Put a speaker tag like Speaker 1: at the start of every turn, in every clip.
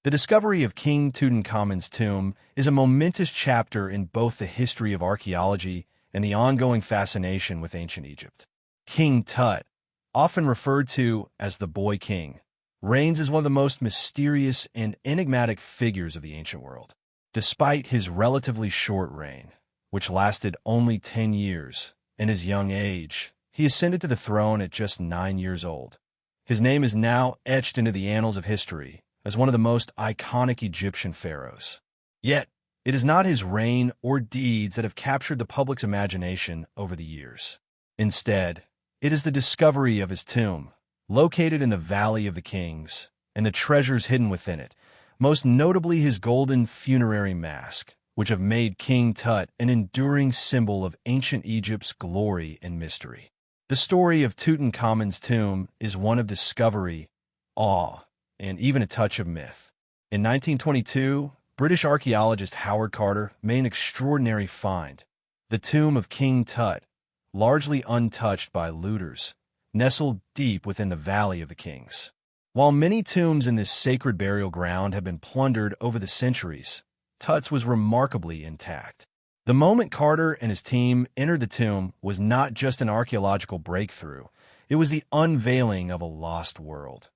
Speaker 1: The discovery of King Tutankhamun's tomb is a momentous chapter in both the history of archaeology and the ongoing fascination with ancient Egypt. King Tut, often referred to as the Boy King, reigns as one of the most mysterious and enigmatic figures of the ancient world. Despite his relatively short reign, which lasted only 10 years, in his young age, he ascended to the throne at just 9 years old. His name is now etched into the annals of history as one of the most iconic Egyptian pharaohs. Yet, it is not his reign or deeds that have captured the public's imagination over the years. Instead, it is the discovery of his tomb, located in the Valley of the Kings, and the treasures hidden within it, most notably his golden funerary mask, which have made King Tut an enduring symbol of ancient Egypt's glory and mystery. The story of Tutankhamun's tomb is one of discovery, awe, and even a touch of myth. In 1922, British archaeologist Howard Carter made an extraordinary find. The tomb of King Tut, largely untouched by looters, nestled deep within the Valley of the Kings. While many tombs in this sacred burial ground have been plundered over the centuries, Tut's was remarkably intact. The moment Carter and his team entered the tomb was not just an archaeological breakthrough, it was the unveiling of a lost world,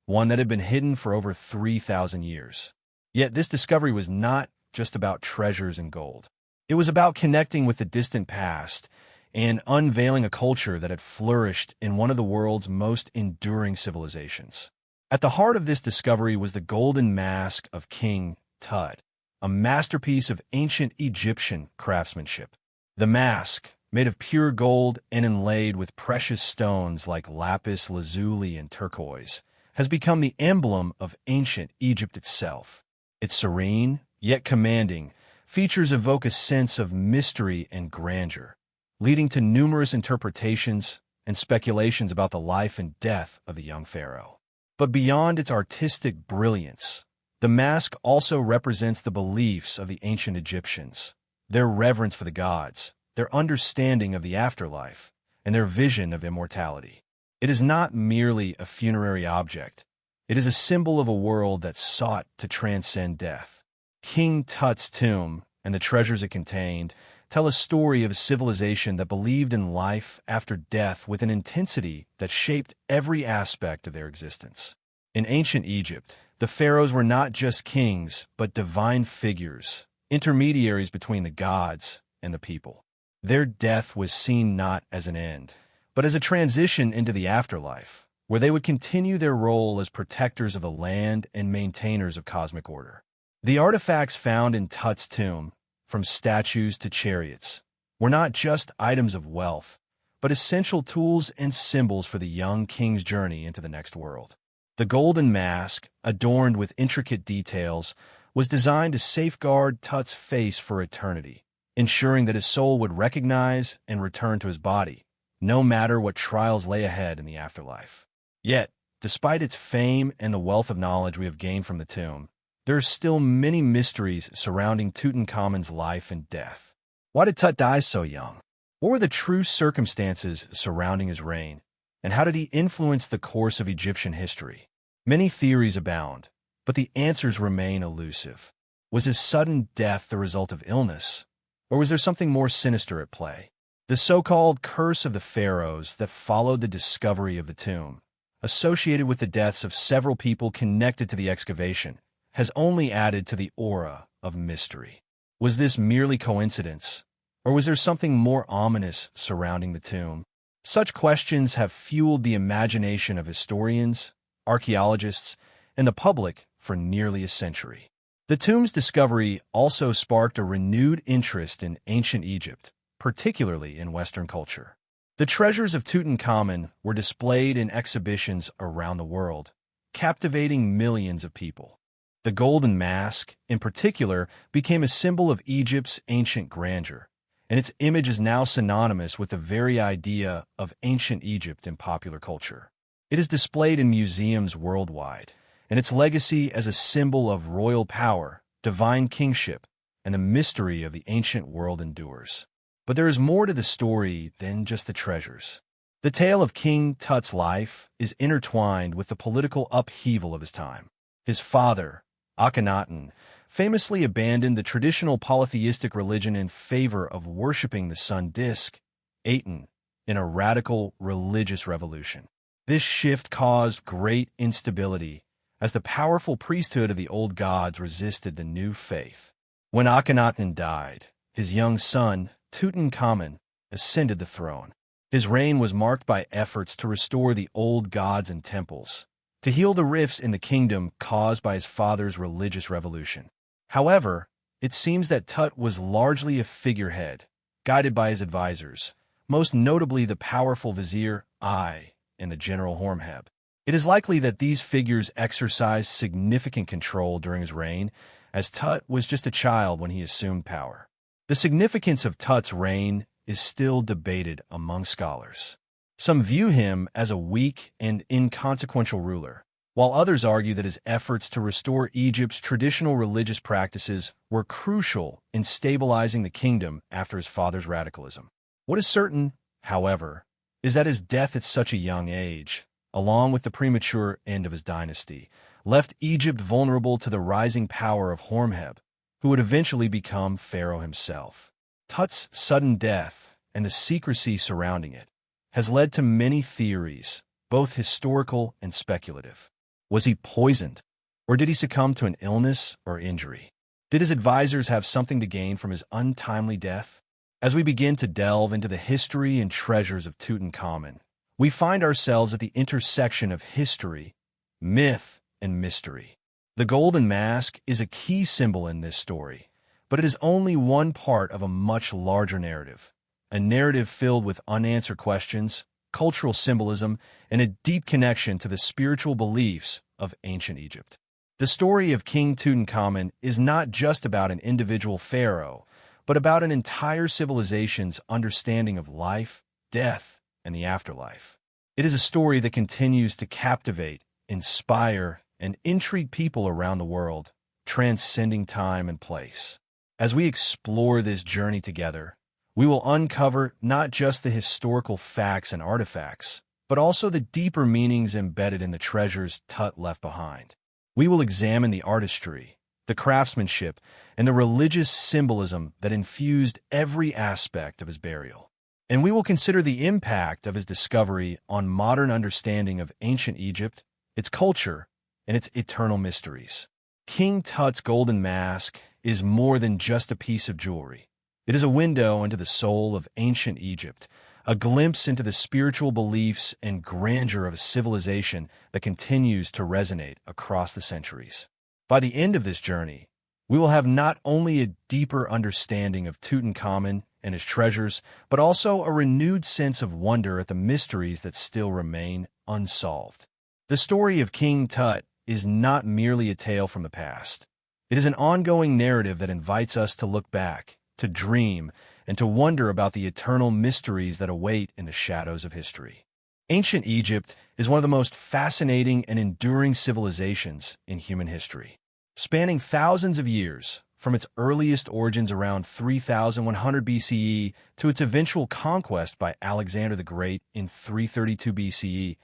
Speaker 1: one that had been hidden for over 3,000 years. Yet this discovery was not just about treasures and gold. It was about connecting with the distant past and unveiling a culture that had flourished in one of the world's most enduring civilizations. At the heart of this discovery was the golden mask of King Tut, a masterpiece of ancient Egyptian craftsmanship. The mask, made of pure gold and inlaid with precious stones like lapis lazuli and turquoise, has become the emblem of ancient Egypt itself. Its serene, yet commanding, features evoke a sense of mystery and grandeur, leading to numerous interpretations and speculations about the life and death of the young pharaoh. But beyond its artistic brilliance, the mask also represents the beliefs of the ancient Egyptians, their reverence for the gods, their understanding of the afterlife, and their vision of immortality. It is not merely a funerary object. It is a symbol of a world that sought to transcend death. King Tut's tomb and the treasures it contained tell a story of a civilization that believed in life after death with an intensity that shaped every aspect of their existence. In ancient Egypt, the pharaohs were not just kings, but divine figures, intermediaries between the gods and the people. Their death was seen not as an end, but as a transition into the afterlife, where they would continue their role as protectors of the land and maintainers of cosmic order. The artifacts found in Tut's tomb, from statues to chariots, were not just items of wealth, but essential tools and symbols for the young king's journey into the next world. The golden mask, adorned with intricate details, was designed to safeguard Tut's face for eternity, ensuring that his soul would recognize and return to his body, no matter what trials lay ahead in the afterlife. Yet, despite its fame and the wealth of knowledge we have gained from the tomb, there are still many mysteries surrounding Tutankhamun's life and death. Why did Tut die so young? What were the true circumstances surrounding his reign? And how did he influence the course of Egyptian history? Many theories abound, but the answers remain elusive. Was his sudden death the result of illness? Or was there something more sinister at play? The so-called curse of the pharaohs that followed the discovery of the tomb, associated with the deaths of several people connected to the excavation, has only added to the aura of mystery. Was this merely coincidence, or was there something more ominous surrounding the tomb? Such questions have fueled the imagination of historians, archaeologists, and the public for nearly a century. The tomb's discovery also sparked a renewed interest in ancient Egypt, particularly in Western culture. The treasures of Tutankhamun were displayed in exhibitions around the world, captivating millions of people. The golden mask, in particular, became a symbol of Egypt's ancient grandeur, and its image is now synonymous with the very idea of ancient Egypt in popular culture. It is displayed in museums worldwide, and its legacy as a symbol of royal power, divine kingship, and the mystery of the ancient world endures. But there is more to the story than just the treasures. The tale of King Tut's life is intertwined with the political upheaval of his time. His father, Akhenaten famously abandoned the traditional polytheistic religion in favor of worshipping the sun disk, Aten, in a radical religious revolution. This shift caused great instability as the powerful priesthood of the old gods resisted the new faith. When Akhenaten died, his young son, Tutankhamun, ascended the throne. His reign was marked by efforts to restore the old gods and temples, to heal the rifts in the kingdom caused by his father's religious revolution. However, it seems that Tut was largely a figurehead, guided by his advisors, most notably the powerful vizier Ai and the general Horemheb. It is likely that these figures exercised significant control during his reign, as Tut was just a child when he assumed power. The significance of Tut's reign is still debated among scholars. Some view him as a weak and inconsequential ruler, while others argue that his efforts to restore Egypt's traditional religious practices were crucial in stabilizing the kingdom after his father's radicalism. What is certain, however, is that his death at such a young age, along with the premature end of his dynasty, left Egypt vulnerable to the rising power of Horemheb, who would eventually become pharaoh himself. Tut's sudden death and the secrecy surrounding it has led to many theories, both historical and speculative. Was he poisoned, or did he succumb to an illness or injury? Did his advisors have something to gain from his untimely death? As we begin to delve into the history and treasures of Tutankhamun, we find ourselves at the intersection of history, myth, and mystery. The golden mask is a key symbol in this story, but it is only one part of a much larger narrative, a narrative filled with unanswered questions, cultural symbolism, and a deep connection to the spiritual beliefs of ancient Egypt. The story of King Tutankhamun is not just about an individual pharaoh, but about an entire civilization's understanding of life, death, and the afterlife. It is a story that continues to captivate, inspire, and intrigue people around the world, transcending time and place. As we explore this journey together, we will uncover not just the historical facts and artifacts, but also the deeper meanings embedded in the treasures Tut left behind. We will examine the artistry, the craftsmanship, and the religious symbolism that infused every aspect of his burial. And we will consider the impact of his discovery on modern understanding of ancient Egypt, its culture, and its eternal mysteries. King Tut's golden mask is more than just a piece of jewelry. It is a window into the soul of ancient Egypt, a glimpse into the spiritual beliefs and grandeur of a civilization that continues to resonate across the centuries. By the end of this journey, we will have not only a deeper understanding of Tutankhamun and his treasures, but also a renewed sense of wonder at the mysteries that still remain unsolved. The story of King Tut is not merely a tale from the past. It is an ongoing narrative that invites us to look back, to dream, and to wonder about the eternal mysteries that await in the shadows of history. Ancient Egypt is one of the most fascinating and enduring civilizations in human history. Spanning thousands of years, from its earliest origins around 3100 BCE to its eventual conquest by Alexander the Great in 332 BCE,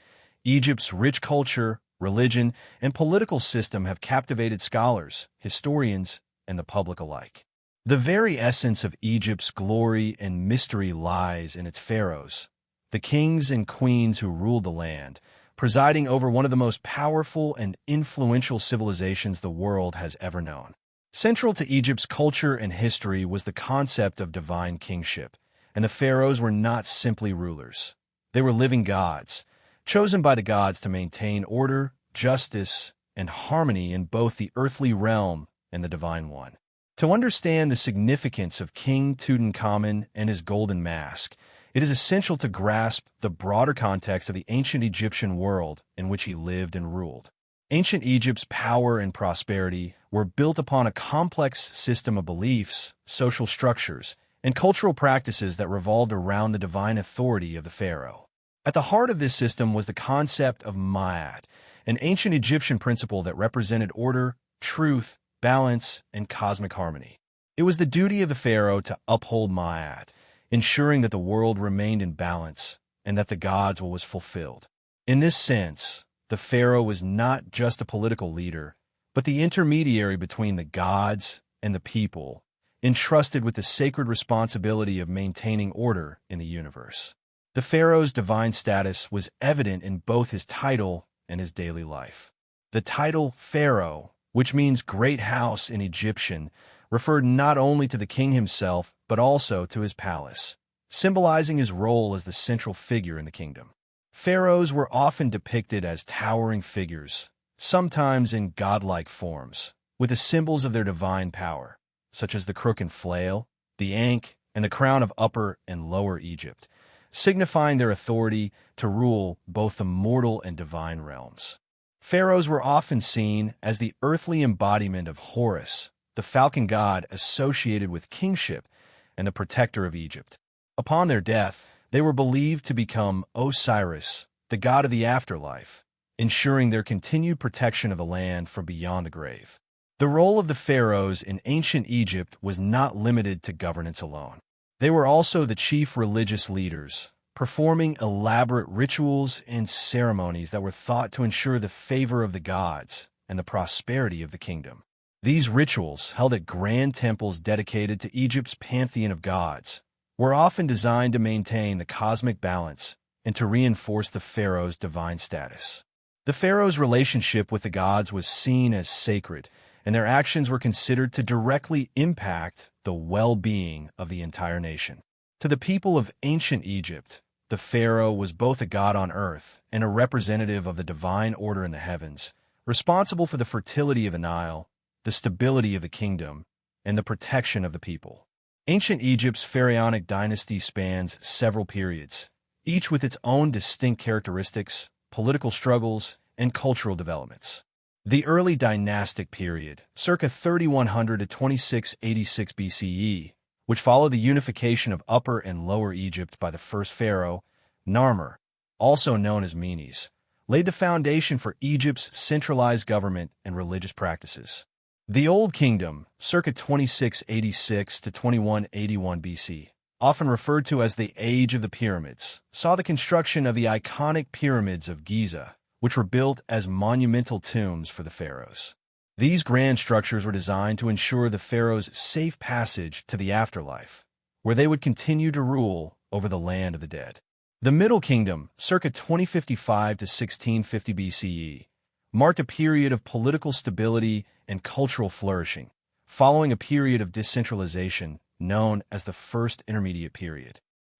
Speaker 1: Egypt's rich culture, religion, and political system have captivated scholars, historians, and the public alike. The very essence of Egypt's glory and mystery lies in its pharaohs, the kings and queens who ruled the land, presiding over one of the most powerful and influential civilizations the world has ever known. Central to Egypt's culture and history was the concept of divine kingship, and the pharaohs were not simply rulers. They were living gods, chosen by the gods to maintain order, justice, and harmony in both the earthly realm and the divine one. To understand the significance of King Tutankhamun and his golden mask, it is essential to grasp the broader context of the ancient Egyptian world in which he lived and ruled. Ancient Egypt's power and prosperity were built upon a complex system of beliefs, social structures, and cultural practices that revolved around the divine authority of the pharaoh. At the heart of this system was the concept of Ma'at, an ancient Egyptian principle that represented order, truth, balance, and cosmic harmony. It was the duty of the pharaoh to uphold Ma'at, ensuring that the world remained in balance and that the God's will was fulfilled. In this sense, the pharaoh was not just a political leader, but the intermediary between the gods and the people, entrusted with the sacred responsibility of maintaining order in the universe. The pharaoh's divine status was evident in both his title and his daily life. The title pharaoh, which means great house in Egyptian, referred not only to the king himself but also to his palace, symbolizing his role as the central figure in the kingdom. Pharaohs were often depicted as towering figures, sometimes in godlike forms, with the symbols of their divine power, such as the crook and flail, the ankh, and the crown of Upper and Lower Egypt, signifying their authority to rule both the mortal and divine realms. Pharaohs were often seen as the earthly embodiment of Horus, the falcon god associated with kingship and the protector of Egypt. Upon their death, they were believed to become Osiris, the god of the afterlife, ensuring their continued protection of the land from beyond the grave. The role of the pharaohs in ancient Egypt was not limited to governance alone. They were also the chief religious leaders, performing elaborate rituals and ceremonies that were thought to ensure the favor of the gods and the prosperity of the kingdom. These rituals, held at grand temples dedicated to Egypt's pantheon of gods, were often designed to maintain the cosmic balance and to reinforce the pharaoh's divine status. The pharaoh's relationship with the gods was seen as sacred, and their actions were considered to directly impact the well-being of the entire nation. To the people of ancient Egypt, the pharaoh was both a god on earth and a representative of the divine order in the heavens, responsible for the fertility of the Nile, the stability of the kingdom, and the protection of the people. Ancient Egypt's pharaonic dynasty spans several periods, each with its own distinct characteristics, political struggles, and cultural developments. The early dynastic period, circa 3100 to 2686 BCE, which followed the unification of Upper and Lower Egypt by the first pharaoh, Narmer, also known as Menes, laid the foundation for Egypt's centralized government and religious practices. The Old Kingdom, circa 2686 to 2181 BC, often referred to as the Age of the Pyramids, saw the construction of the iconic pyramids of Giza, which were built as monumental tombs for the pharaohs. These grand structures were designed to ensure the pharaoh's safe passage to the afterlife, where they would continue to rule over the land of the dead. The Middle Kingdom, circa 2055 to 1650 BCE, marked a period of political stability and cultural flourishing, following a period of decentralization known as the First Intermediate Period.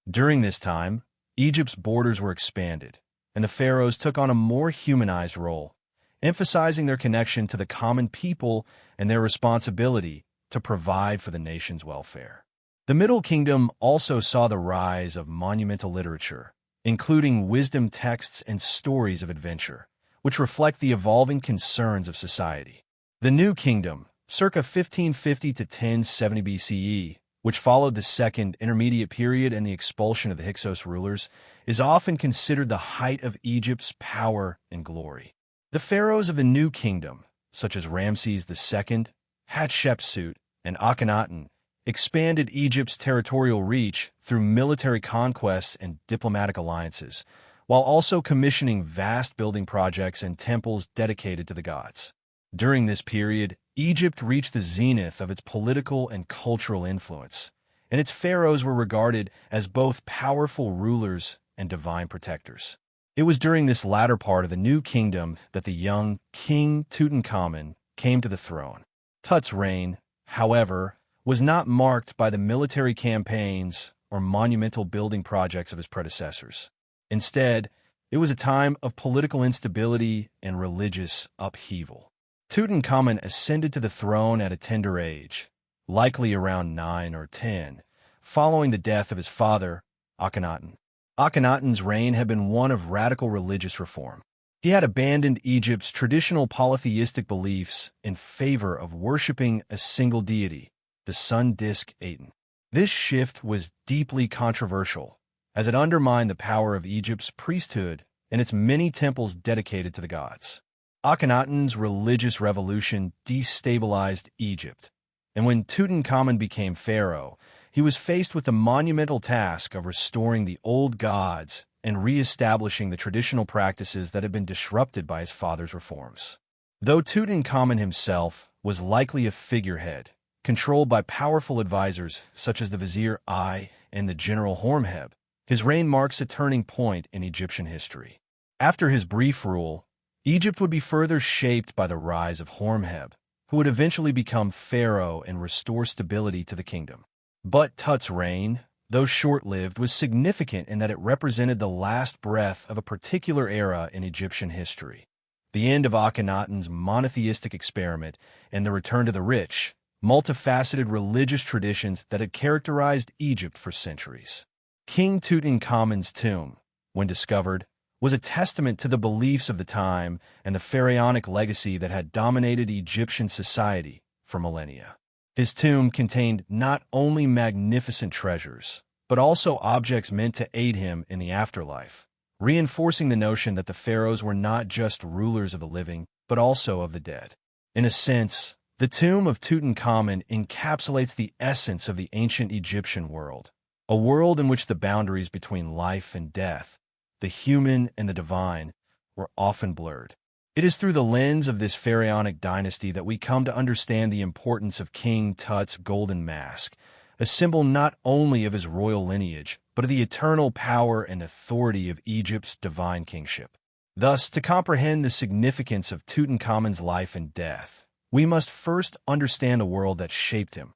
Speaker 1: During this time, Egypt's borders were expanded, and the pharaohs took on a more humanized role, emphasizing their connection to the common people and their responsibility to provide for the nation's welfare. The Middle Kingdom also saw the rise of monumental literature, including wisdom texts and stories of adventure, which reflect the evolving concerns of society. The New Kingdom, circa 1550 to 1070 BCE, which followed the Second Intermediate Period and the expulsion of the Hyksos rulers, is often considered the height of Egypt's power and glory. The pharaohs of the New Kingdom, such as Ramses II, Hatshepsut, and Akhenaten, expanded Egypt's territorial reach through military conquests and diplomatic alliances, while also commissioning vast building projects and temples dedicated to the gods. During this period, Egypt reached the zenith of its political and cultural influence, and its pharaohs were regarded as both powerful rulers and divine protectors. It was during this latter part of the New Kingdom that the young King Tutankhamun came to the throne. Tut's reign, however, was not marked by the military campaigns or monumental building projects of his predecessors. Instead, it was a time of political instability and religious upheaval. Tutankhamun ascended to the throne at a tender age, likely around 9 or 10, following the death of his father, Akhenaten. Akhenaten's reign had been one of radical religious reform. He had abandoned Egypt's traditional polytheistic beliefs in favor of worshipping a single deity, the sun disk Aten. This shift was deeply controversial, as it undermined the power of Egypt's priesthood and its many temples dedicated to the gods. Akhenaten's religious revolution destabilized Egypt, and when Tutankhamun became pharaoh, he was faced with the monumental task of restoring the old gods and re-establishing the traditional practices that had been disrupted by his father's reforms. Though Tutankhamun himself was likely a figurehead, controlled by powerful advisors such as the Vizier I and the General Horemheb, his reign marks a turning point in Egyptian history. After his brief rule, Egypt would be further shaped by the rise of Horemheb, who would eventually become pharaoh and restore stability to the kingdom. But Tut's reign, though short-lived, was significant in that it represented the last breath of a particular era in Egyptian history. The end of Akhenaten's monotheistic experiment and the return to the rich, multifaceted religious traditions that had characterized Egypt for centuries. King Tutankhamun's tomb, when discovered, was a testament to the beliefs of the time and the pharaonic legacy that had dominated Egyptian society for millennia. His tomb contained not only magnificent treasures, but also objects meant to aid him in the afterlife, reinforcing the notion that the pharaohs were not just rulers of the living, but also of the dead. In a sense, the tomb of Tutankhamun encapsulates the essence of the ancient Egyptian world, a world in which the boundaries between life and death, the human and the divine, were often blurred. It is through the lens of this pharaonic dynasty that we come to understand the importance of King Tut's golden mask, a symbol not only of his royal lineage, but of the eternal power and authority of Egypt's divine kingship. Thus, to comprehend the significance of Tutankhamun's life and death, we must first understand the world that shaped him,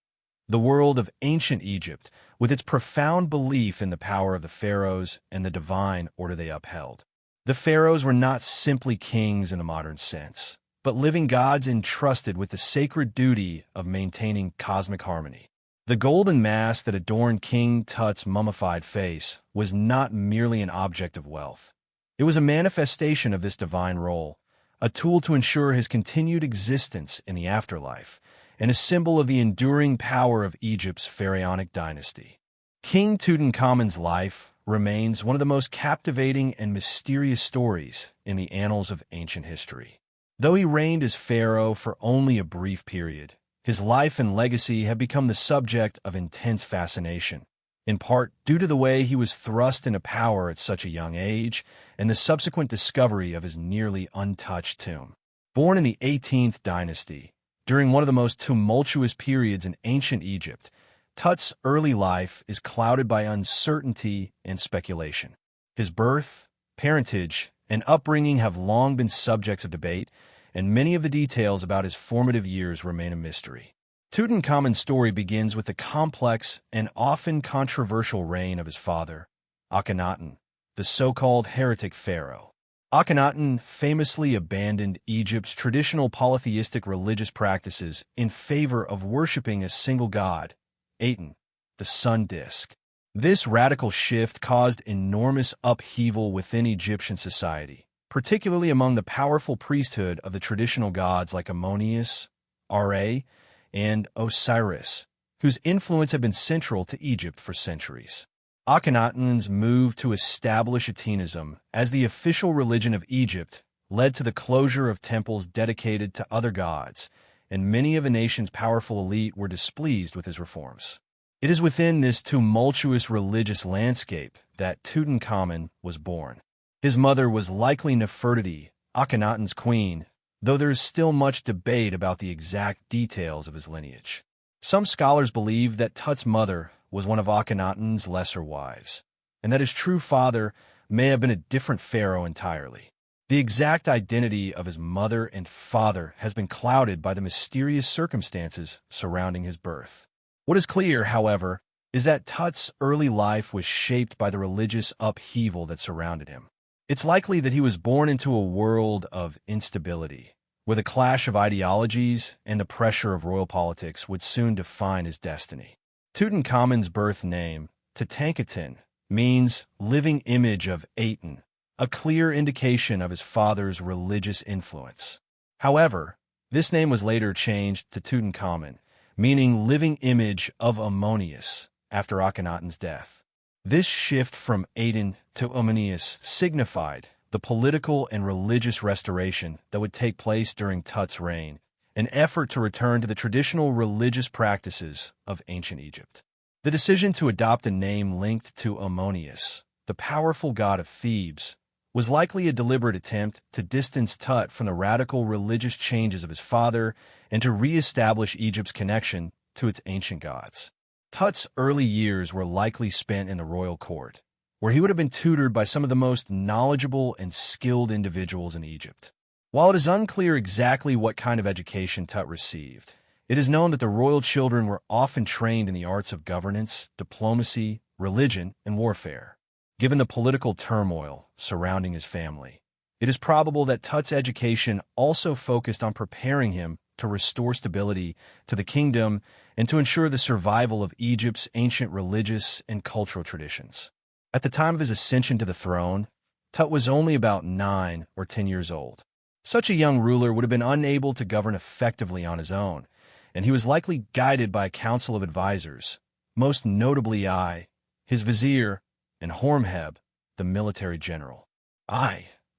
Speaker 1: the world of ancient Egypt, with its profound belief in the power of the pharaohs and the divine order they upheld. The pharaohs were not simply kings in the modern sense, but living gods entrusted with the sacred duty of maintaining cosmic harmony. The golden mask that adorned King Tut's mummified face was not merely an object of wealth. It was a manifestation of this divine role, a tool to ensure his continued existence in the afterlife, and a symbol of the enduring power of Egypt's pharaonic dynasty. King Tutankhamun's life remains one of the most captivating and mysterious stories in the annals of ancient history. Though he reigned as pharaoh for only a brief period, his life and legacy have become the subject of intense fascination, in part due to the way he was thrust into power at such a young age and the subsequent discovery of his nearly untouched tomb. Born in the 18th dynasty, during one of the most tumultuous periods in ancient Egypt, Tut's early life is clouded by uncertainty and speculation. His birth, parentage, and upbringing have long been subjects of debate, and many of the details about his formative years remain a mystery. Tutankhamun's story begins with the complex and often controversial reign of his father, Akhenaten, the so-called heretic pharaoh. Akhenaten famously abandoned Egypt's traditional polytheistic religious practices in favor of worshipping a single god, Aten, the sun disk. This radical shift caused enormous upheaval within Egyptian society, particularly among the powerful priesthood of the traditional gods like Ammonius, Ra, and Osiris, whose influence had been central to Egypt for centuries. Akhenaten's move to establish Atenism as the official religion of Egypt led to the closure of temples dedicated to other gods, and many of the nation's powerful elite were displeased with his reforms. It is within this tumultuous religious landscape that Tutankhamun was born. His mother was likely Nefertiti, Akhenaten's queen, though there is still much debate about the exact details of his lineage. Some scholars believe that Tut's mother was one of Akhenaten's lesser wives, and that his true father may have been a different pharaoh entirely. The exact identity of his mother and father has been clouded by the mysterious circumstances surrounding his birth. What is clear, however, is that Tut's early life was shaped by the religious upheaval that surrounded him. It's likely that he was born into a world of instability, where the clash of ideologies and the pressure of royal politics would soon define his destiny. Tutankhamun's birth name, Tutankhaten, means living image of Aten, a clear indication of his father's religious influence. However, this name was later changed to Tutankhamun, meaning living image of Ammonius, after Akhenaten's death. This shift from Aten to Ammonius signified the political and religious restoration that would take place during Tut's reign, an effort to return to the traditional religious practices of ancient Egypt. The decision to adopt a name linked to Ammonius, the powerful god of Thebes, was likely a deliberate attempt to distance Tut from the radical religious changes of his father and to re-establish Egypt's connection to its ancient gods. Tut's early years were likely spent in the royal court, where he would have been tutored by some of the most knowledgeable and skilled individuals in Egypt. While it is unclear exactly what kind of education Tut received, it is known that the royal children were often trained in the arts of governance, diplomacy, religion, and warfare. Given the political turmoil surrounding his family, it is probable that Tut's education also focused on preparing him to restore stability to the kingdom and to ensure the survival of Egypt's ancient religious and cultural traditions. At the time of his ascension to the throne, Tut was only about 9 or 10 years old. Such a young ruler would have been unable to govern effectively on his own, and he was likely guided by a council of advisors, most notably his vizier, and Horemheb, the military general.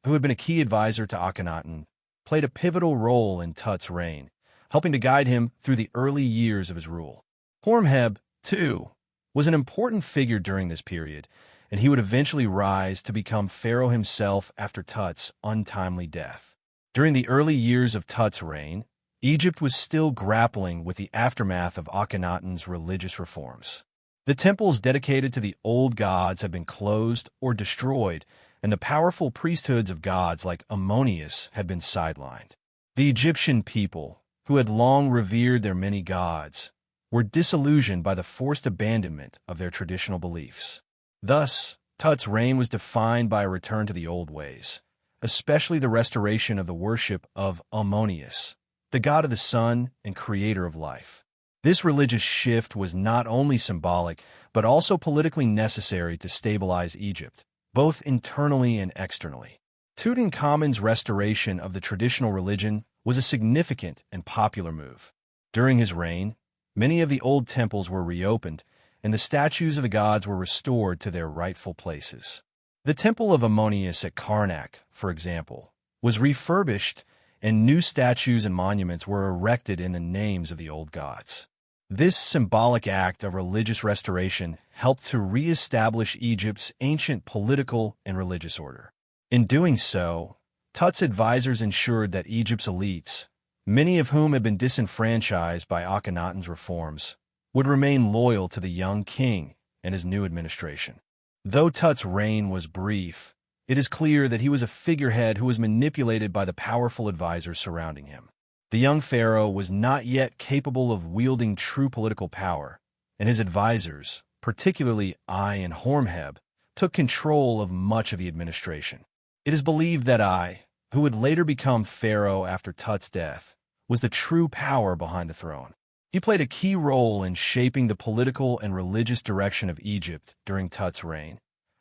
Speaker 1: Who had been a key advisor to Akhenaten, played a pivotal role in Tut's reign, helping to guide him through the early years of his rule. Horemheb, too, was an important figure during this period, and he would eventually rise to become pharaoh himself after Tut's untimely death. During the early years of Tut's reign, Egypt was still grappling with the aftermath of Akhenaten's religious reforms. The temples dedicated to the old gods had been closed or destroyed, and the powerful priesthoods of gods like Ammonius had been sidelined. The Egyptian people, who had long revered their many gods, were disillusioned by the forced abandonment of their traditional beliefs. Thus, Tut's reign was defined by a return to the old ways, especially the restoration of the worship of Ammonius, the god of the sun and creator of life. This religious shift was not only symbolic, but also politically necessary to stabilize Egypt, both internally and externally. Tutankhamun's restoration of the traditional religion was a significant and popular move. During his reign, many of the old temples were reopened, and the statues of the gods were restored to their rightful places. The temple of Ammonius at Karnak, for example, was refurbished, and new statues and monuments were erected in the names of the old gods. This symbolic act of religious restoration helped to re-establish Egypt's ancient political and religious order. In doing so, Tut's advisors ensured that Egypt's elites, many of whom had been disenfranchised by Akhenaten's reforms, would remain loyal to the young king and his new administration. Though Tut's reign was brief, it is clear that he was a figurehead who was manipulated by the powerful advisors surrounding him. The young pharaoh was not yet capable of wielding true political power, and his advisors, particularly and Horemheb, took control of much of the administration. It is believed that who would later become pharaoh after Tut's death, was the true power behind the throne. He played a key role in shaping the political and religious direction of Egypt during Tut's reign,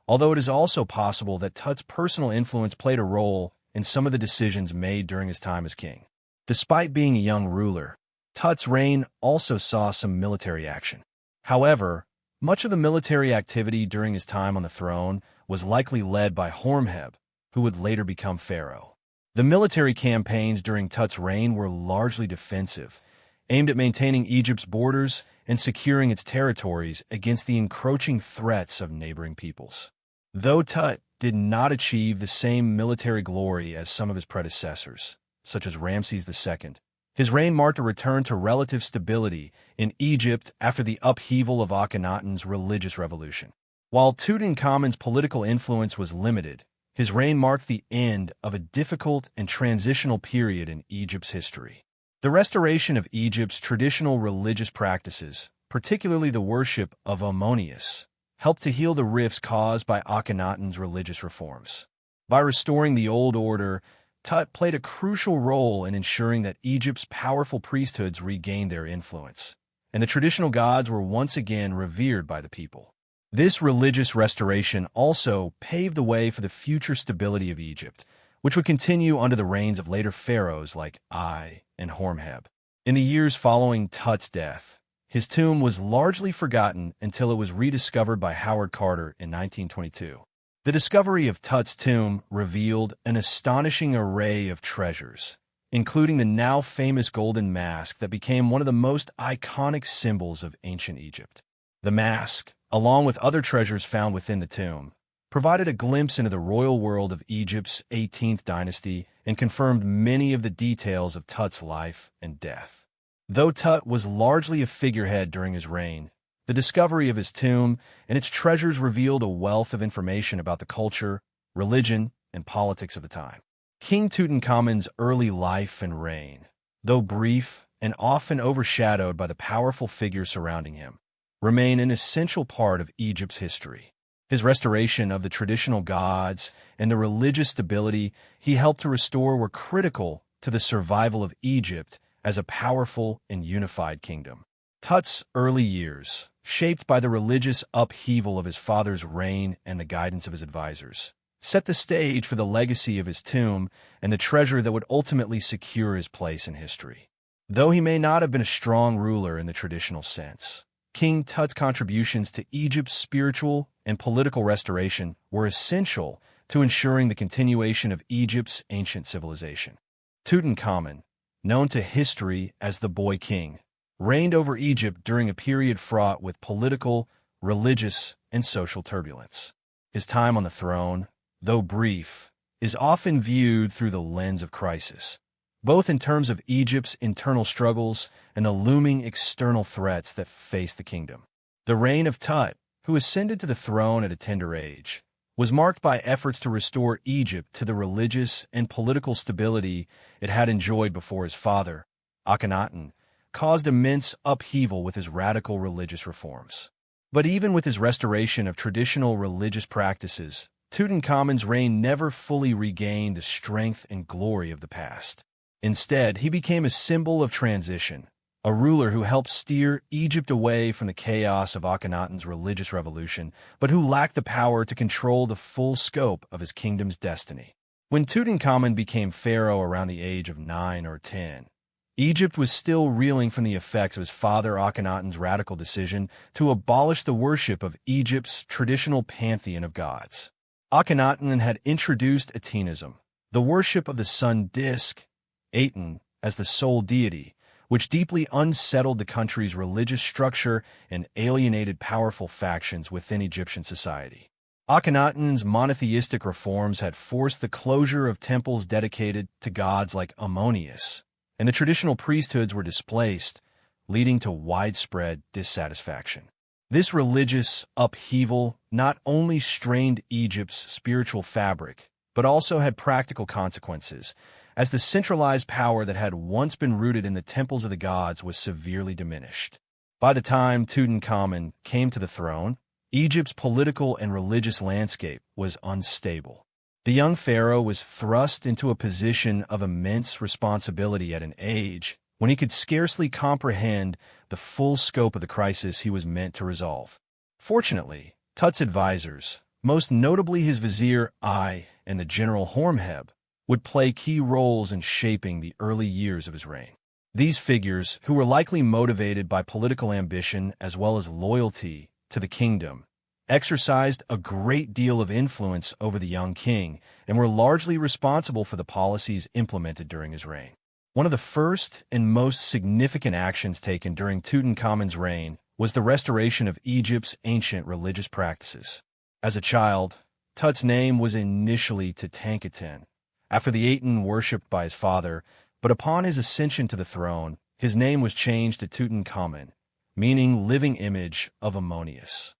Speaker 1: although it is also possible that Tut's personal influence played a role in some of the decisions made during his time as king. Despite being a young ruler, Tut's reign also saw some military action. However, much of the military activity during his time on the throne was likely led by Horemheb, who would later become pharaoh. The military campaigns during Tut's reign were largely defensive, aimed at maintaining Egypt's borders and securing its territories against the encroaching threats of neighboring peoples. Though Tut did not achieve the same military glory as some of his predecessors, such as Ramses II, his reign marked a return to relative stability in Egypt after the upheaval of Akhenaten's religious revolution. While Tutankhamun's political influence was limited, his reign marked the end of a difficult and transitional period in Egypt's history. The restoration of Egypt's traditional religious practices, particularly the worship of Ammonius, helped to heal the rifts caused by Akhenaten's religious reforms. By restoring the old order, Tut played a crucial role in ensuring that Egypt's powerful priesthoods regained their influence, and the traditional gods were once again revered by the people. This religious restoration also paved the way for the future stability of Egypt, which would continue under the reigns of later pharaohs like and Horemheb. In the years following Tut's death, his tomb was largely forgotten until it was rediscovered by Howard Carter in 1922. The discovery of Tut's tomb revealed an astonishing array of treasures, including the now famous golden mask that became one of the most iconic symbols of ancient Egypt. The mask, along with other treasures found within the tomb, provided a glimpse into the royal world of Egypt's 18th dynasty and confirmed many of the details of Tut's life and death. Though Tut was largely a figurehead during his reign, the discovery of his tomb and its treasures revealed a wealth of information about the culture, religion, and politics of the time. King Tutankhamun's early life and reign, though brief and often overshadowed by the powerful figures surrounding him, remain an essential part of Egypt's history. His restoration of the traditional gods and the religious stability he helped to restore were critical to the survival of Egypt as a powerful and unified kingdom. Tut's early years, shaped by the religious upheaval of his father's reign and the guidance of his advisors, set the stage for the legacy of his tomb and the treasure that would ultimately secure his place in history. Though he may not have been a strong ruler in the traditional sense, King Tut's contributions to Egypt's spiritual and political restoration were essential to ensuring the continuation of Egypt's ancient civilization. Tutankhamun, known to history as the Boy King, reigned over Egypt during a period fraught with political, religious, and social turbulence. His time on the throne, though brief, is often viewed through the lens of crisis, both in terms of Egypt's internal struggles and the looming external threats that face the kingdom. The reign of Tut, who ascended to the throne at a tender age, was marked by efforts to restore Egypt to the religious and political stability it had enjoyed before his father, Akhenaten, caused immense upheaval with his radical religious reforms. But even with his restoration of traditional religious practices, Tutankhamun's reign never fully regained the strength and glory of the past. Instead, he became a symbol of transition, a ruler who helped steer Egypt away from the chaos of Akhenaten's religious revolution, but who lacked the power to control the full scope of his kingdom's destiny. When Tutankhamun became pharaoh around the age of 9 or 10, Egypt was still reeling from the effects of his father Akhenaten's radical decision to abolish the worship of Egypt's traditional pantheon of gods. Akhenaten had introduced Atenism, the worship of the sun disk, Aten, as the sole deity, which deeply unsettled the country's religious structure and alienated powerful factions within Egyptian society. Akhenaten's monotheistic reforms had forced the closure of temples dedicated to gods like Ammonius, and the traditional priesthoods were displaced, leading to widespread dissatisfaction. This religious upheaval not only strained Egypt's spiritual fabric, but also had practical consequences, as the centralized power that had once been rooted in the temples of the gods was severely diminished. By the time Tutankhamun came to the throne, Egypt's political and religious landscape was unstable. The young pharaoh was thrust into a position of immense responsibility at an age when he could scarcely comprehend the full scope of the crisis he was meant to resolve. Fortunately, Tut's advisors, most notably his vizier Ai and the general Hormheb, would play key roles in shaping the early years of his reign. These figures, who were likely motivated by political ambition as well as loyalty to the kingdom, exercised a great deal of influence over the young king and were largely responsible for the policies implemented during his reign. One of the first and most significant actions taken during Tutankhamun's reign was the restoration of Egypt's ancient religious practices. As a child, Tut's name was initially Tutankhaten, after the Aten worshipped by his father, but upon his ascension to the throne, his name was changed to Tutankhamun, meaning living image of Ammonius.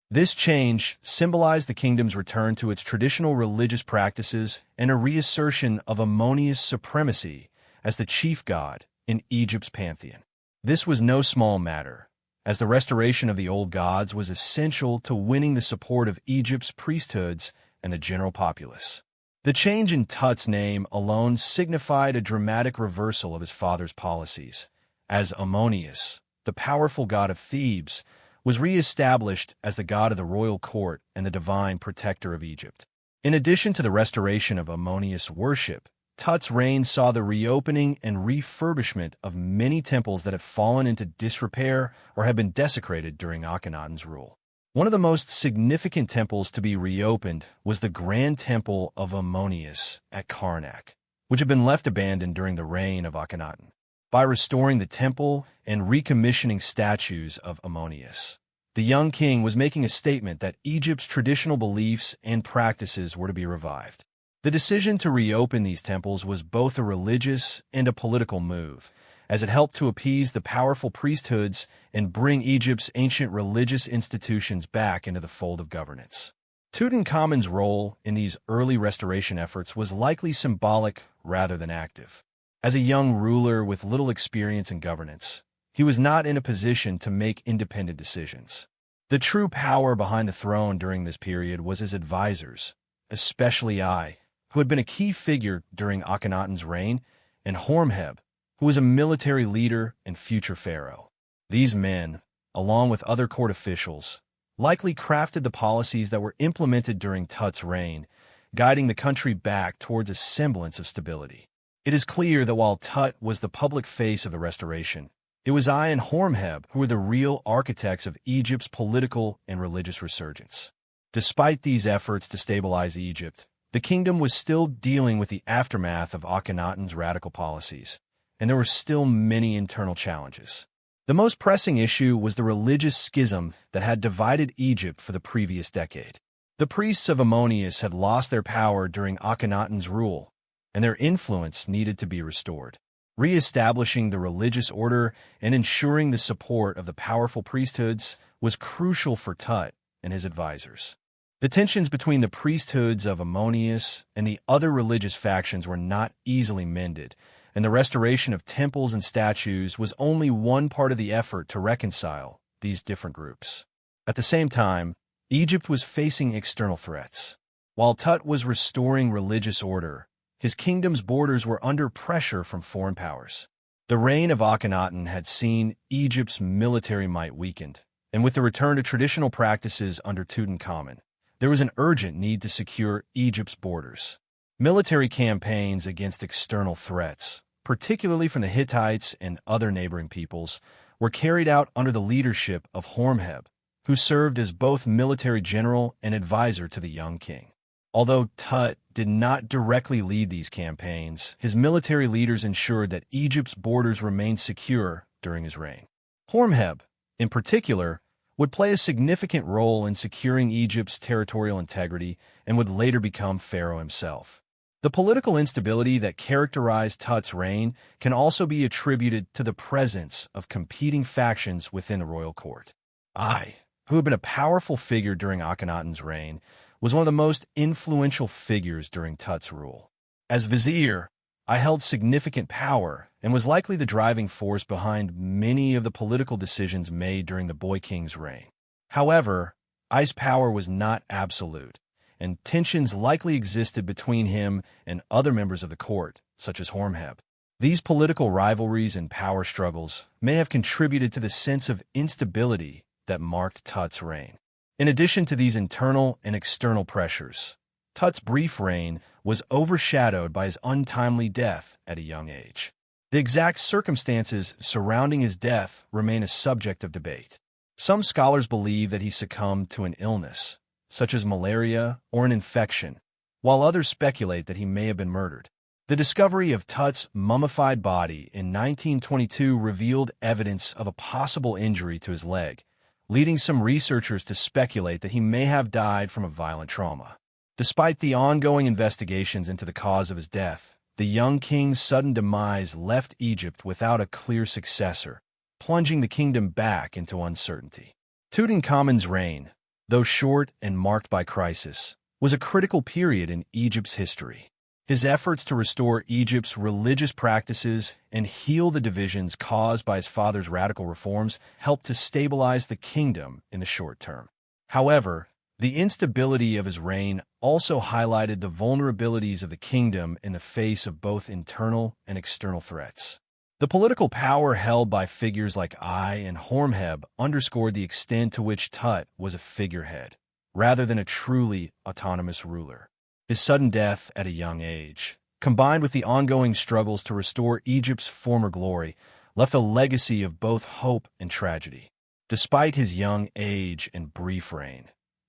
Speaker 1: This change symbolized the kingdom's return to its traditional religious practices and a reassertion of Ammonius' supremacy as the chief god in Egypt's pantheon. This was no small matter, as the restoration of the old gods was essential to winning the support of Egypt's priesthoods and the general populace. The change in Tut's name alone signified a dramatic reversal of his father's policies, as Ammonius, the powerful god of Thebes, was re-established as the god of the royal court and the divine protector of Egypt. In addition to the restoration of Ammonius worship, Tut's reign saw the reopening and refurbishment of many temples that had fallen into disrepair or had been desecrated during Akhenaten's rule. One of the most significant temples to be reopened was the Grand Temple of Ammonius at Karnak, which had been left abandoned during the reign of Akhenaten. By restoring the temple and recommissioning statues of Ammonius, the young king was making a statement that Egypt's traditional beliefs and practices were to be revived. The decision to reopen these temples was both a religious and a political move, as it helped to appease the powerful priesthoods and bring Egypt's ancient religious institutions back into the fold of governance. Tutankhamun's role in these early restoration efforts was likely symbolic rather than active. As a young ruler with little experience in governance, he was not in a position to make independent decisions. The true power behind the throne during this period was his advisors, especially who had been a key figure during Akhenaten's reign, and Horemheb, who was a military leader and future pharaoh. These men, along with other court officials, likely crafted the policies that were implemented during Tut's reign, guiding the country back towards a semblance of stability. It is clear that while Tut was the public face of the restoration, it was and Horemheb who were the real architects of Egypt's political and religious resurgence. Despite these efforts to stabilize Egypt, the kingdom was still dealing with the aftermath of Akhenaten's radical policies, and there were still many internal challenges. The most pressing issue was the religious schism that had divided Egypt for the previous decade. The priests of Ammonius had lost their power during Akhenaten's rule, and their influence needed to be restored. Re-establishing the religious order and ensuring the support of the powerful priesthoods was crucial for Tut and his advisors. The tensions between the priesthoods of Ammonius and the other religious factions were not easily mended, and the restoration of temples and statues was only one part of the effort to reconcile these different groups. At the same time, Egypt was facing external threats. While Tut was restoring religious order, his kingdom's borders were under pressure from foreign powers. The reign of Akhenaten had seen Egypt's military might weakened, and with the return to traditional practices under Tutankhamun, there was an urgent need to secure Egypt's borders. Military campaigns against external threats, particularly from the Hittites and other neighboring peoples, were carried out under the leadership of Horemheb, who served as both military general and advisor to the young king. Although Tut did not directly lead these campaigns, his military leaders ensured that Egypt's borders remained secure during his reign. Horemheb, in particular, would play a significant role in securing Egypt's territorial integrity and would later become pharaoh himself. The political instability that characterized Tut's reign can also be attributed to the presence of competing factions within the royal court. Who had been a powerful figure during Akhenaten's reign, was one of the most influential figures during Tut's rule. As vizier, held significant power and was likely the driving force behind many of the political decisions made during the boy king's reign. However, I's power was not absolute, and tensions likely existed between him and other members of the court, such as Horemheb. These political rivalries and power struggles may have contributed to the sense of instability that marked Tut's reign. In addition to these internal and external pressures, Tut's brief reign was overshadowed by his untimely death at a young age. The exact circumstances surrounding his death remain a subject of debate. Some scholars believe that he succumbed to an illness, such as malaria or an infection, while others speculate that he may have been murdered. The discovery of Tut's mummified body in 1922 revealed evidence of a possible injury to his leg, leading some researchers to speculate that he may have died from a violent trauma. Despite the ongoing investigations into the cause of his death, the young king's sudden demise left Egypt without a clear successor, plunging the kingdom back into uncertainty. Tutankhamun's reign, though short and marked by crisis, was a critical period in Egypt's history. His efforts to restore Egypt's religious practices and heal the divisions caused by his father's radical reforms helped to stabilize the kingdom in the short term. However, the instability of his reign also highlighted the vulnerabilities of the kingdom in the face of both internal and external threats. The political power held by figures like and Horemheb underscored the extent to which Tut was a figurehead, rather than a truly autonomous ruler. His sudden death at a young age, combined with the ongoing struggles to restore Egypt's former glory, left a legacy of both hope and tragedy. Despite his young age and brief reign,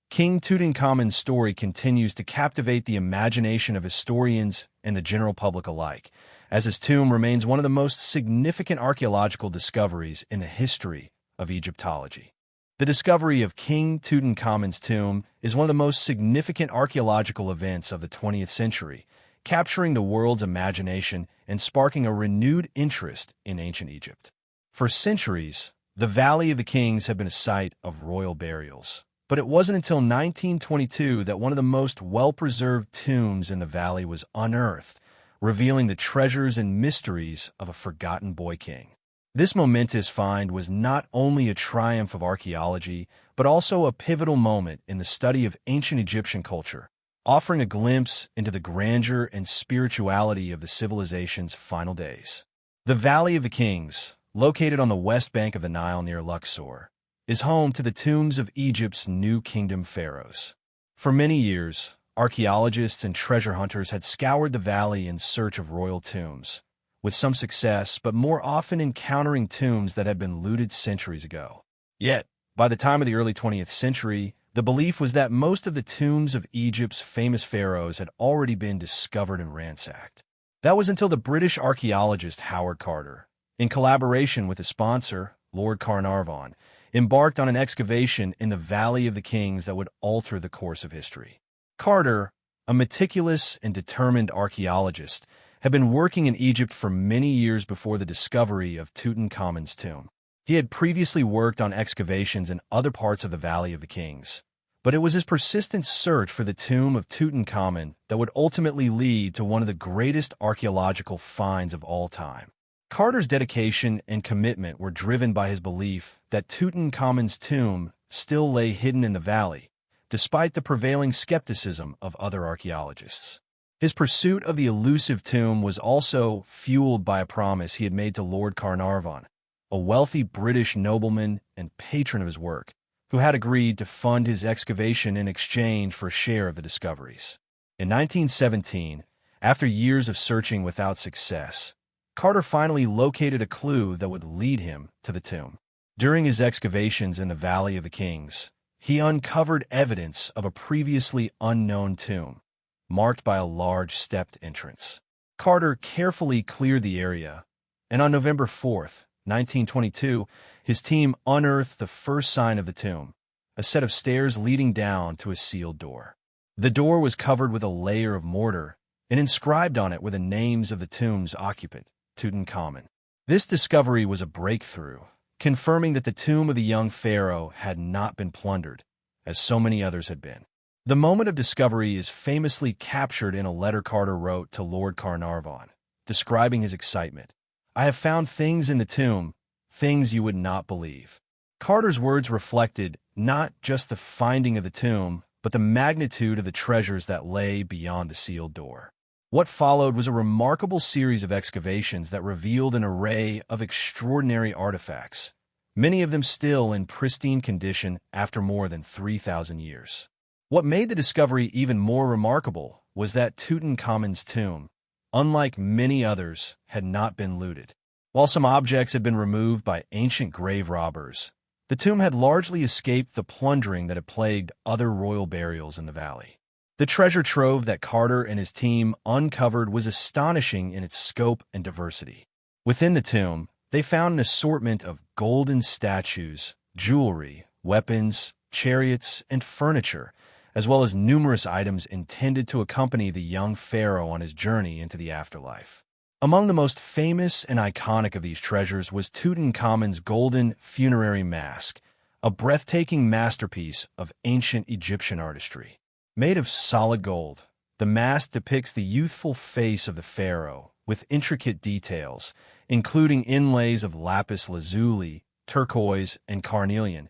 Speaker 1: King Tutankhamun's story continues to captivate the imagination of historians and the general public alike, as his tomb remains one of the most significant archaeological discoveries in the history of Egyptology. The discovery of King Tutankhamun's tomb is one of the most significant archaeological events of the 20th century, capturing the world's imagination and sparking a renewed interest in ancient Egypt. For centuries, the Valley of the Kings had been a site of royal burials. But it wasn't until 1922 that one of the most well-preserved tombs in the valley was unearthed, revealing the treasures and mysteries of a forgotten boy king. This momentous find was not only a triumph of archaeology, but also a pivotal moment in the study of ancient Egyptian culture, offering a glimpse into the grandeur and spirituality of the civilization's final days. The Valley of the Kings, located on the west bank of the Nile near Luxor, is home to the tombs of Egypt's New Kingdom pharaohs. For many years, archaeologists and treasure hunters had scoured the valley in search of royal tombs, with some success, but more often encountering tombs that had been looted centuries ago. Yet, by the time of the early 20th century, the belief was that most of the tombs of Egypt's famous pharaohs had already been discovered and ransacked. That was until the British archaeologist Howard Carter, in collaboration with his sponsor, Lord Carnarvon, embarked on an excavation in the Valley of the Kings that would alter the course of history. Carter, a meticulous and determined archaeologist, had been working in Egypt for many years before the discovery of Tutankhamun's tomb. He had previously worked on excavations in other parts of the Valley of the Kings, but it was his persistent search for the tomb of Tutankhamun that would ultimately lead to one of the greatest archaeological finds of all time. Carter's dedication and commitment were driven by his belief that Tutankhamun's tomb still lay hidden in the valley, despite the prevailing skepticism of other archaeologists. His pursuit of the elusive tomb was also fueled by a promise he had made to Lord Carnarvon, a wealthy British nobleman and patron of his work, who had agreed to fund his excavation in exchange for a share of the discoveries. In 1917, after years of searching without success, Carter finally located a clue that would lead him to the tomb. During his excavations in the Valley of the Kings, he uncovered evidence of a previously unknown tomb, marked by a large stepped entrance. Carter carefully cleared the area, and on November 4th, 1922, his team unearthed the first sign of the tomb, a set of stairs leading down to a sealed door. The door was covered with a layer of mortar, and inscribed on it were the names of the tomb's occupant, Tutankhamun. This discovery was a breakthrough, confirming that the tomb of the young pharaoh had not been plundered, as so many others had been. The moment of discovery is famously captured in a letter Carter wrote to Lord Carnarvon, describing his excitement. "I have found things in the tomb, things you would not believe." Carter's words reflected not just the finding of the tomb, but the magnitude of the treasures that lay beyond the sealed door. What followed was a remarkable series of excavations that revealed an array of extraordinary artifacts, many of them still in pristine condition after more than 3,000 years. What made the discovery even more remarkable was that Tutankhamun's tomb, unlike many others, had not been looted. While some objects had been removed by ancient grave robbers, the tomb had largely escaped the plundering that had plagued other royal burials in the valley. The treasure trove that Carter and his team uncovered was astonishing in its scope and diversity. Within the tomb, they found an assortment of golden statues, jewelry, weapons, chariots, and furniture, as well as numerous items intended to accompany the young pharaoh on his journey into the afterlife. Among the most famous and iconic of these treasures was Tutankhamun's golden funerary mask, a breathtaking masterpiece of ancient Egyptian artistry. Made of solid gold, the mask depicts the youthful face of the pharaoh, with intricate details, including inlays of lapis lazuli, turquoise, and carnelian,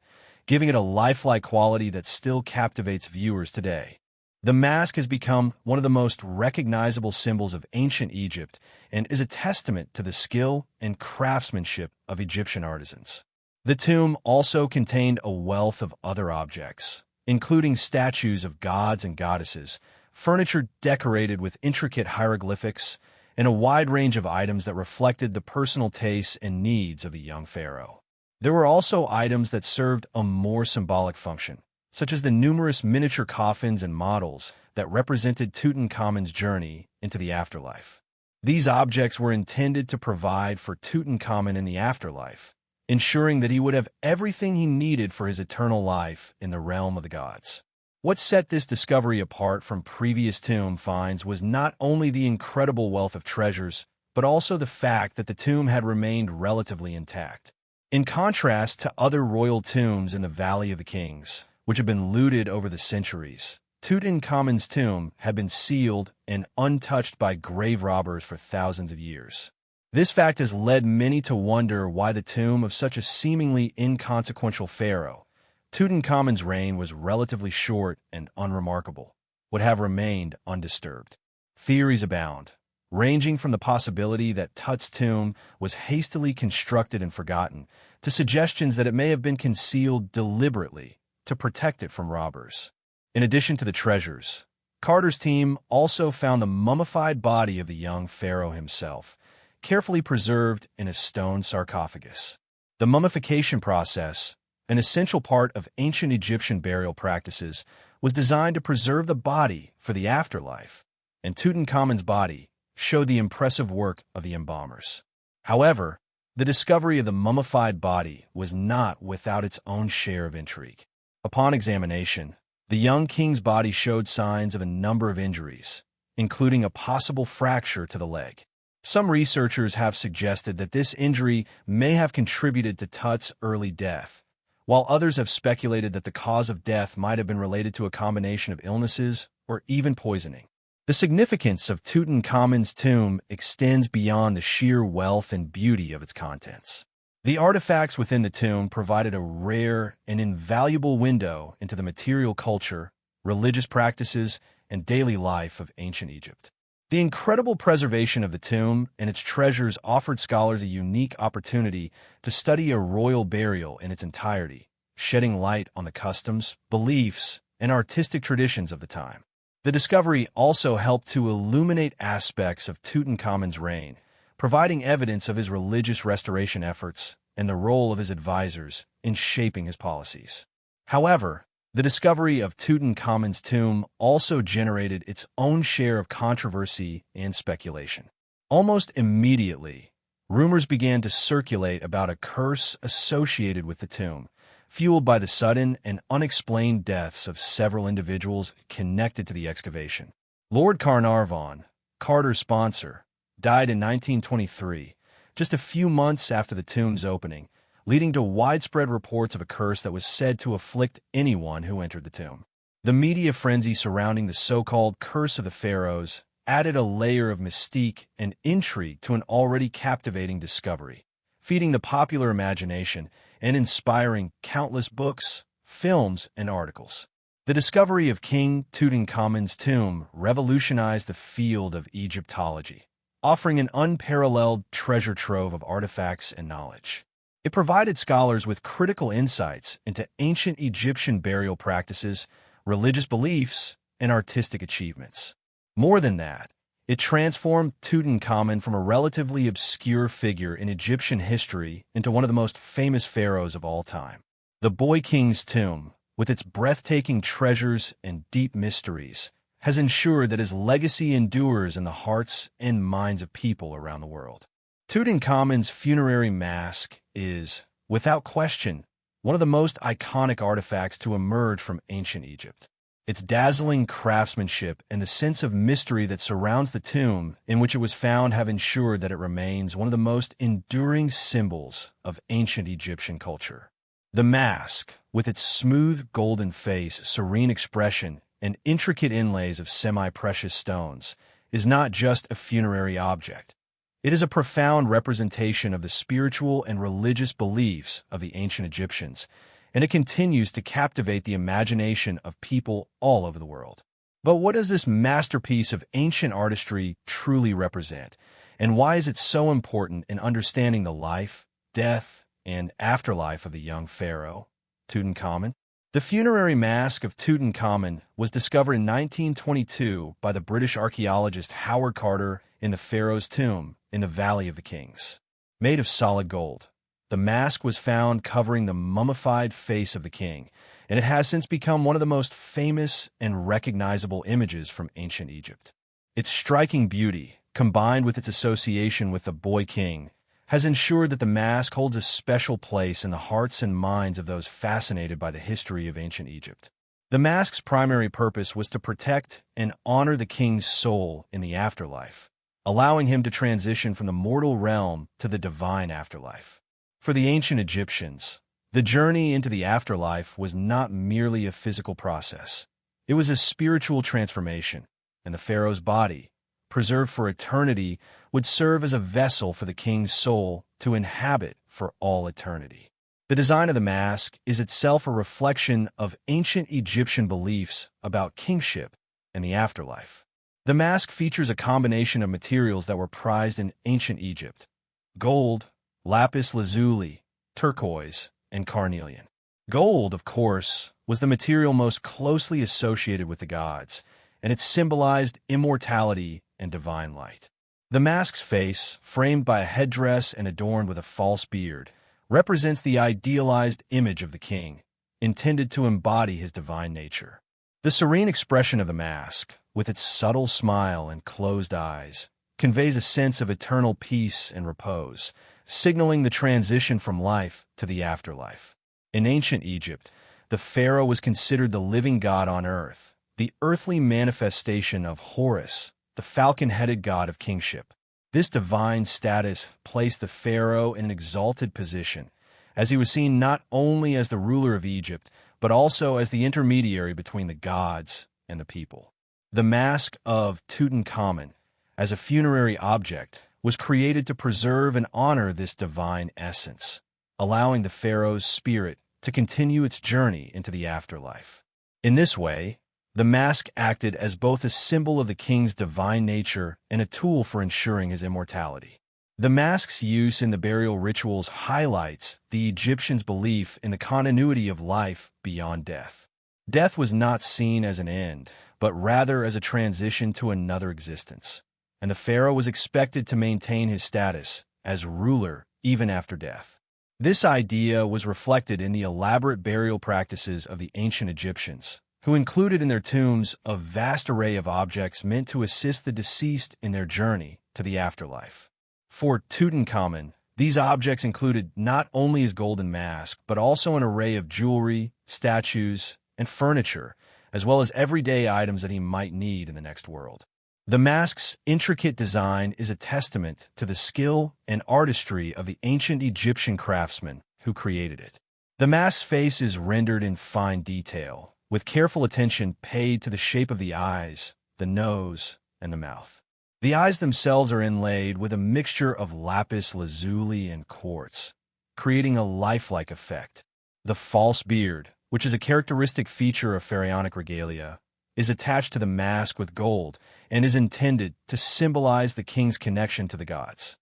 Speaker 1: giving it a lifelike quality that still captivates viewers today. The mask has become one of the most recognizable symbols of ancient Egypt and is a testament to the skill and craftsmanship of Egyptian artisans. The tomb also contained a wealth of other objects, including statues of gods and goddesses, furniture decorated with intricate hieroglyphics, and a wide range of items that reflected the personal tastes and needs of the young pharaoh. There were also items that served a more symbolic function, such as the numerous miniature coffins and models that represented Tutankhamun's journey into the afterlife. These objects were intended to provide for Tutankhamun in the afterlife, ensuring that he would have everything he needed for his eternal life in the realm of the gods. What set this discovery apart from previous tomb finds was not only the incredible wealth of treasures, but also the fact that the tomb had remained relatively intact. In contrast to other royal tombs in the Valley of the Kings, which have been looted over the centuries, Tutankhamun's tomb had been sealed and untouched by grave robbers for thousands of years. This fact has led many to wonder why the tomb of such a seemingly inconsequential pharaoh, Tutankhamun's reign was relatively short and unremarkable, would have remained undisturbed. Theories abound, ranging from the possibility that Tut's tomb was hastily constructed and forgotten, to suggestions that it may have been concealed deliberately to protect it from robbers. In addition to the treasures, Carter's team also found the mummified body of the young pharaoh himself, carefully preserved in a stone sarcophagus. The mummification process, an essential part of ancient Egyptian burial practices, was designed to preserve the body for the afterlife, and Tutankhamun's body showed the impressive work of the embalmers. However, the discovery of the mummified body was not without its own share of intrigue. Upon examination, the young king's body showed signs of a number of injuries, including a possible fracture to the leg. Some researchers have suggested that this injury may have contributed to Tut's early death, while others have speculated that the cause of death might have been related to a combination of illnesses or even poisoning. The significance of Tutankhamun's tomb extends beyond the sheer wealth and beauty of its contents. The artifacts within the tomb provided a rare and invaluable window into the material culture, religious practices, and daily life of ancient Egypt. The incredible preservation of the tomb and its treasures offered scholars a unique opportunity to study a royal burial in its entirety, shedding light on the customs, beliefs, and artistic traditions of the time. The discovery also helped to illuminate aspects of Tutankhamun's reign, providing evidence of his religious restoration efforts and the role of his advisors in shaping his policies. However, the discovery of Tutankhamun's tomb also generated its own share of controversy and speculation. Almost immediately, rumors began to circulate about a curse associated with the tomb, fueled by the sudden and unexplained deaths of several individuals connected to the excavation. Lord Carnarvon, Carter's sponsor, died in 1923, just a few months after the tomb's opening, leading to widespread reports of a curse that was said to afflict anyone who entered the tomb. The media frenzy surrounding the so-called Curse of the Pharaohs added a layer of mystique and intrigue to an already captivating discovery, feeding the popular imagination and inspiring countless books, films, and articles. The discovery of King Tutankhamun's tomb revolutionized the field of Egyptology, offering an unparalleled treasure trove of artifacts and knowledge. It provided scholars with critical insights into ancient Egyptian burial practices, religious beliefs, and artistic achievements. More than that, it transformed Tutankhamun from a relatively obscure figure in Egyptian history into one of the most famous pharaohs of all time. The Boy King's tomb, with its breathtaking treasures and deep mysteries, has ensured that his legacy endures in the hearts and minds of people around the world. Tutankhamun's funerary mask is, without question, one of the most iconic artifacts to emerge from ancient Egypt. Its dazzling craftsmanship and the sense of mystery that surrounds the tomb in which it was found have ensured that it remains one of the most enduring symbols of ancient Egyptian culture. The mask, with its smooth golden face, serene expression, and intricate inlays of semi-precious stones, is not just a funerary object. It is a profound representation of the spiritual and religious beliefs of the ancient Egyptians, and it continues to captivate the imagination of people all over the world. But what does this masterpiece of ancient artistry truly represent, and why is it so important in understanding the life, death, and afterlife of the young pharaoh, Tutankhamun? The funerary mask of Tutankhamun was discovered in 1922 by the British archaeologist Howard Carter in the pharaoh's tomb in the Valley of the Kings. Made of solid gold, the mask was found covering the mummified face of the king, and it has since become one of the most famous and recognizable images from ancient Egypt. Its striking beauty, combined with its association with the Boy King, has ensured that the mask holds a special place in the hearts and minds of those fascinated by the history of ancient Egypt. The mask's primary purpose was to protect and honor the king's soul in the afterlife, allowing him to transition from the mortal realm to the divine afterlife. For the ancient Egyptians, the journey into the afterlife was not merely a physical process. It was a spiritual transformation, and the pharaoh's body, preserved for eternity, would serve as a vessel for the king's soul to inhabit for all eternity. The design of the mask is itself a reflection of ancient Egyptian beliefs about kingship and the afterlife. The mask features a combination of materials that were prized in ancient Egypt: gold, lapis lazuli, turquoise, and carnelian. Gold, of course, was the material most closely associated with the gods, and it symbolized immortality and divine light. The mask's face, framed by a headdress and adorned with a false beard, represents the idealized image of the king, intended to embody his divine nature. The serene expression of the mask, with its subtle smile and closed eyes, conveys a sense of eternal peace and repose, signaling the transition from life to the afterlife. In ancient Egypt, the pharaoh was considered the living god on earth, the earthly manifestation of Horus, the falcon-headed god of kingship. This divine status placed the pharaoh in an exalted position, as he was seen not only as the ruler of Egypt, but also as the intermediary between the gods and the people. The mask of Tutankhamun, as a funerary object, was created to preserve and honor this divine essence, allowing the pharaoh's spirit to continue its journey into the afterlife. In this way, the mask acted as both a symbol of the king's divine nature and a tool for ensuring his immortality. The mask's use in the burial rituals highlights the Egyptians' belief in the continuity of life beyond death. Death was not seen as an end, but rather as a transition to another existence, and the pharaoh was expected to maintain his status as ruler even after death. This idea was reflected in the elaborate burial practices of the ancient Egyptians, who included in their tombs a vast array of objects meant to assist the deceased in their journey to the afterlife. For Tutankhamun, these objects included not only his golden mask, but also an array of jewelry, statues, and furniture, as well as everyday items that he might need in the next world. The mask's intricate design is a testament to the skill and artistry of the ancient Egyptian craftsmen who created it. The mask's face is rendered in fine detail, with careful attention paid to the shape of the eyes, the nose, and the mouth. The eyes themselves are inlaid with a mixture of lapis lazuli and quartz, creating a lifelike effect. The false beard, which is a characteristic feature of pharaonic regalia, is attached to the mask with gold and is intended to symbolize the king's connection to the gods.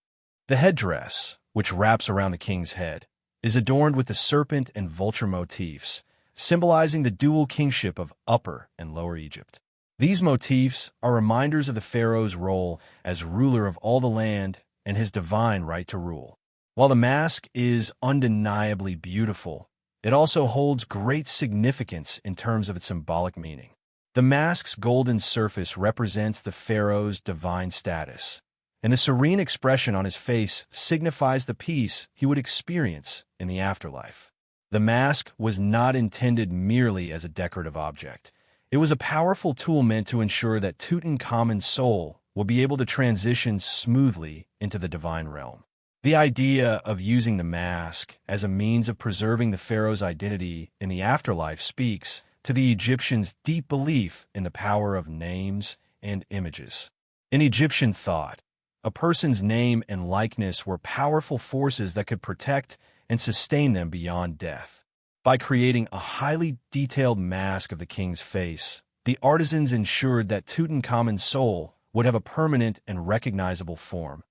Speaker 1: The headdress, which wraps around the king's head, is adorned with the serpent and vulture motifs, symbolizing the dual kingship of Upper and Lower Egypt. These motifs are reminders of the pharaoh's role as ruler of all the land and his divine right to rule. While the mask is undeniably beautiful, it also holds great significance in terms of its symbolic meaning. The mask's golden surface represents the pharaoh's divine status, and the serene expression on his face signifies the peace he would experience in the afterlife. The mask was not intended merely as a decorative object. It was a powerful tool meant to ensure that Tutankhamun's soul will be able to transition smoothly into the divine realm. The idea of using the mask as a means of preserving the pharaoh's identity in the afterlife speaks to the Egyptians' deep belief in the power of names and images. In Egyptian thought, a person's name and likeness were powerful forces that could protect and sustain them beyond death. By creating a highly detailed mask of the king's face, the artisans ensured that Tutankhamun's soul would have a permanent and recognizable form,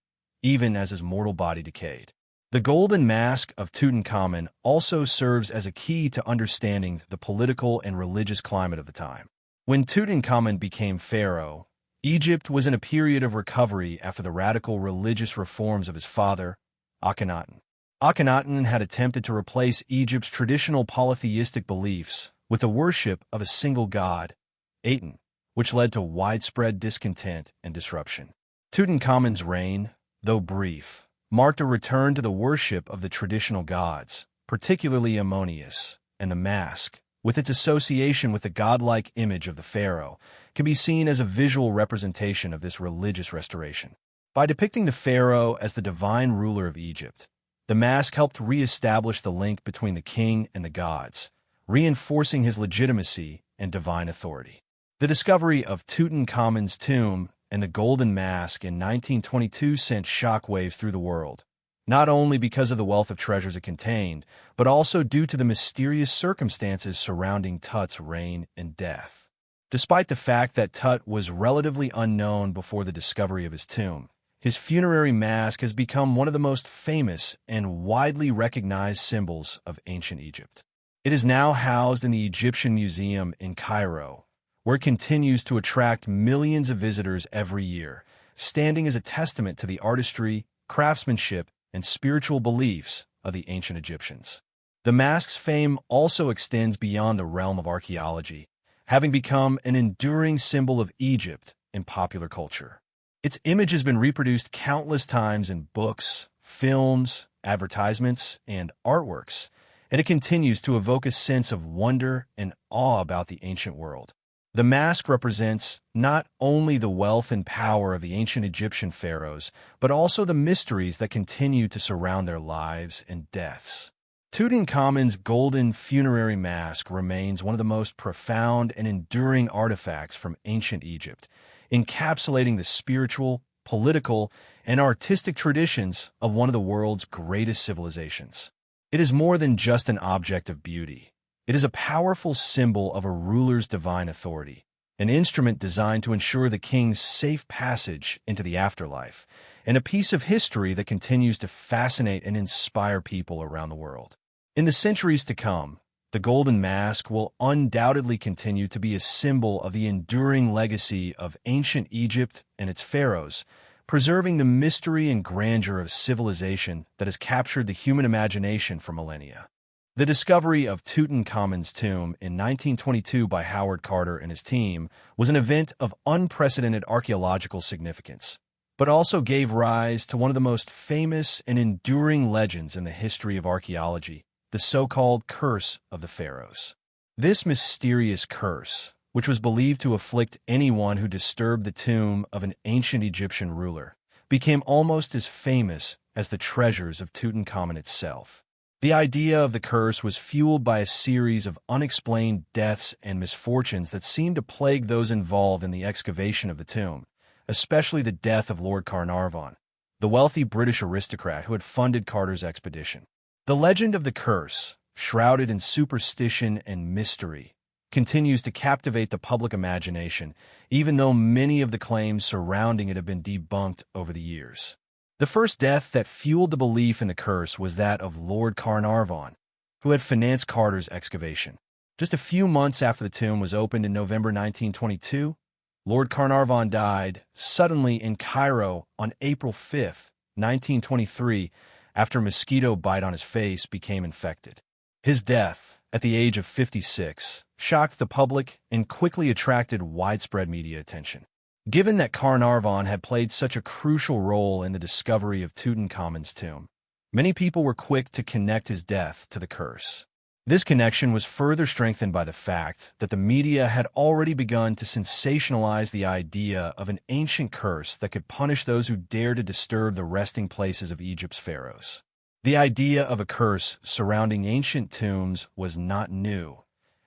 Speaker 1: even as his mortal body decayed. The golden mask of Tutankhamun also serves as a key to understanding the political and religious climate of the time. When Tutankhamun became pharaoh, Egypt was in a period of recovery after the radical religious reforms of his father, Akhenaten. Akhenaten had attempted to replace Egypt's traditional polytheistic beliefs with the worship of a single god, Aten, which led to widespread discontent and disruption. Tutankhamun's reign, though brief, marked a return to the worship of the traditional gods, particularly Ammonius, and the mask, with its association with the godlike image of the pharaoh, can be seen as a visual representation of this religious restoration. By depicting the pharaoh as the divine ruler of Egypt, the mask helped re-establish the link between the king and the gods, reinforcing his legitimacy and divine authority. The discovery of Tutankhamun's tomb and the golden mask in 1922 sent shockwaves through the world, not only because of the wealth of treasures it contained, but also due to the mysterious circumstances surrounding Tut's reign and death. Despite the fact that Tut was relatively unknown before the discovery of his tomb, his funerary mask has become one of the most famous and widely recognized symbols of ancient Egypt. It is now housed in the Egyptian Museum in Cairo, where it continues to attract millions of visitors every year, standing as a testament to the artistry, craftsmanship, and spiritual beliefs of the ancient Egyptians. The mask's fame also extends beyond the realm of archaeology, having become an enduring symbol of Egypt in popular culture. Its image has been reproduced countless times in books, films, advertisements, and artworks, and it continues to evoke a sense of wonder and awe about the ancient world. The mask represents not only the wealth and power of the ancient Egyptian pharaohs, but also the mysteries that continue to surround their lives and deaths. Tutankhamun's golden funerary mask remains one of the most profound and enduring artifacts from ancient Egypt, encapsulating the spiritual, political, and artistic traditions of one of the world's greatest civilizations. It is more than just an object of beauty. It is a powerful symbol of a ruler's divine authority, an instrument designed to ensure the king's safe passage into the afterlife, and a piece of history that continues to fascinate and inspire people around the world. In the centuries to come, the golden mask will undoubtedly continue to be a symbol of the enduring legacy of ancient Egypt and its pharaohs, preserving the mystery and grandeur of civilization that has captured the human imagination for millennia. The discovery of Tutankhamun's tomb in 1922 by Howard Carter and his team was an event of unprecedented archaeological significance, but also gave rise to one of the most famous and enduring legends in the history of archaeology, the so-called Curse of the Pharaohs. This mysterious curse, which was believed to afflict anyone who disturbed the tomb of an ancient Egyptian ruler, became almost as famous as the treasures of Tutankhamun itself. The idea of the curse was fueled by a series of unexplained deaths and misfortunes that seemed to plague those involved in the excavation of the tomb, especially the death of Lord Carnarvon, the wealthy British aristocrat who had funded Carter's expedition. The legend of the curse, shrouded in superstition and mystery, continues to captivate the public imagination, even though many of the claims surrounding it have been debunked over the years. The first death that fueled the belief in the curse was that of Lord Carnarvon, who had financed Carter's excavation. Just a few months after the tomb was opened in November 1922, Lord Carnarvon died suddenly in Cairo on April 5, 1923, after a mosquito bite on his face became infected. His death, at the age of 56, shocked the public and quickly attracted widespread media attention. Given that Carnarvon had played such a crucial role in the discovery of Tutankhamun's tomb, many people were quick to connect his death to the curse. This connection was further strengthened by the fact that the media had already begun to sensationalize the idea of an ancient curse that could punish those who dared to disturb the resting places of Egypt's pharaohs. The idea of a curse surrounding ancient tombs was not new,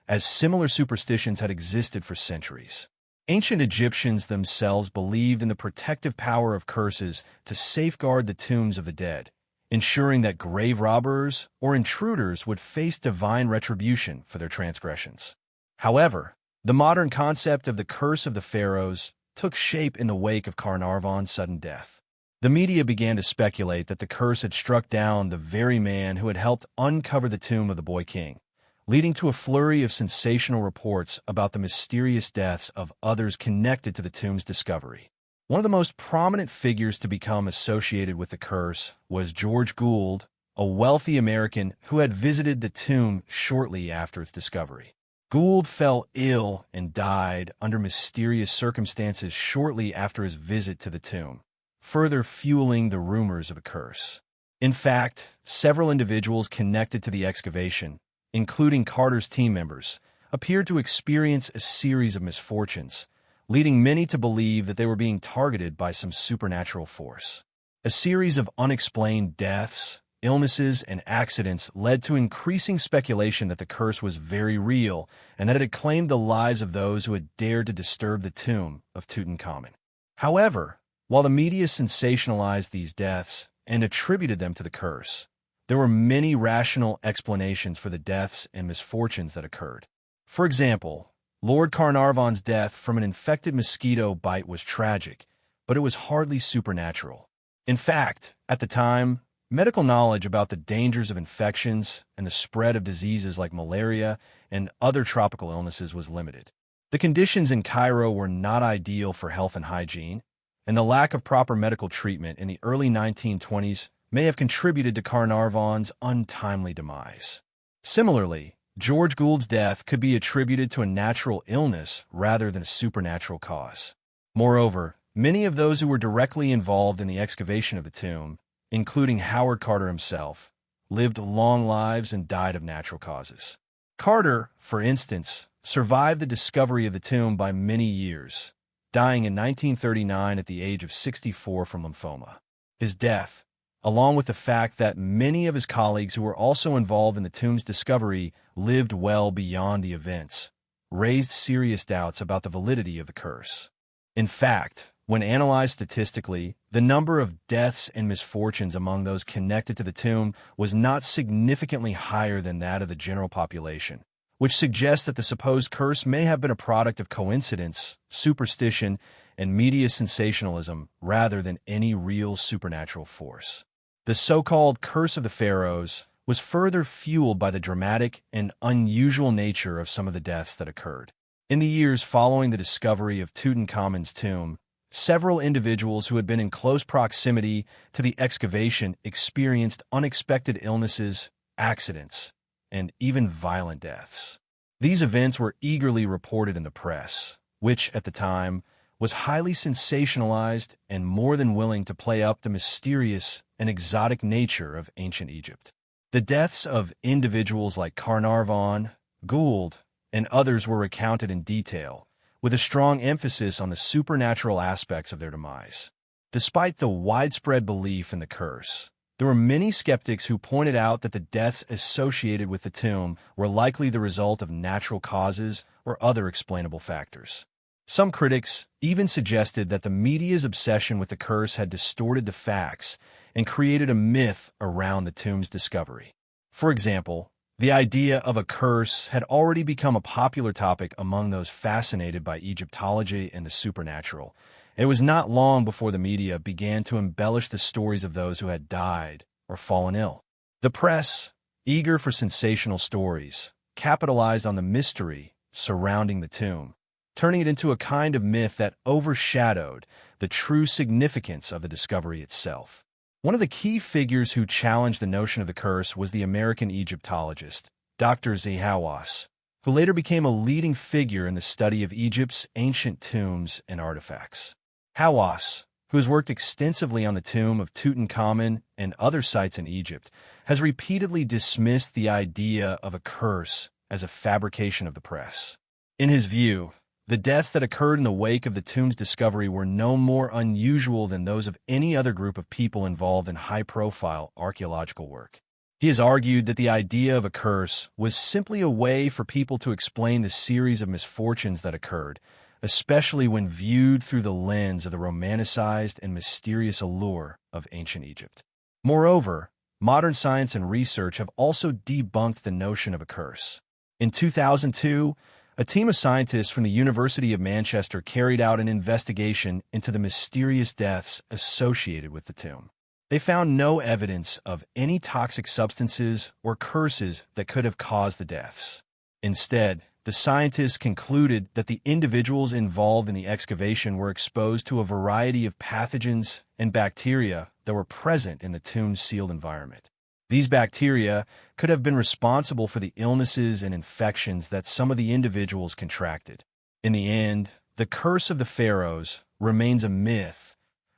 Speaker 1: as similar superstitions had existed for centuries. Ancient Egyptians themselves believed in the protective power of curses to safeguard the tombs of the dead, ensuring that grave robbers or intruders would face divine retribution for their transgressions. However, the modern concept of the curse of the pharaohs took shape in the wake of Carnarvon's sudden death. The media began to speculate that the curse had struck down the very man who had helped uncover the tomb of the boy king, leading to a flurry of sensational reports about the mysterious deaths of others connected to the tomb's discovery. One of the most prominent figures to become associated with the curse was George Gould, a wealthy American who had visited the tomb shortly after its discovery. Gould fell ill and died under mysterious circumstances shortly after his visit to the tomb, further fueling the rumors of a curse. In fact, several individuals connected to the excavation, including Carter's team members, appeared to experience a series of misfortunes, leading many to believe that they were being targeted by some supernatural force. A series of unexplained deaths, illnesses, and accidents led to increasing speculation that the curse was very real and that it had claimed the lives of those who had dared to disturb the tomb of Tutankhamun. However, while the media sensationalized these deaths and attributed them to the curse, there were many rational explanations for the deaths and misfortunes that occurred. For example, Lord Carnarvon's death from an infected mosquito bite was tragic, but it was hardly supernatural. In fact, at the time, medical knowledge about the dangers of infections and the spread of diseases like malaria and other tropical illnesses was limited. The conditions in Cairo were not ideal for health and hygiene, and the lack of proper medical treatment in the early 1920s may have contributed to Carnarvon's untimely demise. Similarly, George Gould's death could be attributed to a natural illness rather than a supernatural cause. Moreover, many of those who were directly involved in the excavation of the tomb, including Howard Carter himself, lived long lives and died of natural causes. Carter, for instance, survived the discovery of the tomb by many years, dying in 1939 at the age of 64 from lymphoma. His death, along with the fact that many of his colleagues who were also involved in the tomb's discovery lived well beyond the events, raised serious doubts about the validity of the curse. In fact, when analyzed statistically, the number of deaths and misfortunes among those connected to the tomb was not significantly higher than that of the general population, which suggests that the supposed curse may have been a product of coincidence, superstition, and media sensationalism rather than any real supernatural force. The so-called Curse of the Pharaohs was further fueled by the dramatic and unusual nature of some of the deaths that occurred. In the years following the discovery of Tutankhamun's tomb, several individuals who had been in close proximity to the excavation experienced unexpected illnesses, accidents, and even violent deaths. These events were eagerly reported in the press, which, at the time, was highly sensationalized and more than willing to play up the mysterious and exotic nature of ancient Egypt. The deaths of individuals like Carnarvon, Gould, and others were recounted in detail, with a strong emphasis on the supernatural aspects of their demise. Despite the widespread belief in the curse, there were many skeptics who pointed out that the deaths associated with the tomb were likely the result of natural causes or other explainable factors. Some critics even suggested that the media's obsession with the curse had distorted the facts and created a myth around the tomb's discovery. For example, the idea of a curse had already become a popular topic among those fascinated by Egyptology and the supernatural. It was not long before the media began to embellish the stories of those who had died or fallen ill. The press, eager for sensational stories, capitalized on the mystery surrounding the tomb, turning it into a kind of myth that overshadowed the true significance of the discovery itself. One of the key figures who challenged the notion of the curse was the American Egyptologist, Dr. Z. Hawass, who later became a leading figure in the study of Egypt's ancient tombs and artifacts. Hawass, who has worked extensively on the tomb of Tutankhamun and other sites in Egypt, has repeatedly dismissed the idea of a curse as a fabrication of the press. In his view, the deaths that occurred in the wake of the tomb's discovery were no more unusual than those of any other group of people involved in high-profile archaeological work. He has argued that the idea of a curse was simply a way for people to explain the series of misfortunes that occurred, especially when viewed through the lens of the romanticized and mysterious allure of ancient Egypt. Moreover, modern science and research have also debunked the notion of a curse. In 2002, a team of scientists from the University of Manchester carried out an investigation into the mysterious deaths associated with the tomb. They found no evidence of any toxic substances or curses that could have caused the deaths. Instead, the scientists concluded that the individuals involved in the excavation were exposed to a variety of pathogens and bacteria that were present in the tomb's sealed environment. These bacteria could have been responsible for the illnesses and infections that some of the individuals contracted. In the end, the curse of the pharaohs remains a myth,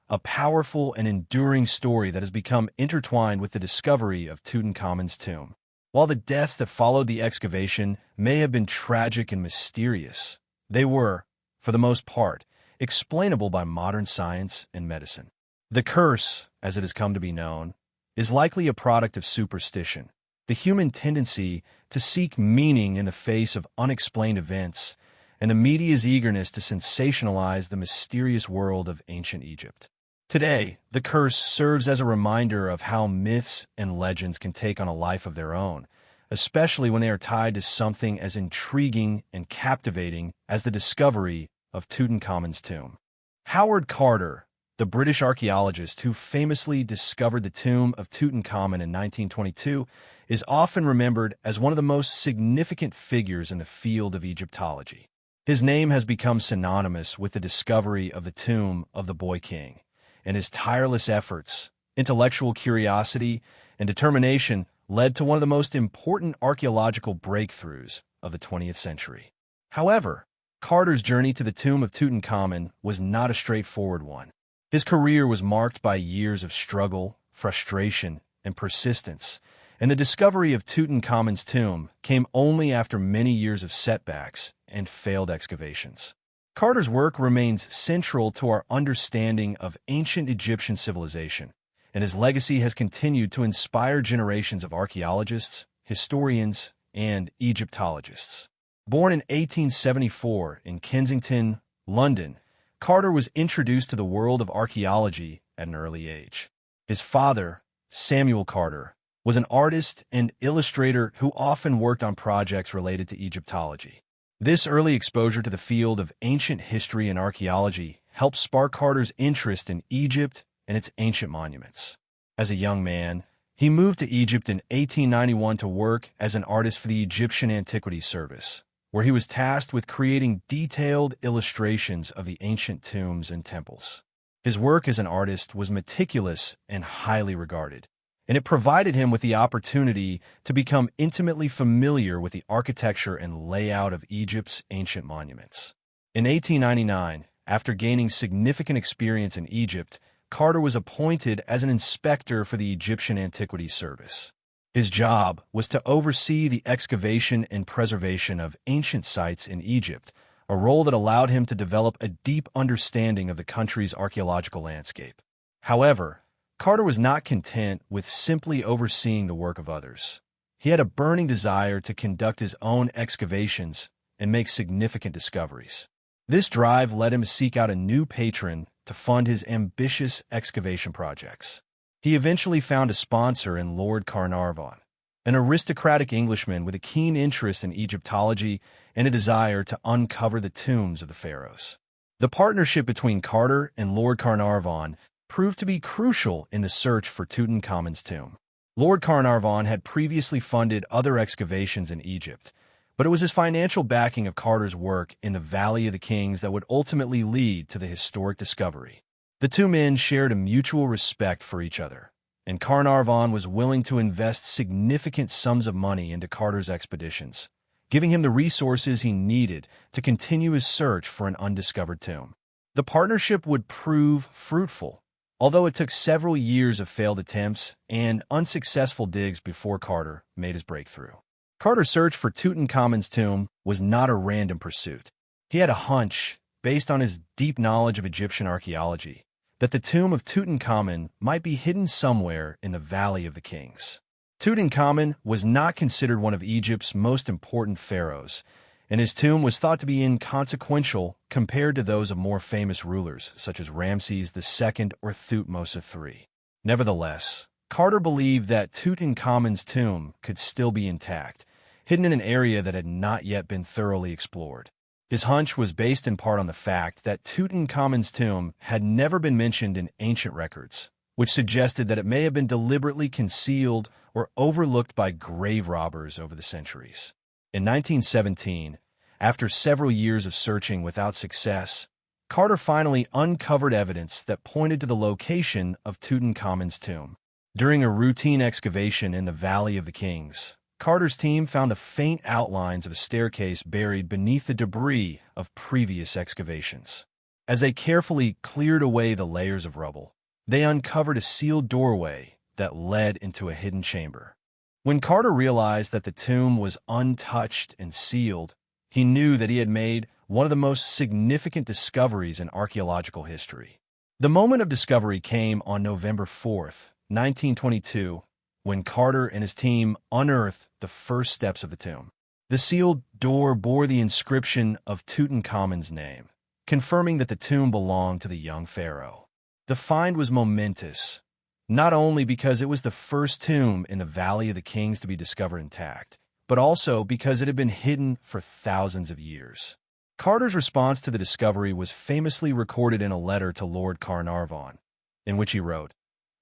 Speaker 1: a powerful and enduring story that has become intertwined with the discovery of Tutankhamun's tomb. While the deaths that followed the excavation may have been tragic and mysterious, they were, for the most part, explainable by modern science and medicine. The curse, as it has come to be known, is likely a product of superstition, the human tendency to seek meaning in the face of unexplained events, and the media's eagerness to sensationalize the mysterious world of ancient Egypt. Today, the curse serves as a reminder of how myths and legends can take on a life of their own, especially when they are tied to something as intriguing and captivating as the discovery of Tutankhamun's tomb. Howard Carter, the British archaeologist who famously discovered the tomb of Tutankhamun in 1922, is often remembered as one of the most significant figures in the field of Egyptology. His name has become synonymous with the discovery of the tomb of the boy king, and his tireless efforts, intellectual curiosity, and determination led to one of the most important archaeological breakthroughs of the 20th century. However, Carter's journey to the tomb of Tutankhamun was not a straightforward one. His career was marked by years of struggle, frustration, and persistence, and the discovery of Tutankhamun's tomb came only after many years of setbacks and failed excavations. Carter's work remains central to our understanding of ancient Egyptian civilization, and his legacy has continued to inspire generations of archaeologists, historians, and Egyptologists. Born in 1874 in Kensington, London, Carter was introduced to the world of archaeology at an early age. His father, Samuel Carter, was an artist and illustrator who often worked on projects related to Egyptology. This early exposure to the field of ancient history and archaeology helped spark Carter's interest in Egypt and its ancient monuments. As a young man, he moved to Egypt in 1891 to work as an artist for the Egyptian Antiquities Service, where he was tasked with creating detailed illustrations of the ancient tombs and temples. His work as an artist was meticulous and highly regarded, and it provided him with the opportunity to become intimately familiar with the architecture and layout of Egypt's ancient monuments. In 1899, after gaining significant experience in Egypt, Carter was appointed as an inspector for the Egyptian Antiquities Service. His job was to oversee the excavation and preservation of ancient sites in Egypt, a role that allowed him to develop a deep understanding of the country's archaeological landscape. However, Carter was not content with simply overseeing the work of others. He had a burning desire to conduct his own excavations and make significant discoveries. This drive led him to seek out a new patron to fund his ambitious excavation projects. He eventually found a sponsor in Lord Carnarvon, an aristocratic Englishman with a keen interest in Egyptology and a desire to uncover the tombs of the pharaohs. The partnership between Carter and Lord Carnarvon proved to be crucial in the search for Tutankhamun's tomb. Lord Carnarvon had previously funded other excavations in Egypt, but it was his financial backing of Carter's work in the Valley of the Kings that would ultimately lead to the historic discovery. The two men shared a mutual respect for each other, and Carnarvon was willing to invest significant sums of money into Carter's expeditions, giving him the resources he needed to continue his search for an undiscovered tomb. The partnership would prove fruitful, although it took several years of failed attempts and unsuccessful digs before Carter made his breakthrough. Carter's search for Tutankhamun's tomb was not a random pursuit. He had a hunch, based on his deep knowledge of Egyptian archaeology, that the tomb of Tutankhamun might be hidden somewhere in the Valley of the Kings. Tutankhamun was not considered one of Egypt's most important pharaohs, and his tomb was thought to be inconsequential compared to those of more famous rulers, such as Ramses II or Thutmose III. Nevertheless, Carter believed that Tutankhamun's tomb could still be intact, hidden in an area that had not yet been thoroughly explored. His hunch was based in part on the fact that Tutankhamun's tomb had never been mentioned in ancient records, which suggested that it may have been deliberately concealed or overlooked by grave robbers over the centuries. In 1917, after several years of searching without success, Carter finally uncovered evidence that pointed to the location of Tutankhamun's tomb. During a routine excavation in the Valley of the Kings, Carter's team found the faint outlines of a staircase buried beneath the debris of previous excavations. As they carefully cleared away the layers of rubble, they uncovered a sealed doorway that led into a hidden chamber. When Carter realized that the tomb was untouched and sealed, he knew that he had made one of the most significant discoveries in archaeological history. The moment of discovery came on November 4th, 1922, when Carter and his team unearthed the first steps of the tomb. The sealed door bore the inscription of Tutankhamun's name, confirming that the tomb belonged to the young pharaoh. The find was momentous, not only because it was the first tomb in the Valley of the Kings to be discovered intact, but also because it had been hidden for thousands of years. Carter's response to the discovery was famously recorded in a letter to Lord Carnarvon, in which he wrote,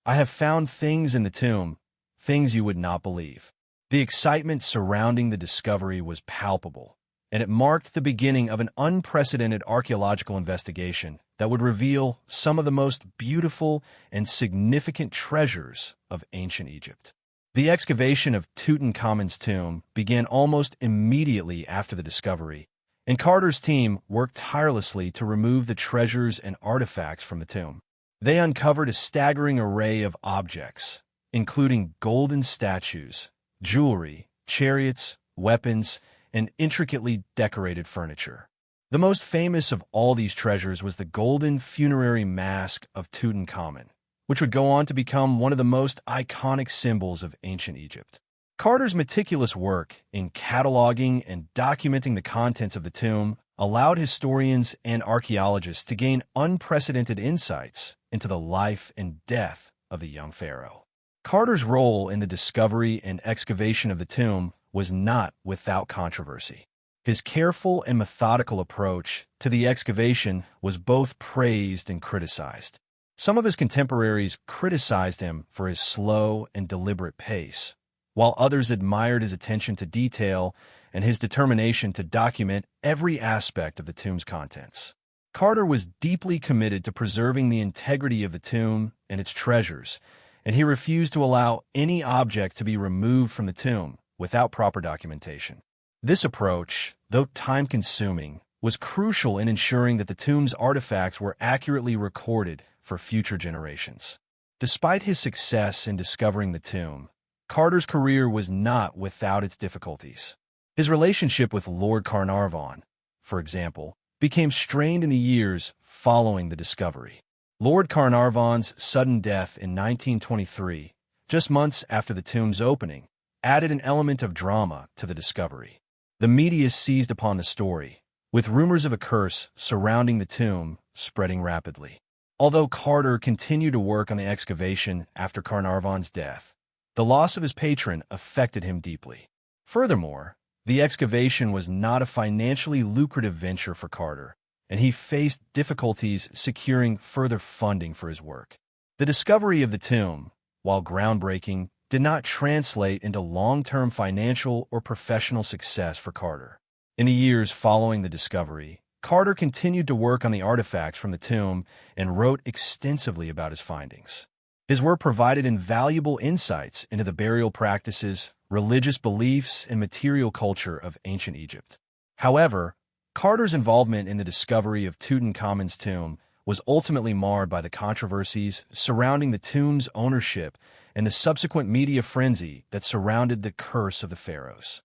Speaker 1: "I have found things in the tomb, things you would not believe." The excitement surrounding the discovery was palpable, and it marked the beginning of an unprecedented archaeological investigation that would reveal some of the most beautiful and significant treasures of ancient Egypt. The excavation of Tutankhamun's tomb began almost immediately after the discovery, and Carter's team worked tirelessly to remove the treasures and artifacts from the tomb. They uncovered a staggering array of objects, including golden statues, jewelry, chariots, weapons, and intricately decorated furniture. The most famous of all these treasures was the golden funerary mask of Tutankhamun, which would go on to become one of the most iconic symbols of ancient Egypt. Carter's meticulous work in cataloging and documenting the contents of the tomb allowed historians and archaeologists to gain unprecedented insights into the life and death of the young pharaoh. Carter's role in the discovery and excavation of the tomb was not without controversy. His careful and methodical approach to the excavation was both praised and criticized. Some of his contemporaries criticized him for his slow and deliberate pace, while others admired his attention to detail and his determination to document every aspect of the tomb's contents. Carter was deeply committed to preserving the integrity of the tomb and its treasures, and he refused to allow any object to be removed from the tomb without proper documentation. This approach, though time-consuming, was crucial in ensuring that the tomb's artifacts were accurately recorded for future generations. Despite his success in discovering the tomb, Carter's career was not without its difficulties. His relationship with Lord Carnarvon, for example, became strained in the years following the discovery. Lord Carnarvon's sudden death in 1923, just months after the tomb's opening, added an element of drama to the discovery. The media seized upon the story, with rumors of a curse surrounding the tomb spreading rapidly. Although Carter continued to work on the excavation after Carnarvon's death, the loss of his patron affected him deeply. Furthermore, the excavation was not a financially lucrative venture for Carter, and he faced difficulties securing further funding for his work. The discovery of the tomb, while groundbreaking, did not translate into long-term financial or professional success for Carter. In the years following the discovery, Carter continued to work on the artifacts from the tomb and wrote extensively about his findings. His work provided invaluable insights into the burial practices, religious beliefs, and material culture of ancient Egypt. However, Carter's involvement in the discovery of Tutankhamun's tomb was ultimately marred by the controversies surrounding the tomb's ownership and the subsequent media frenzy that surrounded the curse of the pharaohs.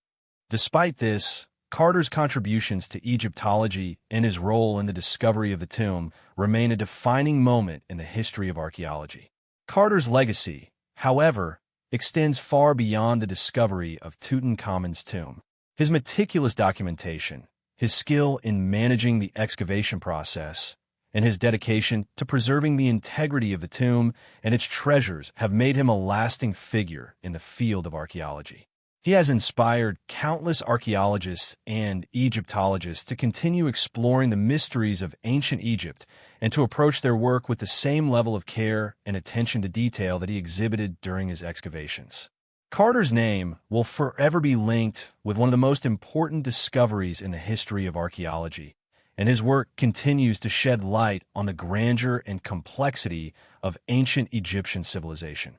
Speaker 1: Despite this, Carter's contributions to Egyptology and his role in the discovery of the tomb remain a defining moment in the history of archaeology. Carter's legacy, however, extends far beyond the discovery of Tutankhamun's tomb. His meticulous documentation, his skill in managing the excavation process, and his dedication to preserving the integrity of the tomb and its treasures have made him a lasting figure in the field of archaeology. He has inspired countless archaeologists and Egyptologists to continue exploring the mysteries of ancient Egypt and to approach their work with the same level of care and attention to detail that he exhibited during his excavations. Carter's name will forever be linked with one of the most important discoveries in the history of archaeology, and his work continues to shed light on the grandeur and complexity of ancient Egyptian civilization.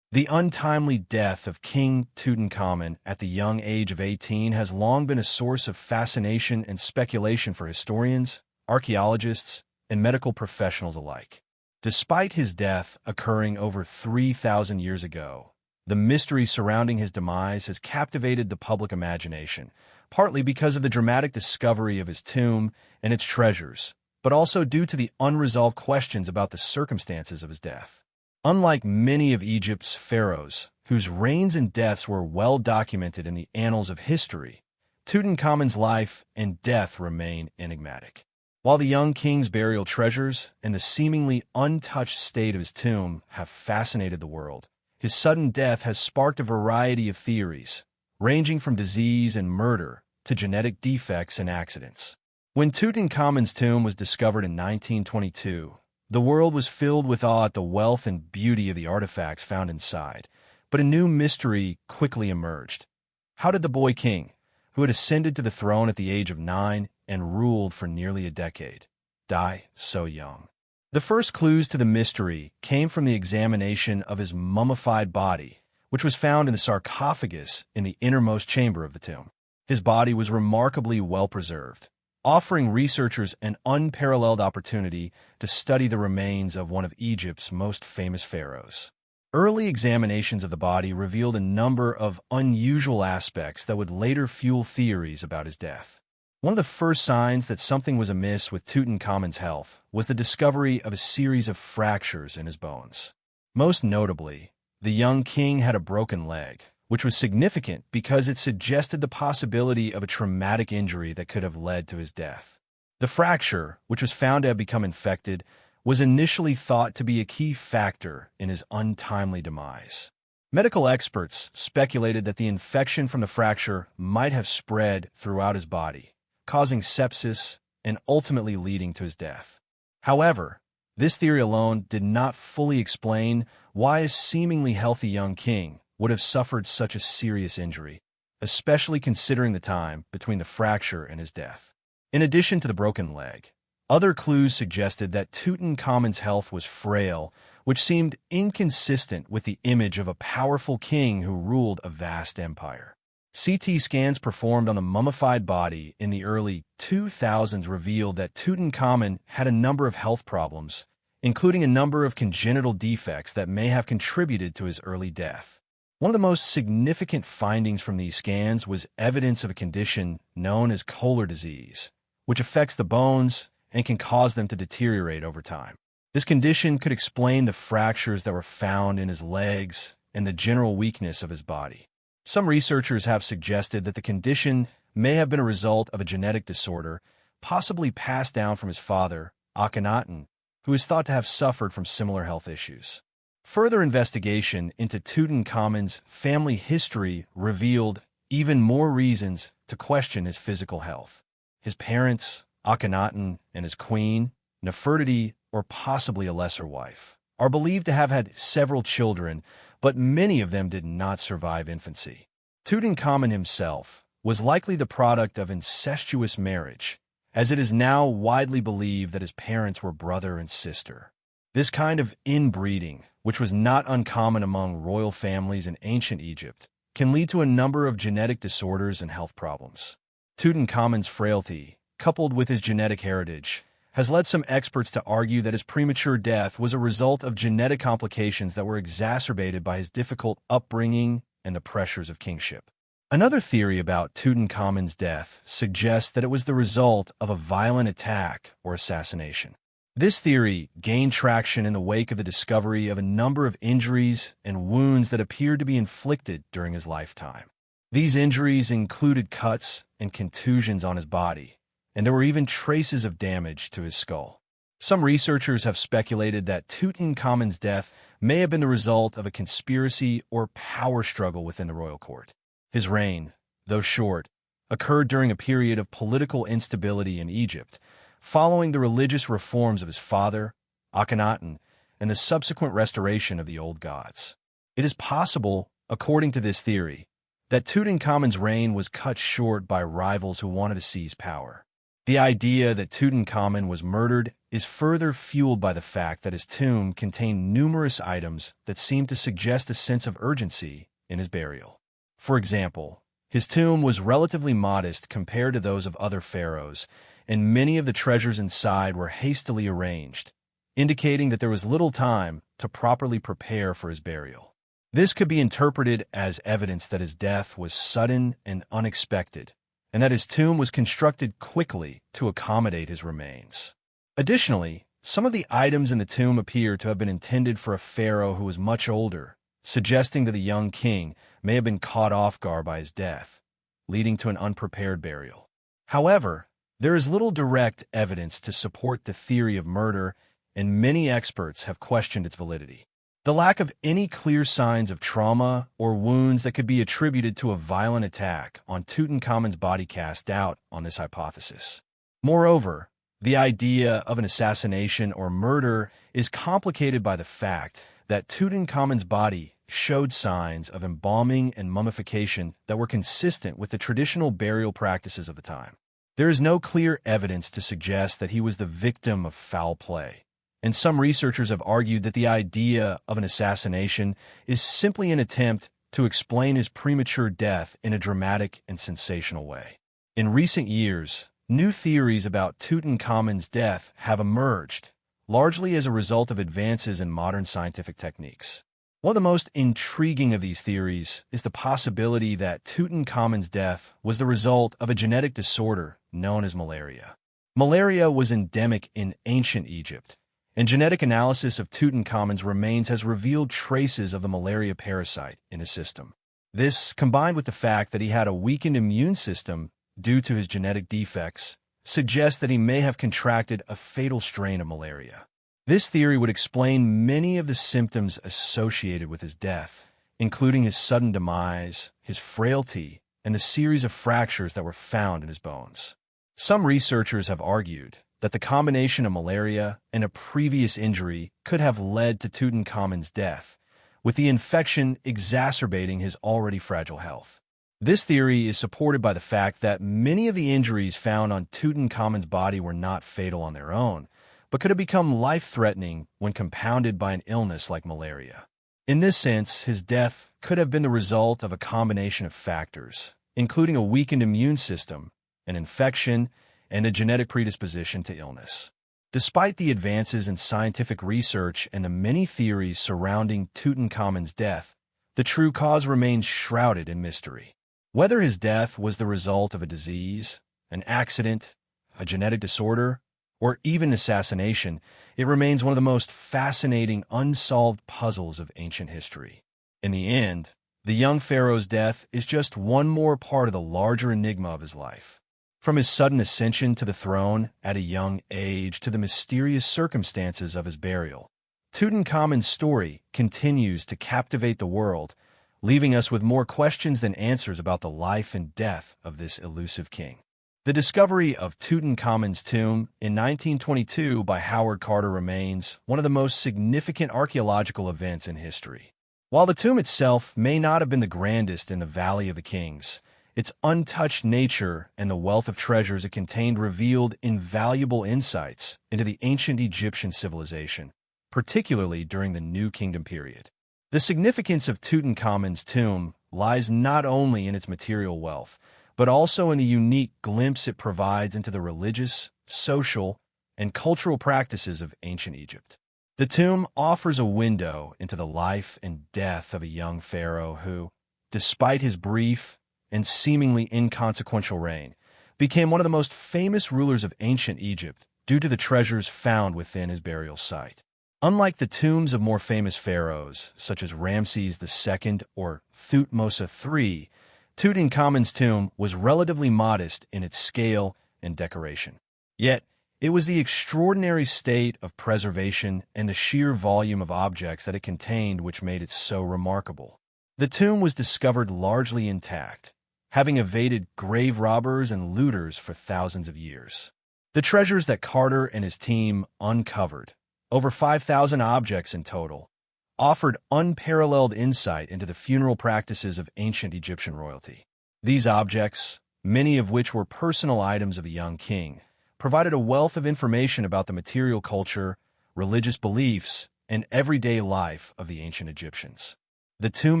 Speaker 1: The untimely death of King Tutankhamun at the young age of 18 has long been a source of fascination and speculation for historians, archaeologists, and medical professionals alike. Despite his death occurring over 3,000 years ago, the mystery surrounding his demise has captivated the public imagination, partly because of the dramatic discovery of his tomb and its treasures, but also due to the unresolved questions about the circumstances of his death. Unlike many of Egypt's pharaohs, whose reigns and deaths were well documented in the annals of history, Tutankhamun's life and death remain enigmatic. While the young king's burial treasures and the seemingly untouched state of his tomb have fascinated the world, his sudden death has sparked a variety of theories, ranging from disease and murder to genetic defects and accidents. When Tutankhamun's tomb was discovered in 1922, the world was filled with awe at the wealth and beauty of the artifacts found inside, but a new mystery quickly emerged. How did the boy king, who had ascended to the throne at the age of 9 and ruled for nearly a decade, die so young? The first clues to the mystery came from the examination of his mummified body, which was found in the sarcophagus in the innermost chamber of the tomb. His body was remarkably well preserved, offering researchers an unparalleled opportunity to study the remains of one of Egypt's most famous pharaohs. Early examinations of the body revealed a number of unusual aspects that would later fuel theories about his death. One of the first signs that something was amiss with Tutankhamun's health was the discovery of a series of fractures in his bones. Most notably, the young king had a broken leg, which was significant because it suggested the possibility of a traumatic injury that could have led to his death. The fracture, which was found to have become infected, was initially thought to be a key factor in his untimely demise. Medical experts speculated that the infection from the fracture might have spread throughout his body, causing sepsis and ultimately leading to his death. However, this theory alone did not fully explain why a seemingly healthy young king would have suffered such a serious injury, especially considering the time between the fracture and his death. In addition to the broken leg, other clues suggested that Tutankhamun's health was frail, which seemed inconsistent with the image of a powerful king who ruled a vast empire. CT scans performed on the mummified body in the early 2000s revealed that Tutankhamun had a number of health problems, including a number of congenital defects that may have contributed to his early death. One of the most significant findings from these scans was evidence of a condition known as Kohler disease, which affects the bones and can cause them to deteriorate over time. This condition could explain the fractures that were found in his legs and the general weakness of his body. Some researchers have suggested that the condition may have been a result of a genetic disorder, possibly passed down from his father, Akhenaten, who is thought to have suffered from similar health issues. Further investigation into Tutankhamun's family history revealed even more reasons to question his physical health. His parents, Akhenaten, and his queen, Nefertiti, or possibly a lesser wife, are believed to have had several children, but many of them did not survive infancy. Tutankhamun himself was likely the product of incestuous marriage, as it is now widely believed that his parents were brother and sister. This kind of inbreeding, which was not uncommon among royal families in ancient Egypt, can lead to a number of genetic disorders and health problems. Tutankhamun's frailty, coupled with his genetic heritage, has led some experts to argue that his premature death was a result of genetic complications that were exacerbated by his difficult upbringing and the pressures of kingship. Another theory about Tutankhamun's death suggests that it was the result of a violent attack or assassination. This theory gained traction in the wake of the discovery of a number of injuries and wounds that appeared to be inflicted during his lifetime. These injuries included cuts and contusions on his body, and there were even traces of damage to his skull. Some researchers have speculated that Tutankhamun's death may have been the result of a conspiracy or power struggle within the royal court. His reign, though short, occurred during a period of political instability in Egypt, following the religious reforms of his father, Akhenaten, and the subsequent restoration of the old gods. It is possible, according to this theory, that Tutankhamun's reign was cut short by rivals who wanted to seize power. The idea that Tutankhamun was murdered is further fueled by the fact that his tomb contained numerous items that seem to suggest a sense of urgency in his burial. For example, His tomb was relatively modest compared to those of other pharaohs, and many of the treasures inside were hastily arranged, indicating that there was little time to properly prepare for his burial. This could be interpreted as evidence that his death was sudden and unexpected, and that his tomb was constructed quickly to accommodate his remains. Additionally, some of the items in the tomb appear to have been intended for a pharaoh who was much older, suggesting that the young king may have been caught off guard by his death, leading to an unprepared burial. However, there is little direct evidence to support the theory of murder, and many experts have questioned its validity. The lack of any clear signs of trauma or wounds that could be attributed to a violent attack on Tutankhamun's body cast doubt on this hypothesis. Moreover, the idea of an assassination or murder is complicated by the fact that Tutankhamun's body showed signs of embalming and mummification that were consistent with the traditional burial practices of the time. There is no clear evidence to suggest that he was the victim of foul play, and some researchers have argued that the idea of an assassination is simply an attempt to explain his premature death in a dramatic and sensational way. In recent years, new theories about Tutankhamun's death have emerged, largely as a result of advances in modern scientific techniques. One of the most intriguing of these theories is the possibility that Tutankhamun's death was the result of a genetic disorder known as malaria. Malaria was endemic in ancient Egypt, and genetic analysis of Tutankhamun's remains has revealed traces of the malaria parasite in his system. This, combined with the fact that he had a weakened immune system due to his genetic defects, suggests that he may have contracted a fatal strain of malaria. This theory would explain many of the symptoms associated with his death, including his sudden demise, his frailty, and the series of fractures that were found in his bones. Some researchers have argued that the combination of malaria and a previous injury could have led to Tutankhamun's death, with the infection exacerbating his already fragile health. This theory is supported by the fact that many of the injuries found on Tutankhamun's body were not fatal on their own, but could have become life-threatening when compounded by an illness like malaria. In this sense, his death could have been the result of a combination of factors, including a weakened immune system, an infection, and a genetic predisposition to illness. Despite the advances in scientific research and the many theories surrounding Tutankhamun's death, the true cause remains shrouded in mystery. Whether his death was the result of a disease, an accident, a genetic disorder, or even assassination, it remains one of the most fascinating unsolved puzzles of ancient history. In the end, the young pharaoh's death is just one more part of the larger enigma of his life. From his sudden ascension to the throne at a young age to the mysterious circumstances of his burial, Tutankhamun's story continues to captivate the world, leaving us with more questions than answers about the life and death of this elusive king. The discovery of Tutankhamun's tomb in 1922 by Howard Carter remains one of the most significant archaeological events in history. While the tomb itself may not have been the grandest in the Valley of the Kings, its untouched nature and the wealth of treasures it contained revealed invaluable insights into the ancient Egyptian civilization, particularly during the New Kingdom period. The significance of Tutankhamun's tomb lies not only in its material wealth, but also in the unique glimpse it provides into the religious, social, and cultural practices of ancient Egypt. The tomb offers a window into the life and death of a young pharaoh who, despite his brief and seemingly inconsequential reign, became one of the most famous rulers of ancient Egypt due to the treasures found within his burial site. Unlike the tombs of more famous pharaohs, such as Ramses II or Thutmose III, Tutankhamun's tomb was relatively modest in its scale and decoration. Yet, it was the extraordinary state of preservation and the sheer volume of objects that it contained which made it so remarkable. The tomb was discovered largely intact, having evaded grave robbers and looters for thousands of years. The treasures that Carter and his team uncovered, over 5,000 objects in total, offered unparalleled insight into the funeral practices of ancient Egyptian royalty. These objects, many of which were personal items of the young king, provided a wealth of information about the material culture, religious beliefs, and everyday life of the ancient Egyptians. The tomb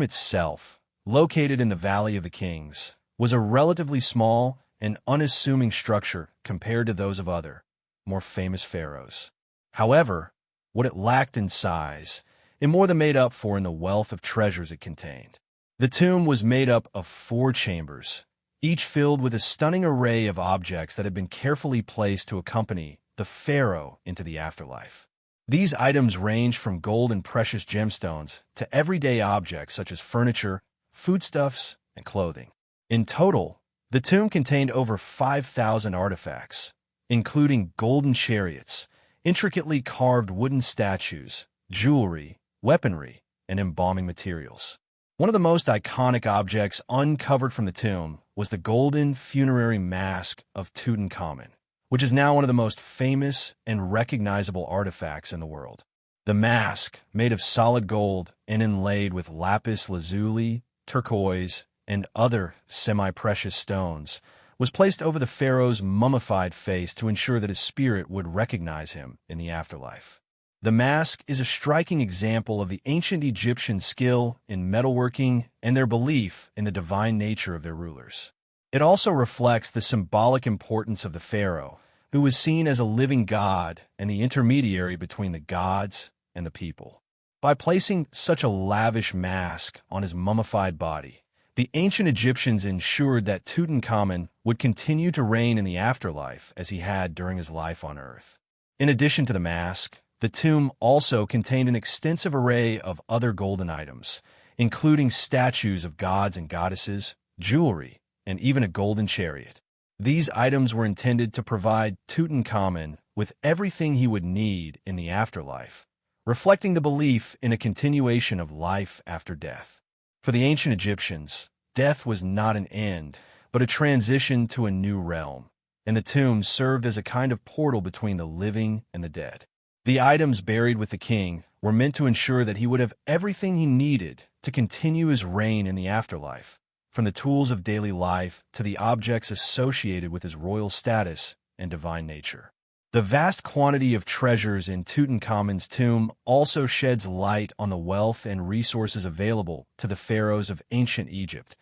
Speaker 1: itself, located in the Valley of the Kings, was a relatively small and unassuming structure compared to those of other, more famous pharaohs. However, what it lacked in size, it more than made up for in the wealth of treasures it contained. The tomb was made up of 4 chambers, each filled with a stunning array of objects that had been carefully placed to accompany the pharaoh into the afterlife. These items ranged from gold and precious gemstones to everyday objects such as furniture, foodstuffs, and clothing. In total, the tomb contained over 5,000 artifacts, including golden chariots, intricately carved wooden statues, jewelry, weaponry, and embalming materials. One of the most iconic objects uncovered from the tomb was the golden funerary mask of Tutankhamun, which is now one of the most famous and recognizable artifacts in the world. The mask, made of solid gold and inlaid with lapis lazuli, turquoise, and other semi-precious stones, was placed over the pharaoh's mummified face to ensure that his spirit would recognize him in the afterlife. The mask is a striking example of the ancient Egyptian skill in metalworking and their belief in the divine nature of their rulers. It also reflects the symbolic importance of the pharaoh, who was seen as a living god and the intermediary between the gods and the people. By placing such a lavish mask on his mummified body, the ancient Egyptians ensured that Tutankhamun would continue to reign in the afterlife as he had during his life on Earth. In addition to the mask, the tomb also contained an extensive array of other golden items, including statues of gods and goddesses, jewelry, and even a golden chariot. These items were intended to provide Tutankhamun with everything he would need in the afterlife, reflecting the belief in a continuation of life after death. For the ancient Egyptians, death was not an end, but a transition to a new realm, and the tomb served as a kind of portal between the living and the dead. The items buried with the king were meant to ensure that he would have everything he needed to continue his reign in the afterlife, from the tools of daily life to the objects associated with his royal status and divine nature. The vast quantity of treasures in Tutankhamun's tomb also sheds light on the wealth and resources available to the pharaohs of ancient Egypt,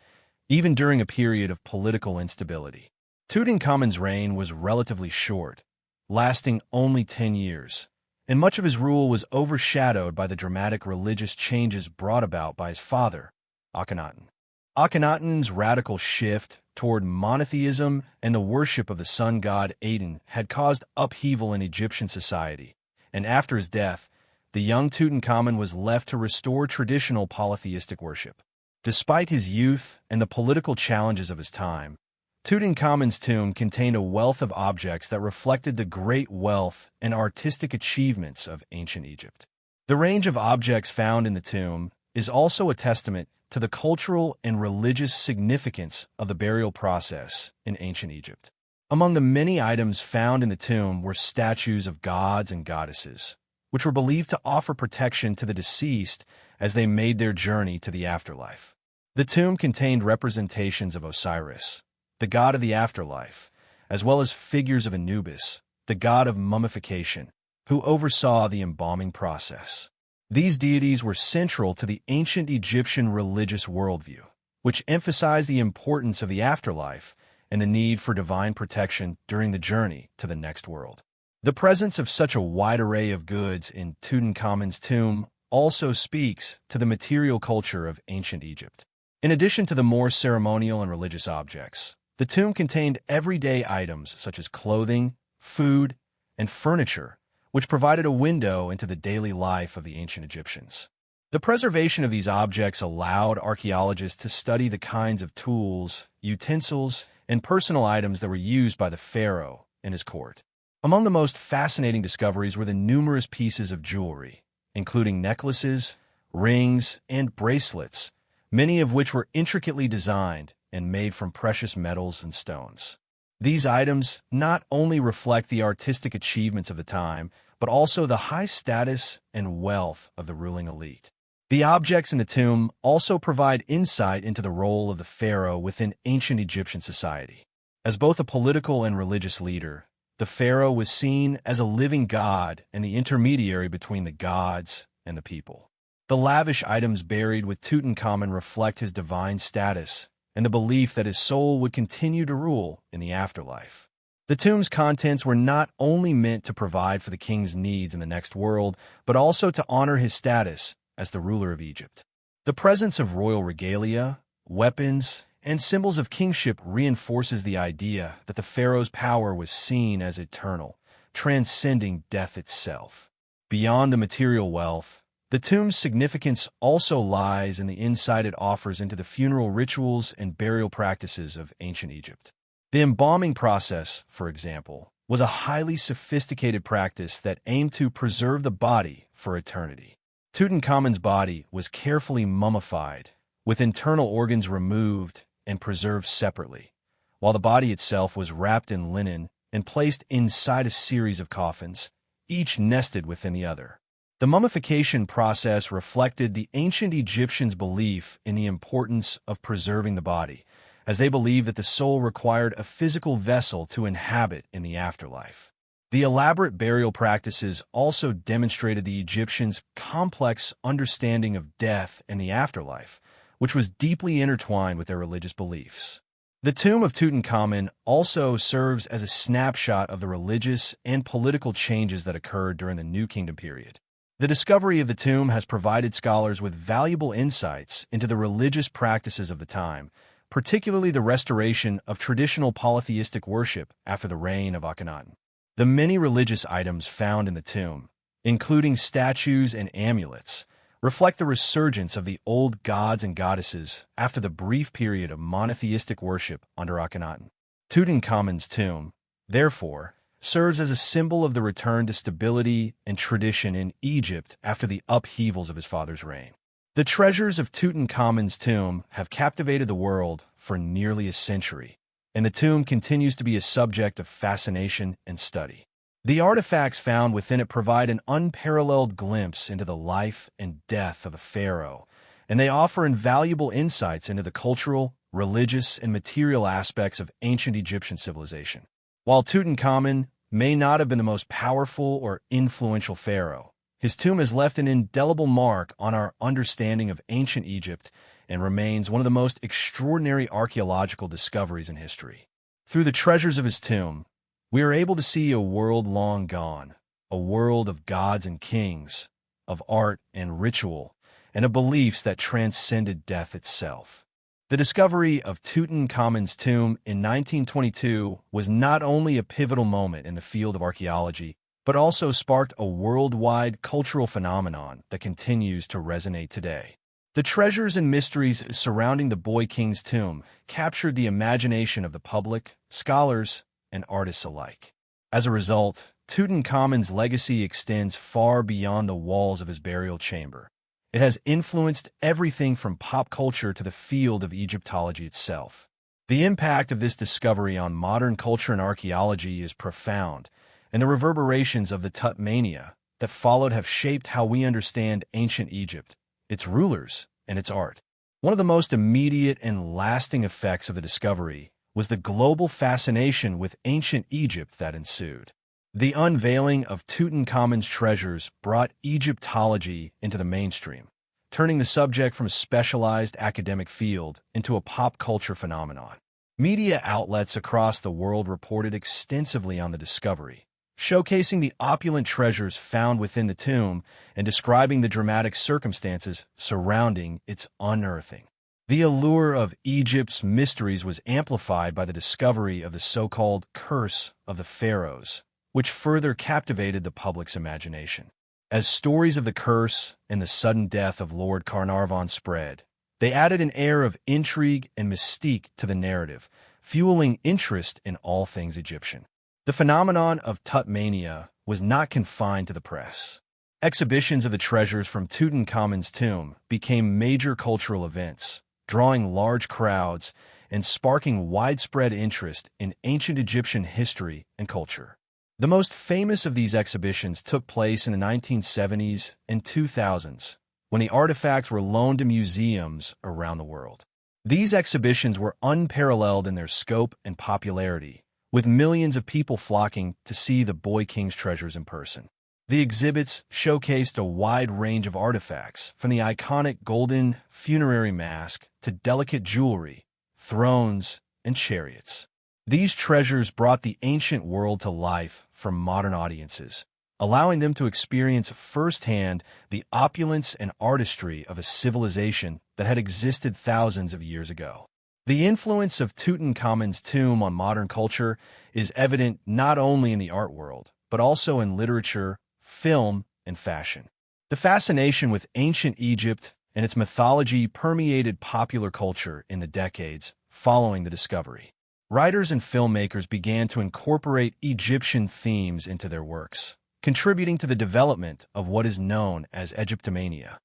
Speaker 1: even during a period of political instability. Tutankhamun's reign was relatively short, lasting only 10 years, and much of his rule was overshadowed by the dramatic religious changes brought about by his father, Akhenaten. Akhenaten's radical shift toward monotheism and the worship of the sun god Aten had caused upheaval in Egyptian society, and after his death, the young Tutankhamun was left to restore traditional polytheistic worship. Despite his youth and the political challenges of his time, Tutankhamun's tomb contained a wealth of objects that reflected the great wealth and artistic achievements of ancient Egypt. The range of objects found in the tomb is also a testament to the cultural and religious significance of the burial process in ancient Egypt. Among the many items found in the tomb were statues of gods and goddesses, which were believed to offer protection to the deceased as they made their journey to the afterlife. The tomb contained representations of Osiris, the god of the afterlife, as well as figures of Anubis, the god of mummification, who oversaw the embalming process. These deities were central to the ancient Egyptian religious worldview, which emphasized the importance of the afterlife and the need for divine protection during the journey to the next world. The presence of such a wide array of goods in Tutankhamun's tomb also speaks to the material culture of ancient Egypt. In addition to the more ceremonial and religious objects, the tomb contained everyday items such as clothing, food, and furniture, which provided a window into the daily life of the ancient Egyptians. The preservation of these objects allowed archaeologists to study the kinds of tools, utensils, and personal items that were used by the pharaoh and his court. Among the most fascinating discoveries were the numerous pieces of jewelry, including necklaces, rings, and bracelets, many of which were intricately designed and made from precious metals and stones. These items not only reflect the artistic achievements of the time, but also the high status and wealth of the ruling elite. The objects in the tomb also provide insight into the role of the pharaoh within ancient Egyptian society. As both a political and religious leader, the pharaoh was seen as a living god and the intermediary between the gods and the people. The lavish items buried with Tutankhamun reflect his divine status and the belief that his soul would continue to rule in the afterlife. The tomb's contents were not only meant to provide for the king's needs in the next world, but also to honor his status as the ruler of Egypt. The presence of royal regalia, weapons, and symbols of kingship reinforces the idea that the pharaoh's power was seen as eternal, transcending death itself. Beyond the material wealth, the tomb's significance also lies in the insight it offers into the funeral rituals and burial practices of ancient Egypt. The embalming process, for example, was a highly sophisticated practice that aimed to preserve the body for eternity. Tutankhamun's body was carefully mummified, with internal organs removed and preserved separately, while the body itself was wrapped in linen and placed inside a series of coffins, each nested within the other. The mummification process reflected the ancient Egyptians' belief in the importance of preserving the body, as they believed that the soul required a physical vessel to inhabit in the afterlife. The elaborate burial practices also demonstrated the Egyptians' complex understanding of death and the afterlife, which was deeply intertwined with their religious beliefs. The tomb of Tutankhamun also serves as a snapshot of the religious and political changes that occurred during the New Kingdom period. The discovery of the tomb has provided scholars with valuable insights into the religious practices of the time, particularly the restoration of traditional polytheistic worship after the reign of Akhenaten. The many religious items found in the tomb, including statues and amulets, reflect the resurgence of the old gods and goddesses after the brief period of monotheistic worship under Akhenaten. Tutankhamun's tomb, therefore, serves as a symbol of the return to stability and tradition in Egypt after the upheavals of his father's reign. The treasures of Tutankhamun's tomb have captivated the world for nearly a century, and the tomb continues to be a subject of fascination and study. The artifacts found within it provide an unparalleled glimpse into the life and death of a pharaoh, and they offer invaluable insights into the cultural, religious, and material aspects of ancient Egyptian civilization. While Tutankhamun may not have been the most powerful or influential pharaoh, his tomb has left an indelible mark on our understanding of ancient Egypt and remains one of the most extraordinary archaeological discoveries in history. Through the treasures of his tomb, we are able to see a world long gone, a world of gods and kings, of art and ritual, and of beliefs that transcended death itself. The discovery of Tutankhamun's tomb in 1922 was not only a pivotal moment in the field of archaeology, but also sparked a worldwide cultural phenomenon that continues to resonate today. The treasures and mysteries surrounding the boy king's tomb captured the imagination of the public, scholars, and artists alike. As a result, Tutankhamun's legacy extends far beyond the walls of his burial chamber. It has influenced everything from pop culture to the field of Egyptology itself. The impact of this discovery on modern culture and archaeology is profound, and the reverberations of the Tut mania that followed have shaped how we understand ancient Egypt, its rulers, and its art. One of the most immediate and lasting effects of the discovery was the global fascination with ancient Egypt that ensued. The unveiling of Tutankhamun's treasures brought Egyptology into the mainstream, turning the subject from a specialized academic field into a pop culture phenomenon. Media outlets across the world reported extensively on the discovery, showcasing the opulent treasures found within the tomb and describing the dramatic circumstances surrounding its unearthing. The allure of Egypt's mysteries was amplified by the discovery of the so-called curse of the pharaohs, which further captivated the public's imagination. As stories of the curse and the sudden death of Lord Carnarvon spread, they added an air of intrigue and mystique to the narrative, fueling interest in all things Egyptian. The phenomenon of Tut mania was not confined to the press. Exhibitions of the treasures from Tutankhamun's tomb became major cultural events, drawing large crowds and sparking widespread interest in ancient Egyptian history and culture. The most famous of these exhibitions took place in the 1970s and 2000s, when the artifacts were loaned to museums around the world. These exhibitions were unparalleled in their scope and popularity, with millions of people flocking to see the boy king's treasures in person. The exhibits showcased a wide range of artifacts, from the iconic golden funerary mask to delicate jewelry, thrones, and chariots. These treasures brought the ancient world to life for modern audiences, allowing them to experience firsthand the opulence and artistry of a civilization that had existed thousands of years ago. The influence of Tutankhamun's tomb on modern culture is evident not only in the art world, but also in literature, film, and fashion. The fascination with ancient Egypt and its mythology permeated popular culture in the decades following the discovery. Writers and filmmakers began to incorporate Egyptian themes into their works, contributing to the development of what is known as Egyptomania.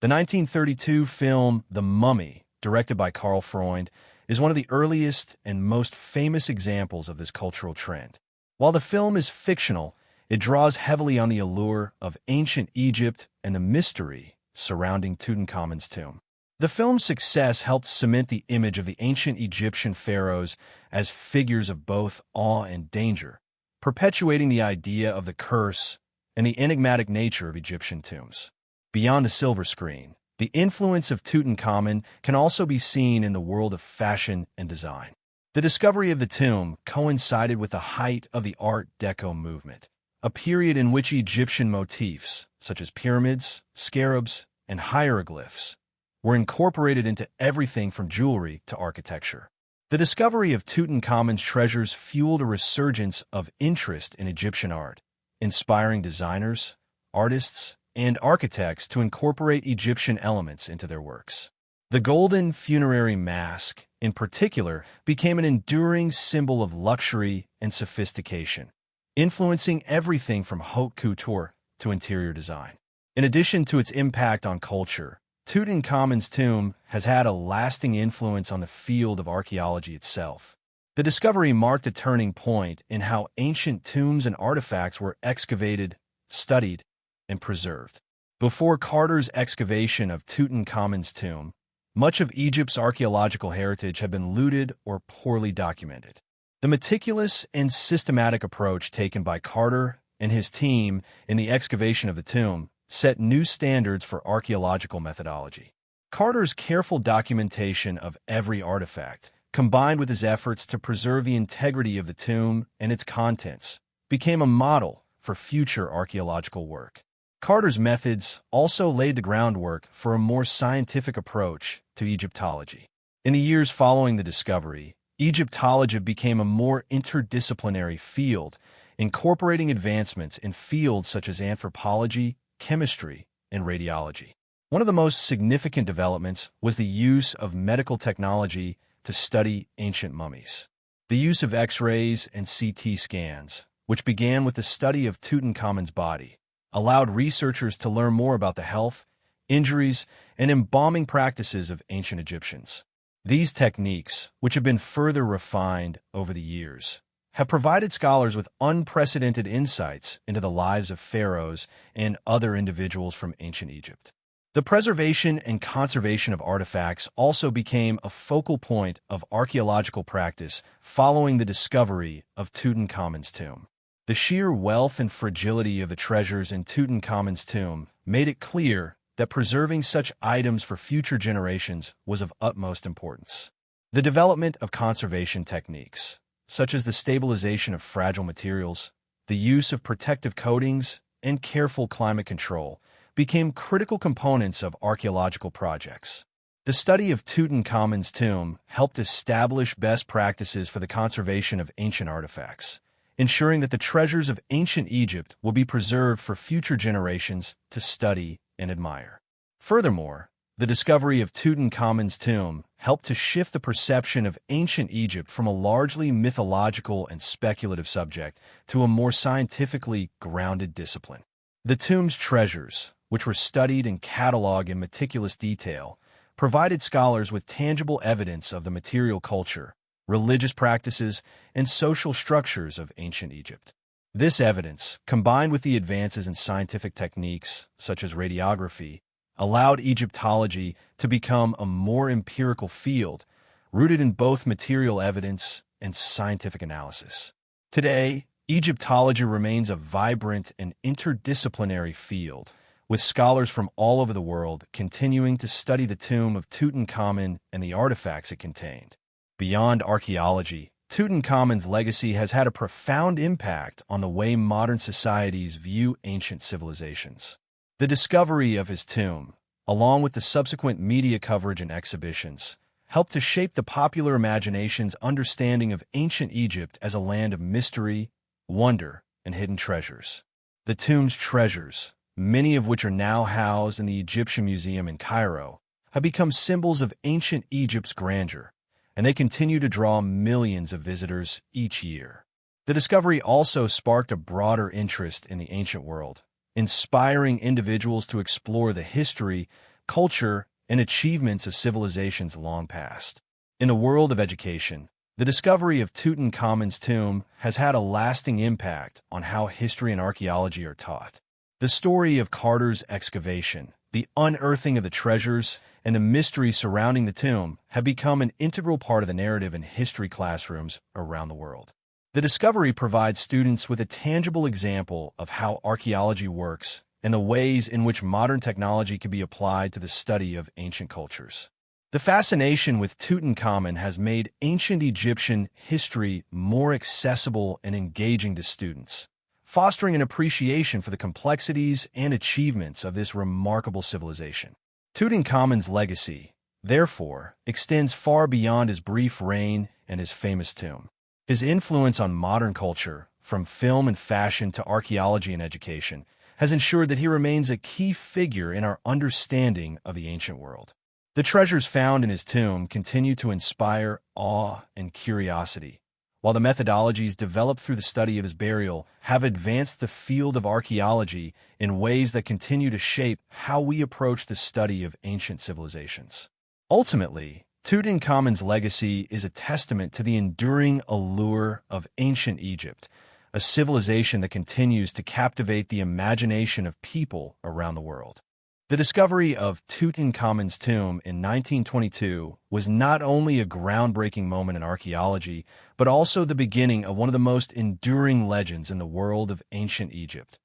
Speaker 1: The 1932 film The Mummy, directed by Karl Freund, is one of the earliest and most famous examples of this cultural trend. While the film is fictional, it draws heavily on the allure of ancient Egypt and the mystery surrounding Tutankhamun's tomb. The film's success helped cement the image of the ancient Egyptian pharaohs as figures of both awe and danger, perpetuating the idea of the curse and the enigmatic nature of Egyptian tombs. Beyond the silver screen, the influence of Tutankhamun can also be seen in the world of fashion and design. The discovery of the tomb coincided with the height of the Art Deco movement, a period in which Egyptian motifs, such as pyramids, scarabs, and hieroglyphs, were incorporated into everything from jewelry to architecture. The discovery of Tutankhamun's treasures fueled a resurgence of interest in Egyptian art, inspiring designers, artists, and architects to incorporate Egyptian elements into their works. The golden funerary mask, in particular, became an enduring symbol of luxury and sophistication, influencing everything from haute couture to interior design. In addition to its impact on culture, Tutankhamun's tomb has had a lasting influence on the field of archaeology itself. The discovery marked a turning point in how ancient tombs and artifacts were excavated, studied, and preserved. Before Carter's excavation of Tutankhamun's tomb, much of Egypt's archaeological heritage had been looted or poorly documented. The meticulous and systematic approach taken by Carter and his team in the excavation of the tomb set new standards for archaeological methodology. Carter's careful documentation of every artifact, combined with his efforts to preserve the integrity of the tomb and its contents, became a model for future archaeological work. Carter's methods also laid the groundwork for a more scientific approach to Egyptology. In the years following the discovery, Egyptology became a more interdisciplinary field, incorporating advancements in fields such as anthropology, chemistry, and radiology. One of the most significant developments was the use of medical technology to study ancient mummies. The use of X-rays and CT scans, which began with the study of Tutankhamun's body, allowed researchers to learn more about the health, injuries, and embalming practices of ancient Egyptians. These techniques, which have been further refined over the years, have provided scholars with unprecedented insights into the lives of pharaohs and other individuals from ancient Egypt. The preservation and conservation of artifacts also became a focal point of archaeological practice following the discovery of Tutankhamun's tomb. The sheer wealth and fragility of the treasures in Tutankhamun's tomb made it clear that preserving such items for future generations was of utmost importance. The development of conservation techniques, such as the stabilization of fragile materials, the use of protective coatings, and careful climate control, became critical components of archaeological projects. The study of Tutankhamun's tomb helped establish best practices for the conservation of ancient artifacts, ensuring that the treasures of ancient Egypt will be preserved for future generations to study and admire. Furthermore, the discovery of Tutankhamun's tomb helped to shift the perception of ancient Egypt from a largely mythological and speculative subject to a more scientifically grounded discipline. The tomb's treasures, which were studied and cataloged in meticulous detail, provided scholars with tangible evidence of the material culture, religious practices, and social structures of ancient Egypt. This evidence, combined with the advances in scientific techniques, such as radiography, allowed Egyptology to become a more empirical field, rooted in both material evidence and scientific analysis. Today, Egyptology remains a vibrant and interdisciplinary field, with scholars from all over the world continuing to study the tomb of Tutankhamun and the artifacts it contained. Beyond archaeology, Tutankhamun's legacy has had a profound impact on the way modern societies view ancient civilizations. The discovery of his tomb, along with the subsequent media coverage and exhibitions, helped to shape the popular imagination's understanding of ancient Egypt as a land of mystery, wonder, and hidden treasures. The tomb's treasures, many of which are now housed in the Egyptian Museum in Cairo, have become symbols of ancient Egypt's grandeur, and they continue to draw millions of visitors each year. The discovery also sparked a broader interest in the ancient world, inspiring individuals to explore the history, culture, and achievements of civilizations long past. In the world of education, the discovery of Tutankhamun's tomb has had a lasting impact on how history and archaeology are taught. The story of Carter's excavation, the unearthing of the treasures, and the mystery surrounding the tomb have become an integral part of the narrative in history classrooms around the world. The discovery provides students with a tangible example of how archaeology works and the ways in which modern technology can be applied to the study of ancient cultures. The fascination with Tutankhamun has made ancient Egyptian history more accessible and engaging to students, fostering an appreciation for the complexities and achievements of this remarkable civilization. Tutankhamun's legacy, therefore, extends far beyond his brief reign and his famous tomb. His influence on modern culture, from film and fashion to archaeology and education, has ensured that he remains a key figure in our understanding of the ancient world. The treasures found in his tomb continue to inspire awe and curiosity, while the methodologies developed through the study of his burial have advanced the field of archaeology in ways that continue to shape how we approach the study of ancient civilizations. Ultimately, Tutankhamun's legacy is a testament to the enduring allure of ancient Egypt, a civilization that continues to captivate the imagination of people around the world. The discovery of Tutankhamun's tomb in 1922 was not only a groundbreaking moment in archaeology, but also the beginning of one of the most enduring legends in the world of ancient Egypt,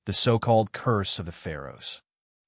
Speaker 1: the so-called Curse of the Pharaohs.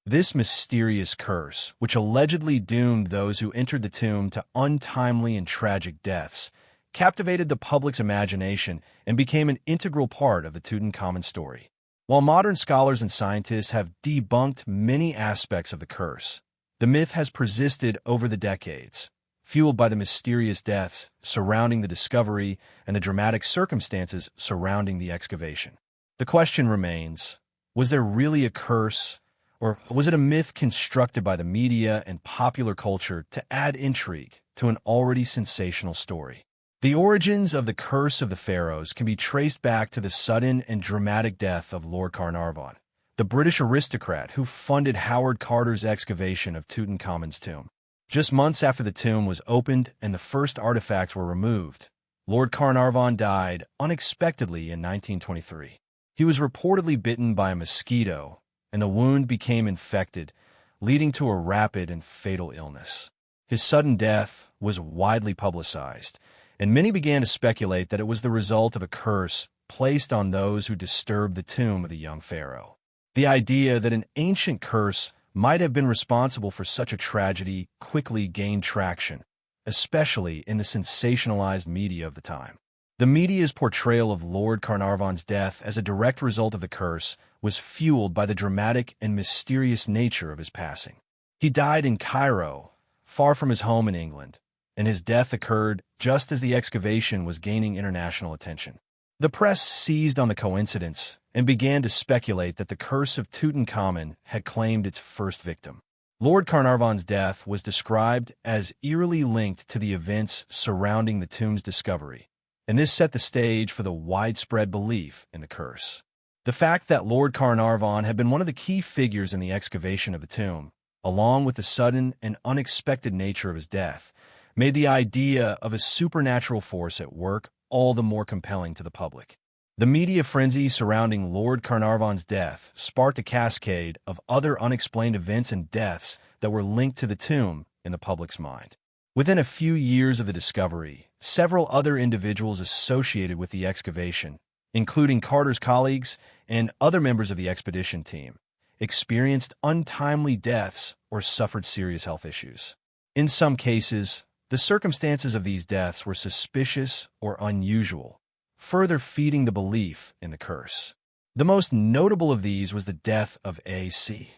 Speaker 1: This mysterious curse, which allegedly doomed those who entered the tomb to untimely and tragic deaths, captivated the public's imagination and became an integral part of the Tutankhamun story. While modern scholars and scientists have debunked many aspects of the curse, the myth has persisted over the decades, fueled by the mysterious deaths surrounding the discovery and the dramatic circumstances surrounding the excavation. The question remains, was there really a curse, or was it a myth constructed by the media and popular culture to add intrigue to an already sensational story? The origins of the Curse of the Pharaohs can be traced back to the sudden and dramatic death of Lord Carnarvon, the British aristocrat who funded Howard Carter's excavation of Tutankhamun's tomb. Just months after the tomb was opened and the first artifacts were removed, Lord Carnarvon died unexpectedly in 1923. He was reportedly bitten by a mosquito, and the wound became infected, leading to a rapid and fatal illness. His sudden death was widely publicized, and many began to speculate that it was the result of a curse placed on those who disturbed the tomb of the young pharaoh. The idea that an ancient curse might have been responsible for such a tragedy quickly gained traction, especially in the sensationalized media of the time. The media's portrayal of Lord Carnarvon's death as a direct result of the curse was fueled by the dramatic and mysterious nature of his passing. He died in Cairo, far from his home in England, and his death occurred just as the excavation was gaining international attention. The press seized on the coincidence and began to speculate that the curse of Tutankhamun had claimed its first victim. Lord Carnarvon's death was described as eerily linked to the events surrounding the tomb's discovery, and this set the stage for the widespread belief in the curse. The fact that Lord Carnarvon had been one of the key figures in the excavation of the tomb, along with the sudden and unexpected nature of his death, made the idea of a supernatural force at work all the more compelling to the public. The media frenzy surrounding Lord Carnarvon's death sparked a cascade of other unexplained events and deaths that were linked to the tomb in the public's mind. Within a few years of the discovery, several other individuals associated with the excavation, including Carter's colleagues and other members of the expedition team, experienced untimely deaths or suffered serious health issues. In some cases, The circumstances of these deaths were suspicious or unusual, further feeding the belief in the curse. The most notable of these was the death of A.C.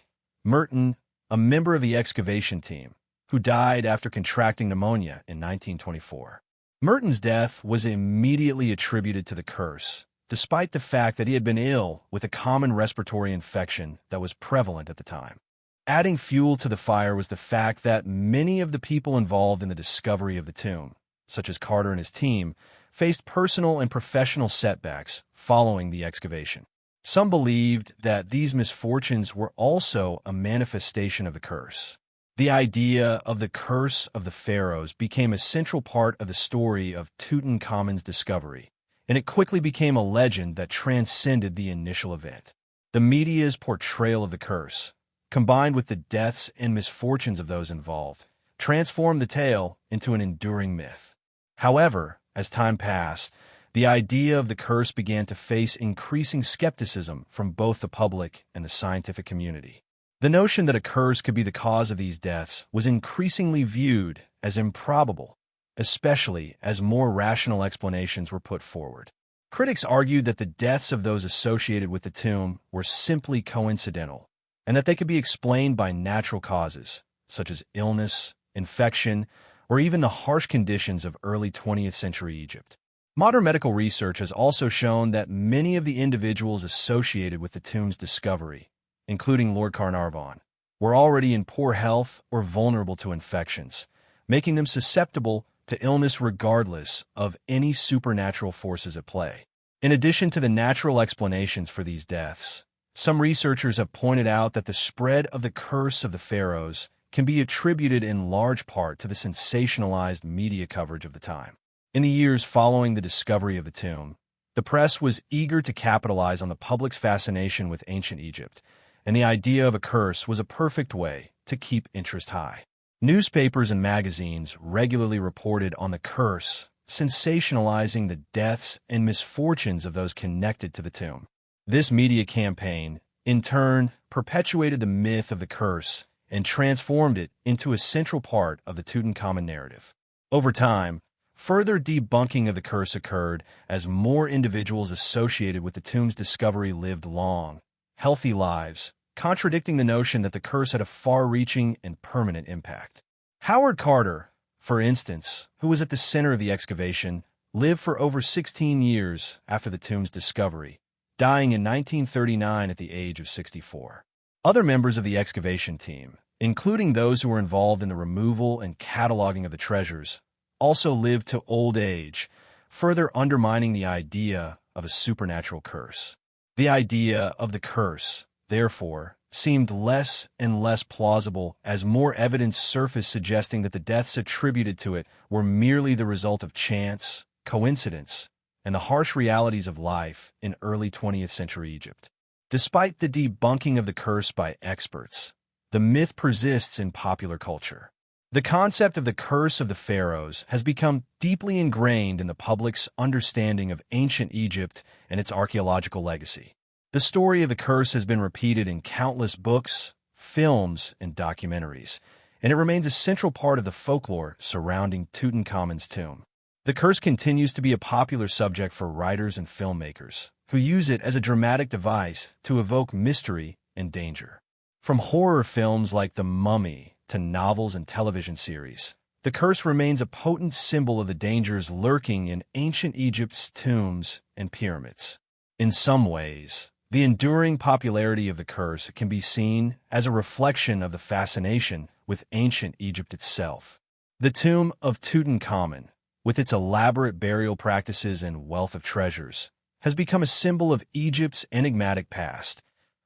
Speaker 1: Merton, a member of the excavation team, who died after contracting pneumonia in 1924. Merton's death was immediately attributed to the curse, despite the fact that he had been ill with a common respiratory infection that was prevalent at the time. Adding fuel to the fire was the fact that many of the people involved in the discovery of the tomb, such as Carter and his team, faced personal and professional setbacks following the excavation. Some believed that these misfortunes were also a manifestation of the curse. The idea of the curse of the pharaohs became a central part of the story of Tutankhamun's discovery, and it quickly became a legend that transcended the initial event. The media's portrayal of the curse, combined with the deaths and misfortunes of those involved, transformed the tale into an enduring myth. However, as time passed, the idea of the curse began to face increasing skepticism from both the public and the scientific community. The notion that a curse could be the cause of these deaths was increasingly viewed as improbable, especially as more rational explanations were put forward. Critics argued that the deaths of those associated with the tomb were simply coincidental, and that they could be explained by natural causes, such as illness, infection, or even the harsh conditions of early 20th century Egypt. Modern medical research has also shown that many of the individuals associated with the tomb's discovery, including Lord Carnarvon, were already in poor health or vulnerable to infections, making them susceptible to illness regardless of any supernatural forces at play. In addition to the natural explanations for these deaths, some researchers have pointed out that the spread of the curse of the pharaohs can be attributed in large part to the sensationalized media coverage of the time. In the years following the discovery of the tomb, the press was eager to capitalize on the public's fascination with ancient Egypt, and the idea of a curse was a perfect way to keep interest high. Newspapers and magazines regularly reported on the curse, sensationalizing the deaths and misfortunes of those connected to the tomb. This media campaign, in turn, perpetuated the myth of the curse and transformed it into a central part of the Tutankhamun narrative. Over time, further debunking of the curse occurred as more individuals associated with the tomb's discovery lived long, healthy lives, contradicting the notion that the curse had a far-reaching and permanent impact. Howard Carter, for instance, who was at the center of the excavation, lived for over 16 years after the tomb's discovery, dying in 1939 at the age of 64. Other members of the excavation team, including those who were involved in the removal and cataloging of the treasures, also lived to old age, further undermining the idea of a supernatural curse. The idea of the curse, therefore, seemed less and less plausible as more evidence surfaced suggesting that the deaths attributed to it were merely the result of chance, coincidence, and the harsh realities of life in early 20th century Egypt. Despite the debunking of the curse by experts, the myth persists in popular culture. The concept of the curse of the pharaohs has become deeply ingrained in the public's understanding of ancient Egypt and its archaeological legacy. The story of the curse has been repeated in countless books, films, and documentaries, and it remains a central part of the folklore surrounding Tutankhamun's tomb. The curse continues to be a popular subject for writers and filmmakers, who use it as a dramatic device to evoke mystery and danger. From horror films like The Mummy to novels and television series, the curse remains a potent symbol of the dangers lurking in ancient Egypt's tombs and pyramids. In some ways, the enduring popularity of the curse can be seen as a reflection of the fascination with ancient Egypt itself. The tomb of Tutankhamun, with its elaborate burial practices and wealth of treasures, has become a symbol of Egypt's enigmatic past,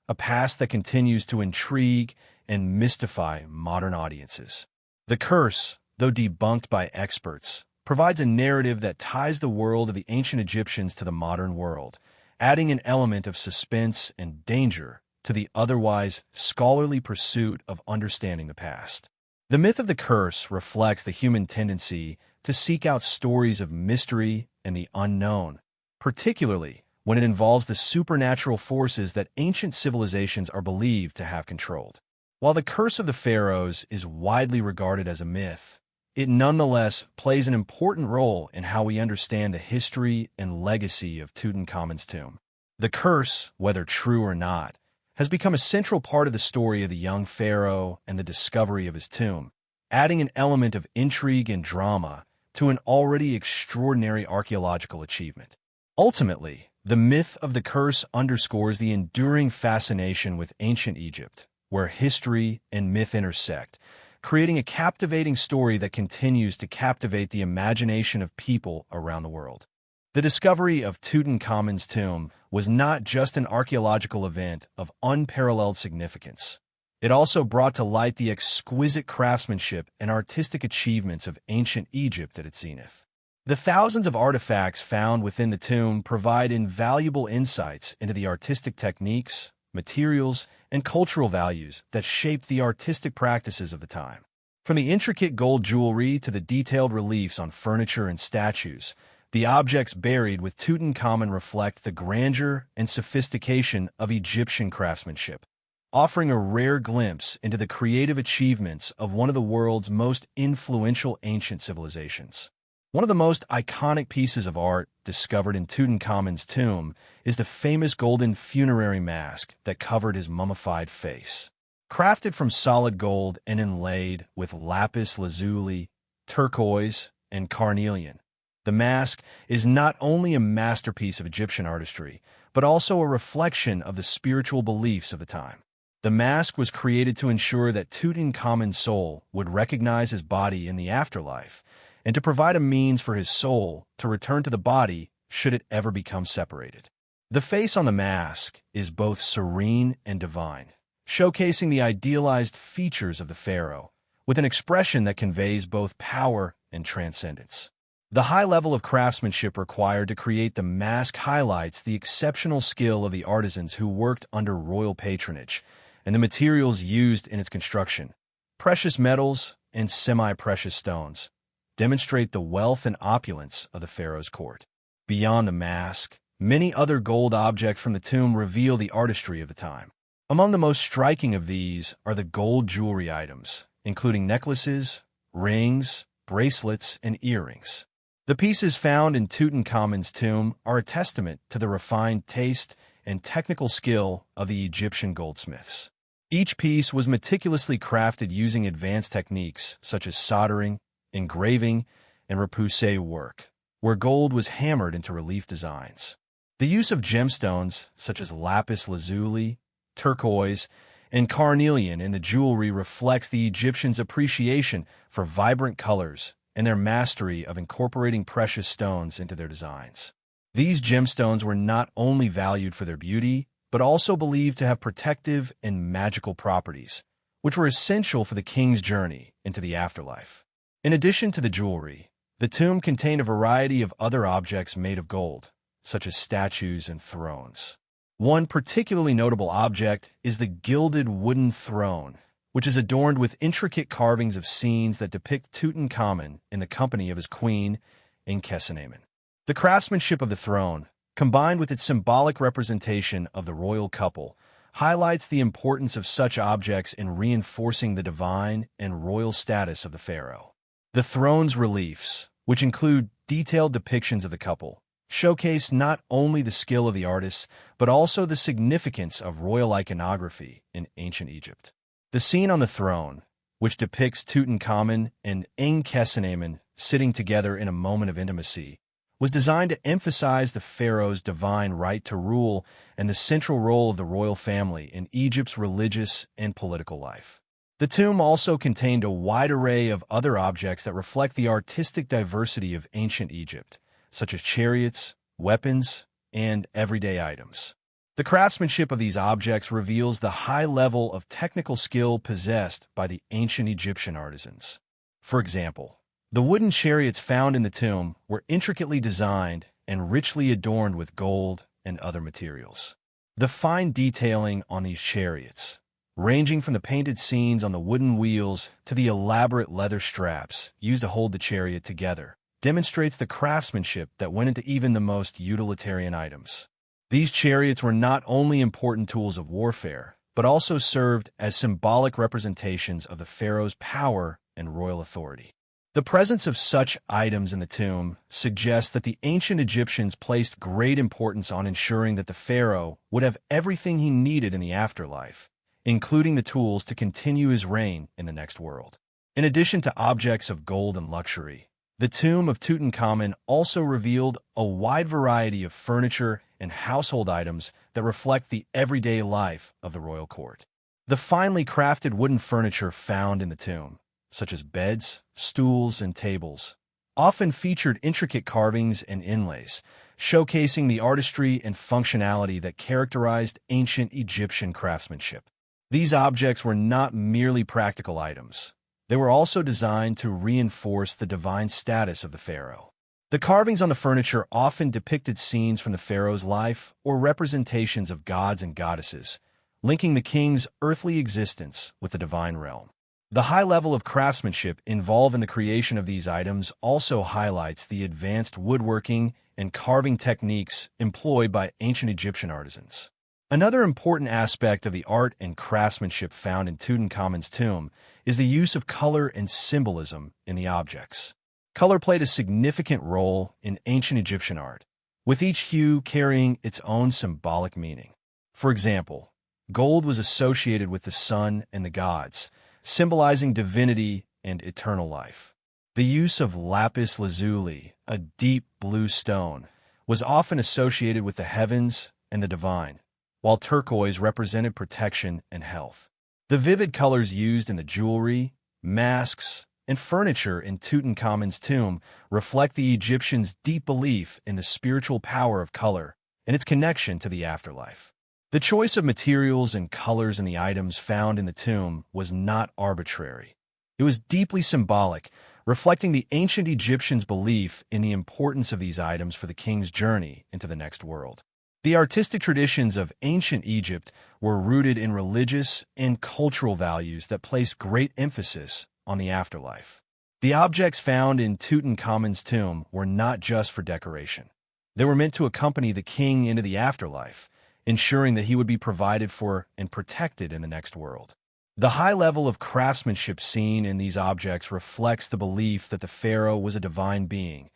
Speaker 1: a past that continues to intrigue and mystify modern audiences. The curse, though debunked by experts, provides a narrative that ties the world of the ancient Egyptians to the modern world, adding an element of suspense and danger to the otherwise scholarly pursuit of understanding the past. The myth of the curse reflects the human tendency to seek out stories of mystery and the unknown, particularly when it involves the supernatural forces that ancient civilizations are believed to have controlled. While the curse of the pharaohs is widely regarded as a myth, it nonetheless plays an important role in how we understand the history and legacy of Tutankhamun's tomb. The curse, whether true or not, has become a central part of the story of the young pharaoh and the discovery of his tomb, adding an element of intrigue and drama to an already extraordinary archaeological achievement. Ultimately, the myth of the curse underscores the enduring fascination with ancient Egypt, where history and myth intersect, creating a captivating story that continues to captivate the imagination of people around the world. The discovery of Tutankhamun's tomb was not just an archaeological event of unparalleled significance. It also brought to light the exquisite craftsmanship and artistic achievements of ancient Egypt at its zenith. The thousands of artifacts found within the tomb provide invaluable insights into the artistic techniques, materials, and cultural values that shaped the artistic practices of the time. From the intricate gold jewelry to the detailed reliefs on furniture and statues, the objects buried with Tutankhamun reflect the grandeur and sophistication of Egyptian craftsmanship, offering a rare glimpse into the creative achievements of one of the world's most influential ancient civilizations. One of the most iconic pieces of art discovered in Tutankhamun's tomb is the famous golden funerary mask that covered his mummified face. Crafted from solid gold and inlaid with lapis lazuli, turquoise, and carnelian, the mask is not only a masterpiece of Egyptian artistry, but also a reflection of the spiritual beliefs of the time. The mask was created to ensure that Tutankhamun's soul would recognize his body in the afterlife, and to provide a means for his soul to return to the body should it ever become separated. The face on the mask is both serene and divine, showcasing the idealized features of the pharaoh, with an expression that conveys both power and transcendence. The high level of craftsmanship required to create the mask highlights the exceptional skill of the artisans who worked under royal patronage, and the materials used in its construction, precious metals and semi-precious stones, demonstrate the wealth and opulence of the pharaoh's court. Beyond the mask, many other gold objects from the tomb reveal the artistry of the time. Among the most striking of these are the gold jewelry items, including necklaces, rings, bracelets, and earrings. The pieces found in Tutankhamun's tomb are a testament to the refined taste and technical skill of the Egyptian goldsmiths. Each piece was meticulously crafted using advanced techniques such as soldering, engraving, and repoussé work, where gold was hammered into relief designs. The use of gemstones such as lapis lazuli, turquoise, and carnelian in the jewelry reflects the Egyptians' appreciation for vibrant colors and their mastery of incorporating precious stones into their designs. These gemstones were not only valued for their beauty, but also believed to have protective and magical properties, which were essential for the king's journey into the afterlife. In addition to the jewelry, the tomb contained a variety of other objects made of gold, such as statues and thrones. One particularly notable object is the gilded wooden throne, which is adorned with intricate carvings of scenes that depict Tutankhamun in the company of his queen, Enkhesinemen. The craftsmanship of the throne, combined with its symbolic representation of the royal couple, highlights the importance of such objects in reinforcing the divine and royal status of the pharaoh. The throne's reliefs, which include detailed depictions of the couple, showcase not only the skill of the artists, but also the significance of royal iconography in ancient Egypt. The scene on the throne, which depicts Tutankhamun and Enkhesinemen sitting together in a moment of intimacy, was designed to emphasize the pharaoh's divine right to rule and the central role of the royal family in Egypt's religious and political life. The tomb also contained a wide array of other objects that reflect the artistic diversity of ancient Egypt, such as chariots, weapons, and everyday items. The craftsmanship of these objects reveals the high level of technical skill possessed by the ancient Egyptian artisans. For example, the wooden chariots found in the tomb were intricately designed and richly adorned with gold and other materials. The fine detailing on these chariots, ranging from the painted scenes on the wooden wheels to the elaborate leather straps used to hold the chariot together, demonstrates the craftsmanship that went into even the most utilitarian items. These chariots were not only important tools of warfare, but also served as symbolic representations of the pharaoh's power and royal authority. The presence of such items in the tomb suggests that the ancient Egyptians placed great importance on ensuring that the pharaoh would have everything he needed in the afterlife, including the tools to continue his reign in the next world. In addition to objects of gold and luxury, the tomb of Tutankhamun also revealed a wide variety of furniture and household items that reflect the everyday life of the royal court. The finely crafted wooden furniture found in the tomb, such as beds, stools, and tables, often featured intricate carvings and inlays, showcasing the artistry and functionality that characterized ancient Egyptian craftsmanship. These objects were not merely practical items. They were also designed to reinforce the divine status of the pharaoh. The carvings on the furniture often depicted scenes from the pharaoh's life or representations of gods and goddesses, linking the king's earthly existence with the divine realm. The high level of craftsmanship involved in the creation of these items also highlights the advanced woodworking and carving techniques employed by ancient Egyptian artisans. Another important aspect of the art and craftsmanship found in Tutankhamun's tomb is the use of color and symbolism in the objects. Color played a significant role in ancient Egyptian art, with each hue carrying its own symbolic meaning. For example, gold was associated with the sun and the gods, symbolizing divinity and eternal life. The use of lapis lazuli, a deep blue stone, was often associated with the heavens and the divine, while turquoise represented protection and health. The vivid colors used in the jewelry, masks, and furniture in Tutankhamun's tomb reflect the Egyptians' deep belief in the spiritual power of color and its connection to the afterlife. The choice of materials and colors in the items found in the tomb was not arbitrary. It was deeply symbolic, reflecting the ancient Egyptians' belief in the importance of these items for the king's journey into the next world. The artistic traditions of ancient Egypt were rooted in religious and cultural values that placed great emphasis on the afterlife. The objects found in Tutankhamun's tomb were not just for decoration. They were meant to accompany the king into the afterlife, ensuring that he would be provided for and protected in the next world. The high level of craftsmanship seen in these objects reflects the belief that the pharaoh was a divine being,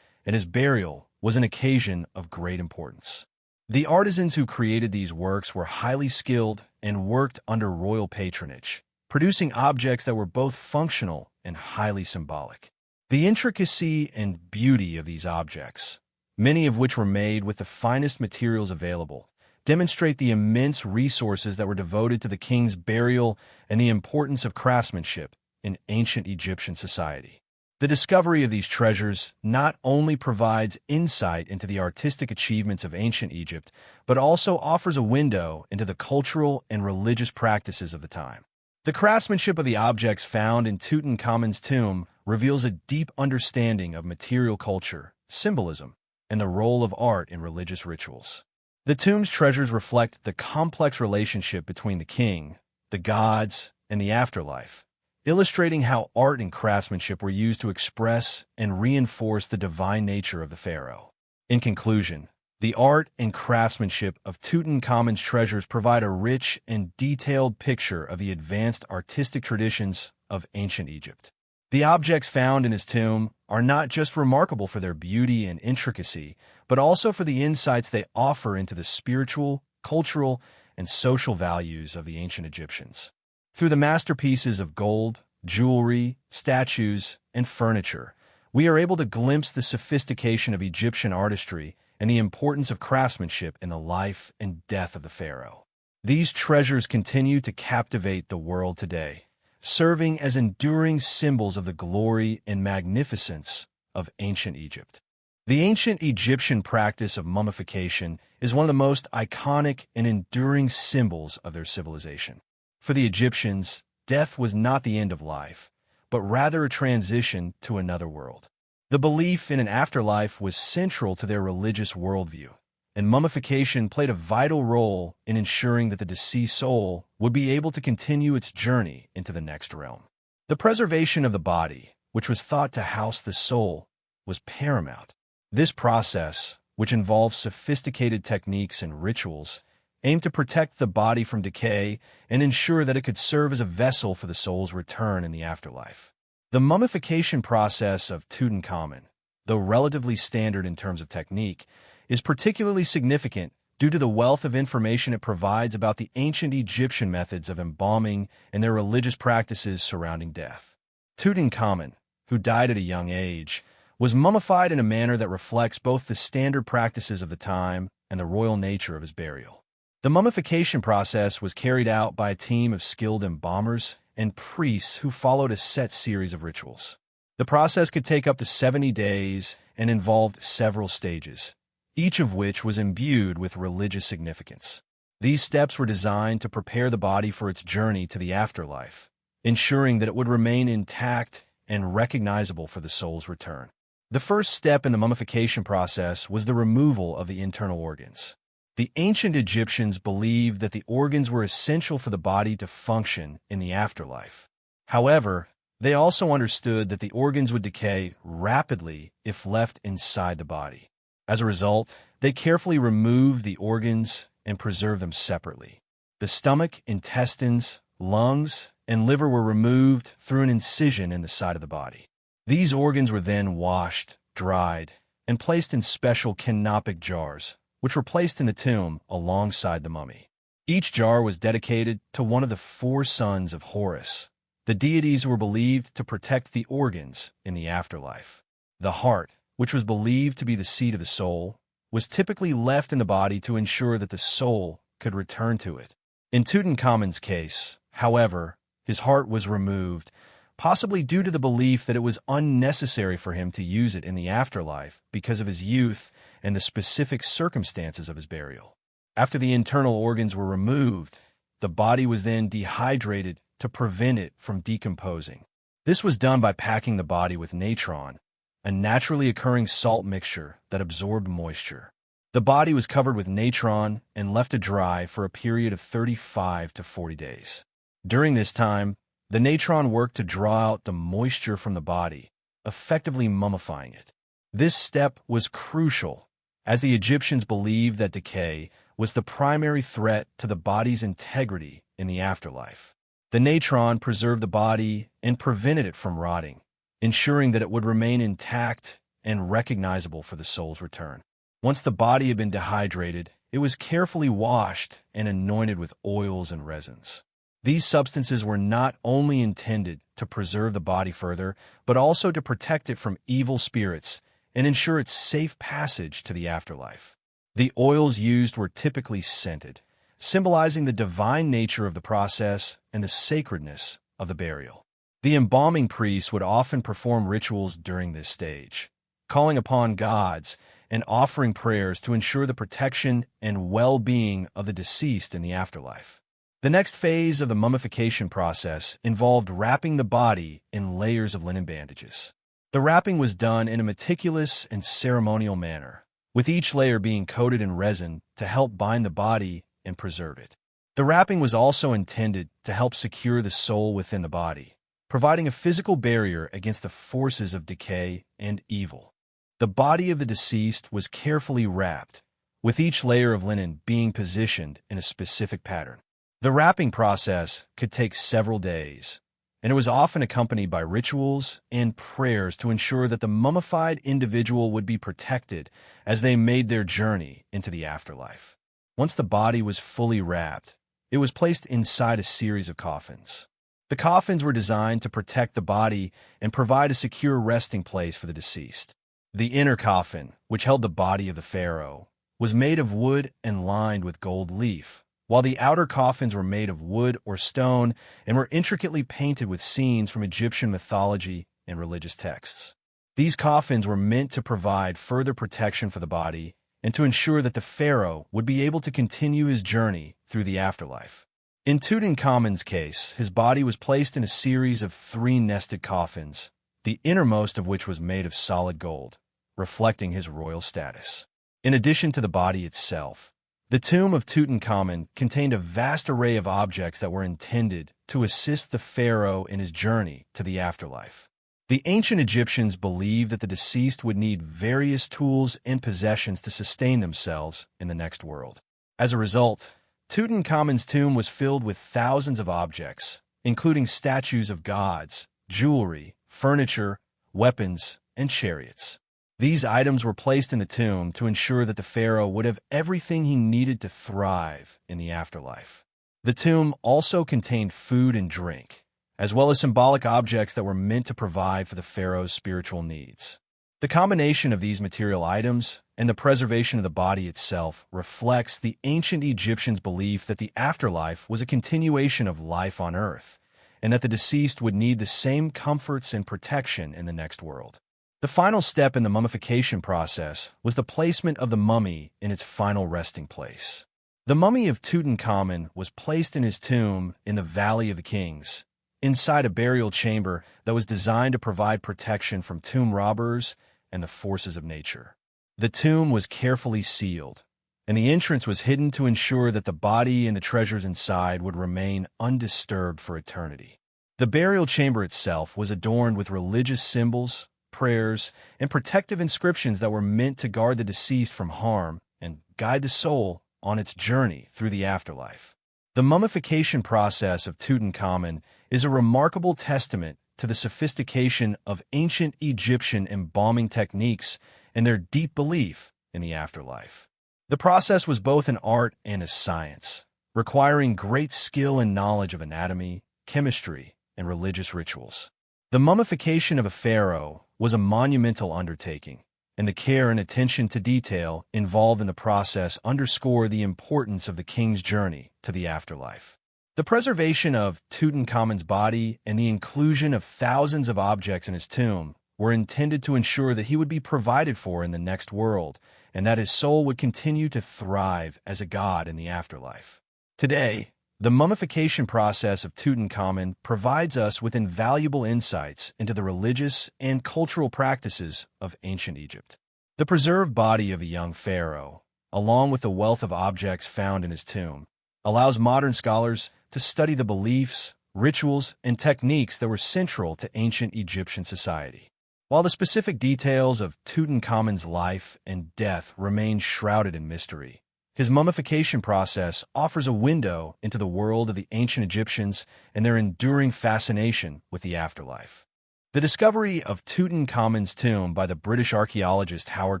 Speaker 1: and his burial was an occasion of great importance. The artisans who created these works were highly skilled and worked under royal patronage, producing objects that were both functional and highly symbolic. The intricacy and beauty of these objects, many of which were made with the finest materials available, demonstrate the immense resources that were devoted to the king's burial and the importance of craftsmanship in ancient Egyptian society. The discovery of these treasures not only provides insight into the artistic achievements of ancient Egypt, but also offers a window into the cultural and religious practices of the time. The craftsmanship of the objects found in Tutankhamun's tomb reveals a deep understanding of material culture, symbolism, and the role of art in religious rituals. The tomb's treasures reflect the complex relationship between the king, the gods, and the afterlife, illustrating how art and craftsmanship were used to express and reinforce the divine nature of the pharaoh. In conclusion, the art and craftsmanship of Tutankhamun's treasures provide a rich and detailed picture of the advanced artistic traditions of ancient Egypt. The objects found in his tomb are not just remarkable for their beauty and intricacy, but also for the insights they offer into the spiritual, cultural, and social values of the ancient Egyptians. Through the masterpieces of gold, jewelry, statues, and furniture, we are able to glimpse the sophistication of Egyptian artistry and the importance of craftsmanship in the life and death of the pharaoh. These treasures continue to captivate the world today, serving as enduring symbols of the glory and magnificence of ancient Egypt. The ancient Egyptian practice of mummification is one of the most iconic and enduring symbols of their civilization. For the Egyptians, death was not the end of life, but rather a transition to another world. The belief in an afterlife was central to their religious worldview, and mummification played a vital role in ensuring that the deceased soul would be able to continue its journey into the next realm. The preservation of the body, which was thought to house the soul, was paramount. This process, which involved sophisticated techniques and rituals, aimed to protect the body from decay and ensure that it could serve as a vessel for the soul's return in the afterlife. The mummification process of Tutankhamun, though relatively standard in terms of technique, is particularly significant due to the wealth of information it provides about the ancient Egyptian methods of embalming and their religious practices surrounding death. Tutankhamun, who died at a young age, was mummified in a manner that reflects both the standard practices of the time and the royal nature of his burial. The mummification process was carried out by a team of skilled embalmers and priests who followed a set series of rituals. The process could take up to 70 days and involved several stages, each of which was imbued with religious significance. These steps were designed to prepare the body for its journey to the afterlife, ensuring that it would remain intact and recognizable for the soul's return. The first step in the mummification process was the removal of the internal organs. The ancient Egyptians believed that the organs were essential for the body to function in the afterlife. However, they also understood that the organs would decay rapidly if left inside the body. As a result, they carefully removed the organs and preserved them separately. The stomach, intestines, lungs, and liver were removed through an incision in the side of the body. These organs were then washed, dried, and placed in special canopic jars, which were placed in the tomb alongside the mummy. Each jar was dedicated to one of the 4 sons of Horus, the deities who were believed to protect the organs in the afterlife. The heart, which was believed to be the seat of the soul, was typically left in the body to ensure that the soul could return to it. In Tutankhamun's case, however, his heart was removed, possibly due to the belief that it was unnecessary for him to use it in the afterlife because of his youth and the specific circumstances of his burial. After the internal organs were removed, the body was then dehydrated to prevent it from decomposing. This was done by packing the body with natron, a naturally occurring salt mixture that absorbed moisture. The body was covered with natron and left to dry for a period of 35 to 40 days. During this time, the natron worked to draw out the moisture from the body, effectively mummifying it. This step was crucial, as the Egyptians believed that decay was the primary threat to the body's integrity in the afterlife. The natron preserved the body and prevented it from rotting, ensuring that it would remain intact and recognizable for the soul's return. Once the body had been dehydrated, it was carefully washed and anointed with oils and resins. These substances were not only intended to preserve the body further, but also to protect it from evil spirits and ensure its safe passage to the afterlife. The oils used were typically scented, symbolizing the divine nature of the process and the sacredness of the burial. The embalming priests would often perform rituals during this stage, calling upon gods and offering prayers to ensure the protection and well-being of the deceased in the afterlife. The next phase of the mummification process involved wrapping the body in layers of linen bandages. The wrapping was done in a meticulous and ceremonial manner, with each layer being coated in resin to help bind the body and preserve it. The wrapping was also intended to help secure the soul within the body, providing a physical barrier against the forces of decay and evil. The body of the deceased was carefully wrapped, with each layer of linen being positioned in a specific pattern. The wrapping process could take several days, and it was often accompanied by rituals and prayers to ensure that the mummified individual would be protected as they made their journey into the afterlife. Once the body was fully wrapped, it was placed inside a series of coffins. The coffins were designed to protect the body and provide a secure resting place for the deceased. The inner coffin, which held the body of the pharaoh, was made of wood and lined with gold leaf, while the outer coffins were made of wood or stone and were intricately painted with scenes from Egyptian mythology and religious texts. These coffins were meant to provide further protection for the body and to ensure that the pharaoh would be able to continue his journey through the afterlife. In Tutankhamun's case, his body was placed in a series of 3 nested coffins, the innermost of which was made of solid gold, reflecting his royal status. In addition to the body itself, the tomb of Tutankhamun contained a vast array of objects that were intended to assist the pharaoh in his journey to the afterlife. The ancient Egyptians believed that the deceased would need various tools and possessions to sustain themselves in the next world. As a result, Tutankhamun's tomb was filled with thousands of objects, including statues of gods, jewelry, furniture, weapons, and chariots. These items were placed in the tomb to ensure that the pharaoh would have everything he needed to thrive in the afterlife. The tomb also contained food and drink, as well as symbolic objects that were meant to provide for the pharaoh's spiritual needs. The combination of these material items and the preservation of the body itself reflects the ancient Egyptians' belief that the afterlife was a continuation of life on earth, and that the deceased would need the same comforts and protection in the next world. The final step in the mummification process was the placement of the mummy in its final resting place. The mummy of Tutankhamun was placed in his tomb in the Valley of the Kings, inside a burial chamber that was designed to provide protection from tomb robbers and the forces of nature. The tomb was carefully sealed, and the entrance was hidden to ensure that the body and the treasures inside would remain undisturbed for eternity. The burial chamber itself was adorned with religious symbols, prayers, and protective inscriptions that were meant to guard the deceased from harm and guide the soul on its journey through the afterlife. The mummification process of Tutankhamun is a remarkable testament to the sophistication of ancient Egyptian embalming techniques and their deep belief in the afterlife. The process was both an art and a science, requiring great skill and knowledge of anatomy, chemistry, and religious rituals. The mummification of a pharaoh was a monumental undertaking, and the care and attention to detail involved in the process underscore the importance of the king's journey to the afterlife. The preservation of Tutankhamun's body and the inclusion of thousands of objects in his tomb were intended to ensure that he would be provided for in the next world and that his soul would continue to thrive as a god in the afterlife. Today, the mummification process of Tutankhamun provides us with invaluable insights into the religious and cultural practices of ancient Egypt. The preserved body of a young pharaoh, along with the wealth of objects found in his tomb, allows modern scholars to study the beliefs, rituals, and techniques that were central to ancient Egyptian society. While the specific details of Tutankhamun's life and death remain shrouded in mystery, his mummification process offers a window into the world of the ancient Egyptians and their enduring fascination with the afterlife. The discovery of Tutankhamun's tomb by the British archaeologist Howard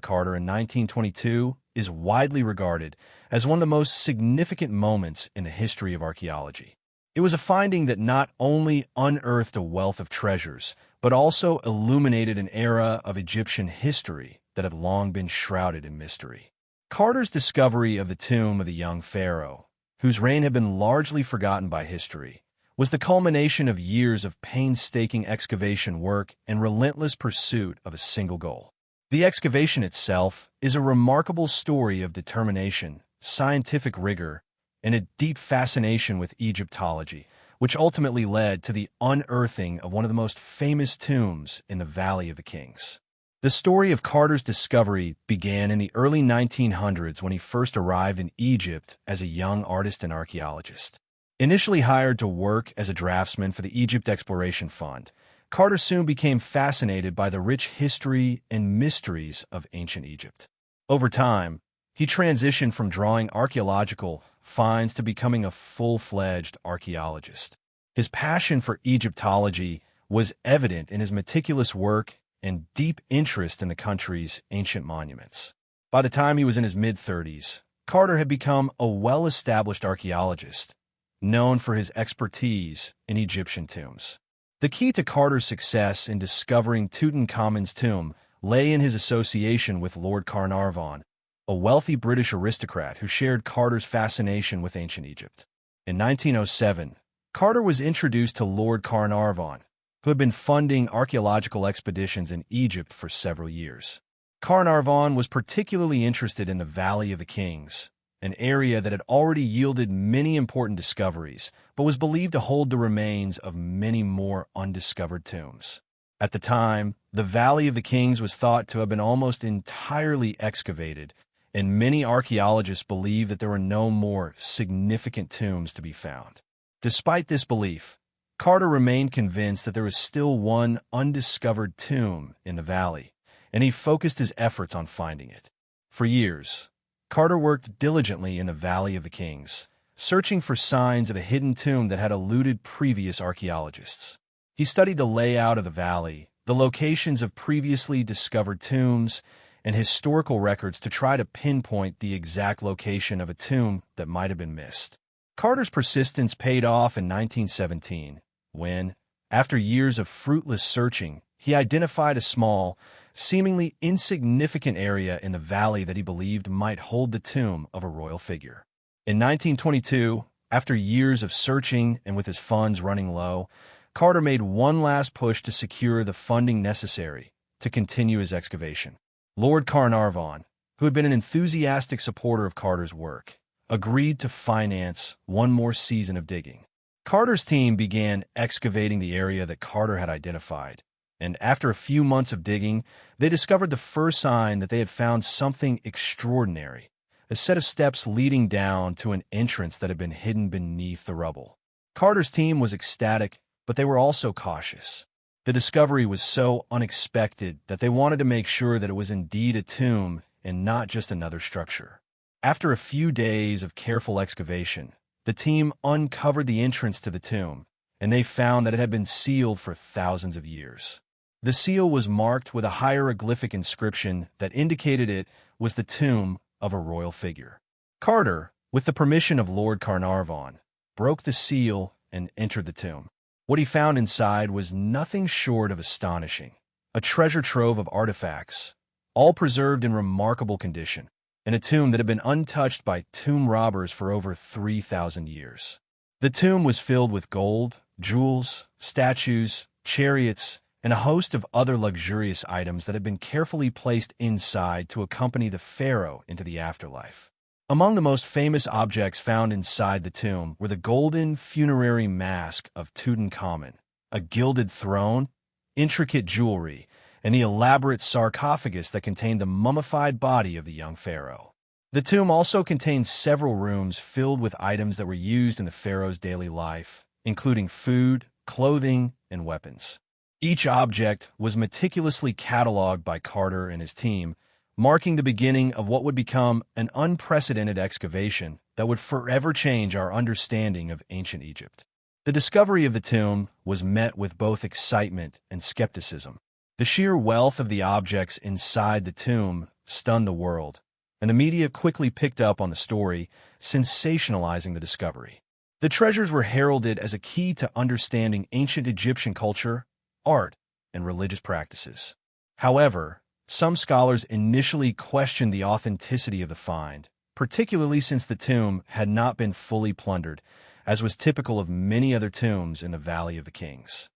Speaker 1: Carter in 1922 is widely regarded as one of the most significant moments in the history of archaeology. It was a finding that not only unearthed a wealth of treasures, but also illuminated an era of Egyptian history that had long been shrouded in mystery. Carter's discovery of the tomb of the young pharaoh, whose reign had been largely forgotten by history, was the culmination of years of painstaking excavation work and relentless pursuit of a single goal. The excavation itself is a remarkable story of determination, scientific rigor, and a deep fascination with Egyptology, which ultimately led to the unearthing of one of the most famous tombs in the Valley of the Kings. The story of Carter's discovery began in the early 1900s when he first arrived in Egypt as a young artist and archaeologist. Initially hired to work as a draftsman for the Egypt Exploration Fund, Carter soon became fascinated by the rich history and mysteries of ancient Egypt. Over time, he transitioned from drawing archaeological finds to becoming a full-fledged archaeologist. His passion for Egyptology was evident in his meticulous work and deep interest in the country's ancient monuments. By the time he was in his mid-30s, Carter had become a well-established archaeologist, known for his expertise in Egyptian tombs. The key to Carter's success in discovering Tutankhamun's tomb lay in his association with Lord Carnarvon, a wealthy British aristocrat who shared Carter's fascination with ancient Egypt. In 1907, Carter was introduced to Lord Carnarvon, who had been funding archaeological expeditions in Egypt for several years. Carnarvon was particularly interested in the Valley of the Kings, an area that had already yielded many important discoveries, but was believed to hold the remains of many more undiscovered tombs. At the time, the Valley of the Kings was thought to have been almost entirely excavated, and many archaeologists believe that there were no more significant tombs to be found. Despite this belief, Carter remained convinced that there was still one undiscovered tomb in the valley, and he focused his efforts on finding it. For years, Carter worked diligently in the Valley of the Kings, searching for signs of a hidden tomb that had eluded previous archaeologists. He studied the layout of the valley, the locations of previously discovered tombs, and historical records to try to pinpoint the exact location of a tomb that might have been missed. Carter's persistence paid off in 1917, when, after years of fruitless searching, he identified a small, seemingly insignificant area in the valley that he believed might hold the tomb of a royal figure. In 1922, after years of searching and with his funds running low, Carter made one last push to secure the funding necessary to continue his excavation. Lord Carnarvon, who had been an enthusiastic supporter of Carter's work, agreed to finance one more season of digging. Carter's team began excavating the area that Carter had identified, and after a few months of digging, they discovered the first sign that they had found something extraordinary, a set of steps leading down to an entrance that had been hidden beneath the rubble. Carter's team was ecstatic, but they were also cautious. The discovery was so unexpected that they wanted to make sure that it was indeed a tomb and not just another structure. After a few days of careful excavation, the team uncovered the entrance to the tomb, and they found that it had been sealed for thousands of years. The seal was marked with a hieroglyphic inscription that indicated it was the tomb of a royal figure. Carter, with the permission of Lord Carnarvon, broke the seal and entered the tomb. What he found inside was nothing short of astonishing, a treasure trove of artifacts, all preserved in remarkable condition, in a tomb that had been untouched by tomb robbers for over 3,000 years. The tomb was filled with gold, jewels, statues, chariots, and a host of other luxurious items that had been carefully placed inside to accompany the pharaoh into the afterlife. Among the most famous objects found inside the tomb were the golden funerary mask of Tutankhamun, a gilded throne, intricate jewelry, and the elaborate sarcophagus that contained the mummified body of the young pharaoh. The tomb also contained several rooms filled with items that were used in the pharaoh's daily life, including food, clothing, and weapons. Each object was meticulously cataloged by Carter and his team, marking the beginning of what would become an unprecedented excavation that would forever change our understanding of ancient Egypt. The discovery of the tomb was met with both excitement and skepticism. The sheer wealth of the objects inside the tomb stunned the world, and the media quickly picked up on the story, sensationalizing the discovery. The treasures were heralded as a key to understanding ancient Egyptian culture, art, and religious practices. However, some scholars initially questioned the authenticity of the find, particularly since the tomb had not been fully plundered, as was typical of many other tombs in the Valley of the Kings.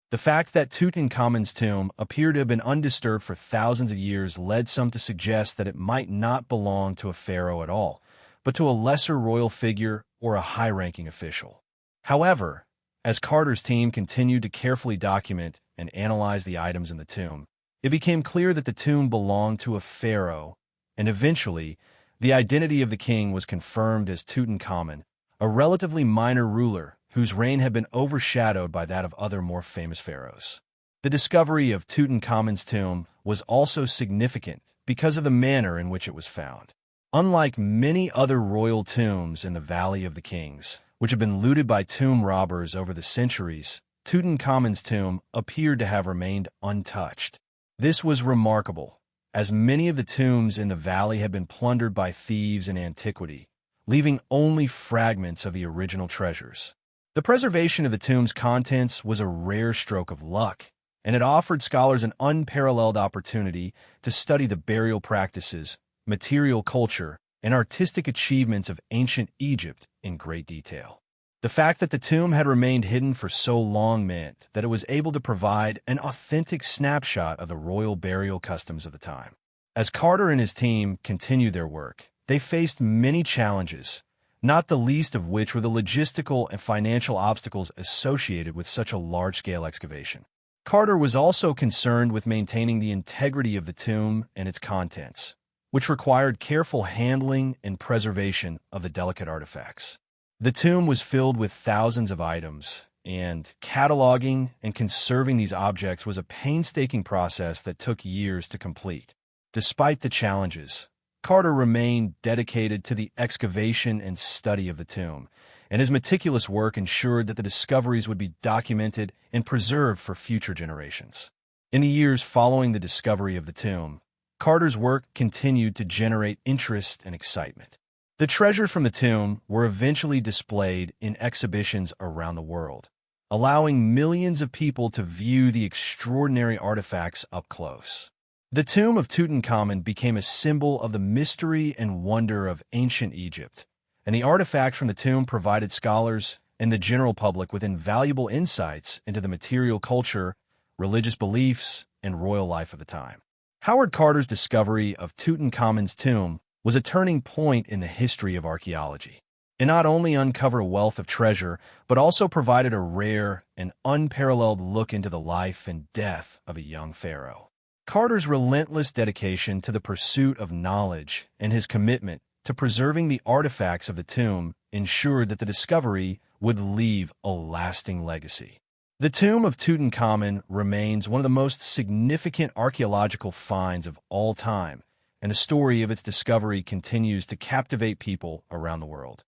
Speaker 1: The fact that Tutankhamun's tomb appeared to have been undisturbed for thousands of years led some to suggest that it might not belong to a pharaoh at all, but to a lesser royal figure or a high-ranking official. However, as Carter's team continued to carefully document and analyze the items in the tomb, it became clear that the tomb belonged to a pharaoh, and eventually, the identity of the king was confirmed as Tutankhamun, a relatively minor ruler whose reign had been overshadowed by that of other more famous pharaohs. The discovery of Tutankhamun's tomb was also significant because of the manner in which it was found. Unlike many other royal tombs in the Valley of the Kings, which had been looted by tomb robbers over the centuries, Tutankhamun's tomb appeared to have remained untouched. This was remarkable, as many of the tombs in the valley had been plundered by thieves in antiquity, leaving only fragments of the original treasures. The preservation of the tomb's contents was a rare stroke of luck, and it offered scholars an unparalleled opportunity to study the burial practices, material culture, and artistic achievements of ancient Egypt in great detail. The fact that the tomb had remained hidden for so long meant that it was able to provide an authentic snapshot of the royal burial customs of the time. As Carter and his team continued their work, they faced many challenges, not the least of which were the logistical and financial obstacles associated with such a large-scale excavation. Carter was also concerned with maintaining the integrity of the tomb and its contents, which required careful handling and preservation of the delicate artifacts. The tomb was filled with thousands of items, and cataloging and conserving these objects was a painstaking process that took years to complete. Despite the challenges, Carter remained dedicated to the excavation and study of the tomb, and his meticulous work ensured that the discoveries would be documented and preserved for future generations. In the years following the discovery of the tomb, Carter's work continued to generate interest and excitement. The treasures from the tomb were eventually displayed in exhibitions around the world, allowing millions of people to view the extraordinary artifacts up close. The tomb of Tutankhamun became a symbol of the mystery and wonder of ancient Egypt, and the artifacts from the tomb provided scholars and the general public with invaluable insights into the material culture, religious beliefs, and royal life of the time. Howard Carter's discovery of Tutankhamun's tomb was a turning point in the history of archaeology. It not only uncovered a wealth of treasure, but also provided a rare and unparalleled look into the life and death of a young pharaoh. Carter's relentless dedication to the pursuit of knowledge and his commitment to preserving the artifacts of the tomb ensured that the discovery would leave a lasting legacy. The tomb of Tutankhamun remains one of the most significant archaeological finds of all time, and the story of its discovery continues to captivate people around the world.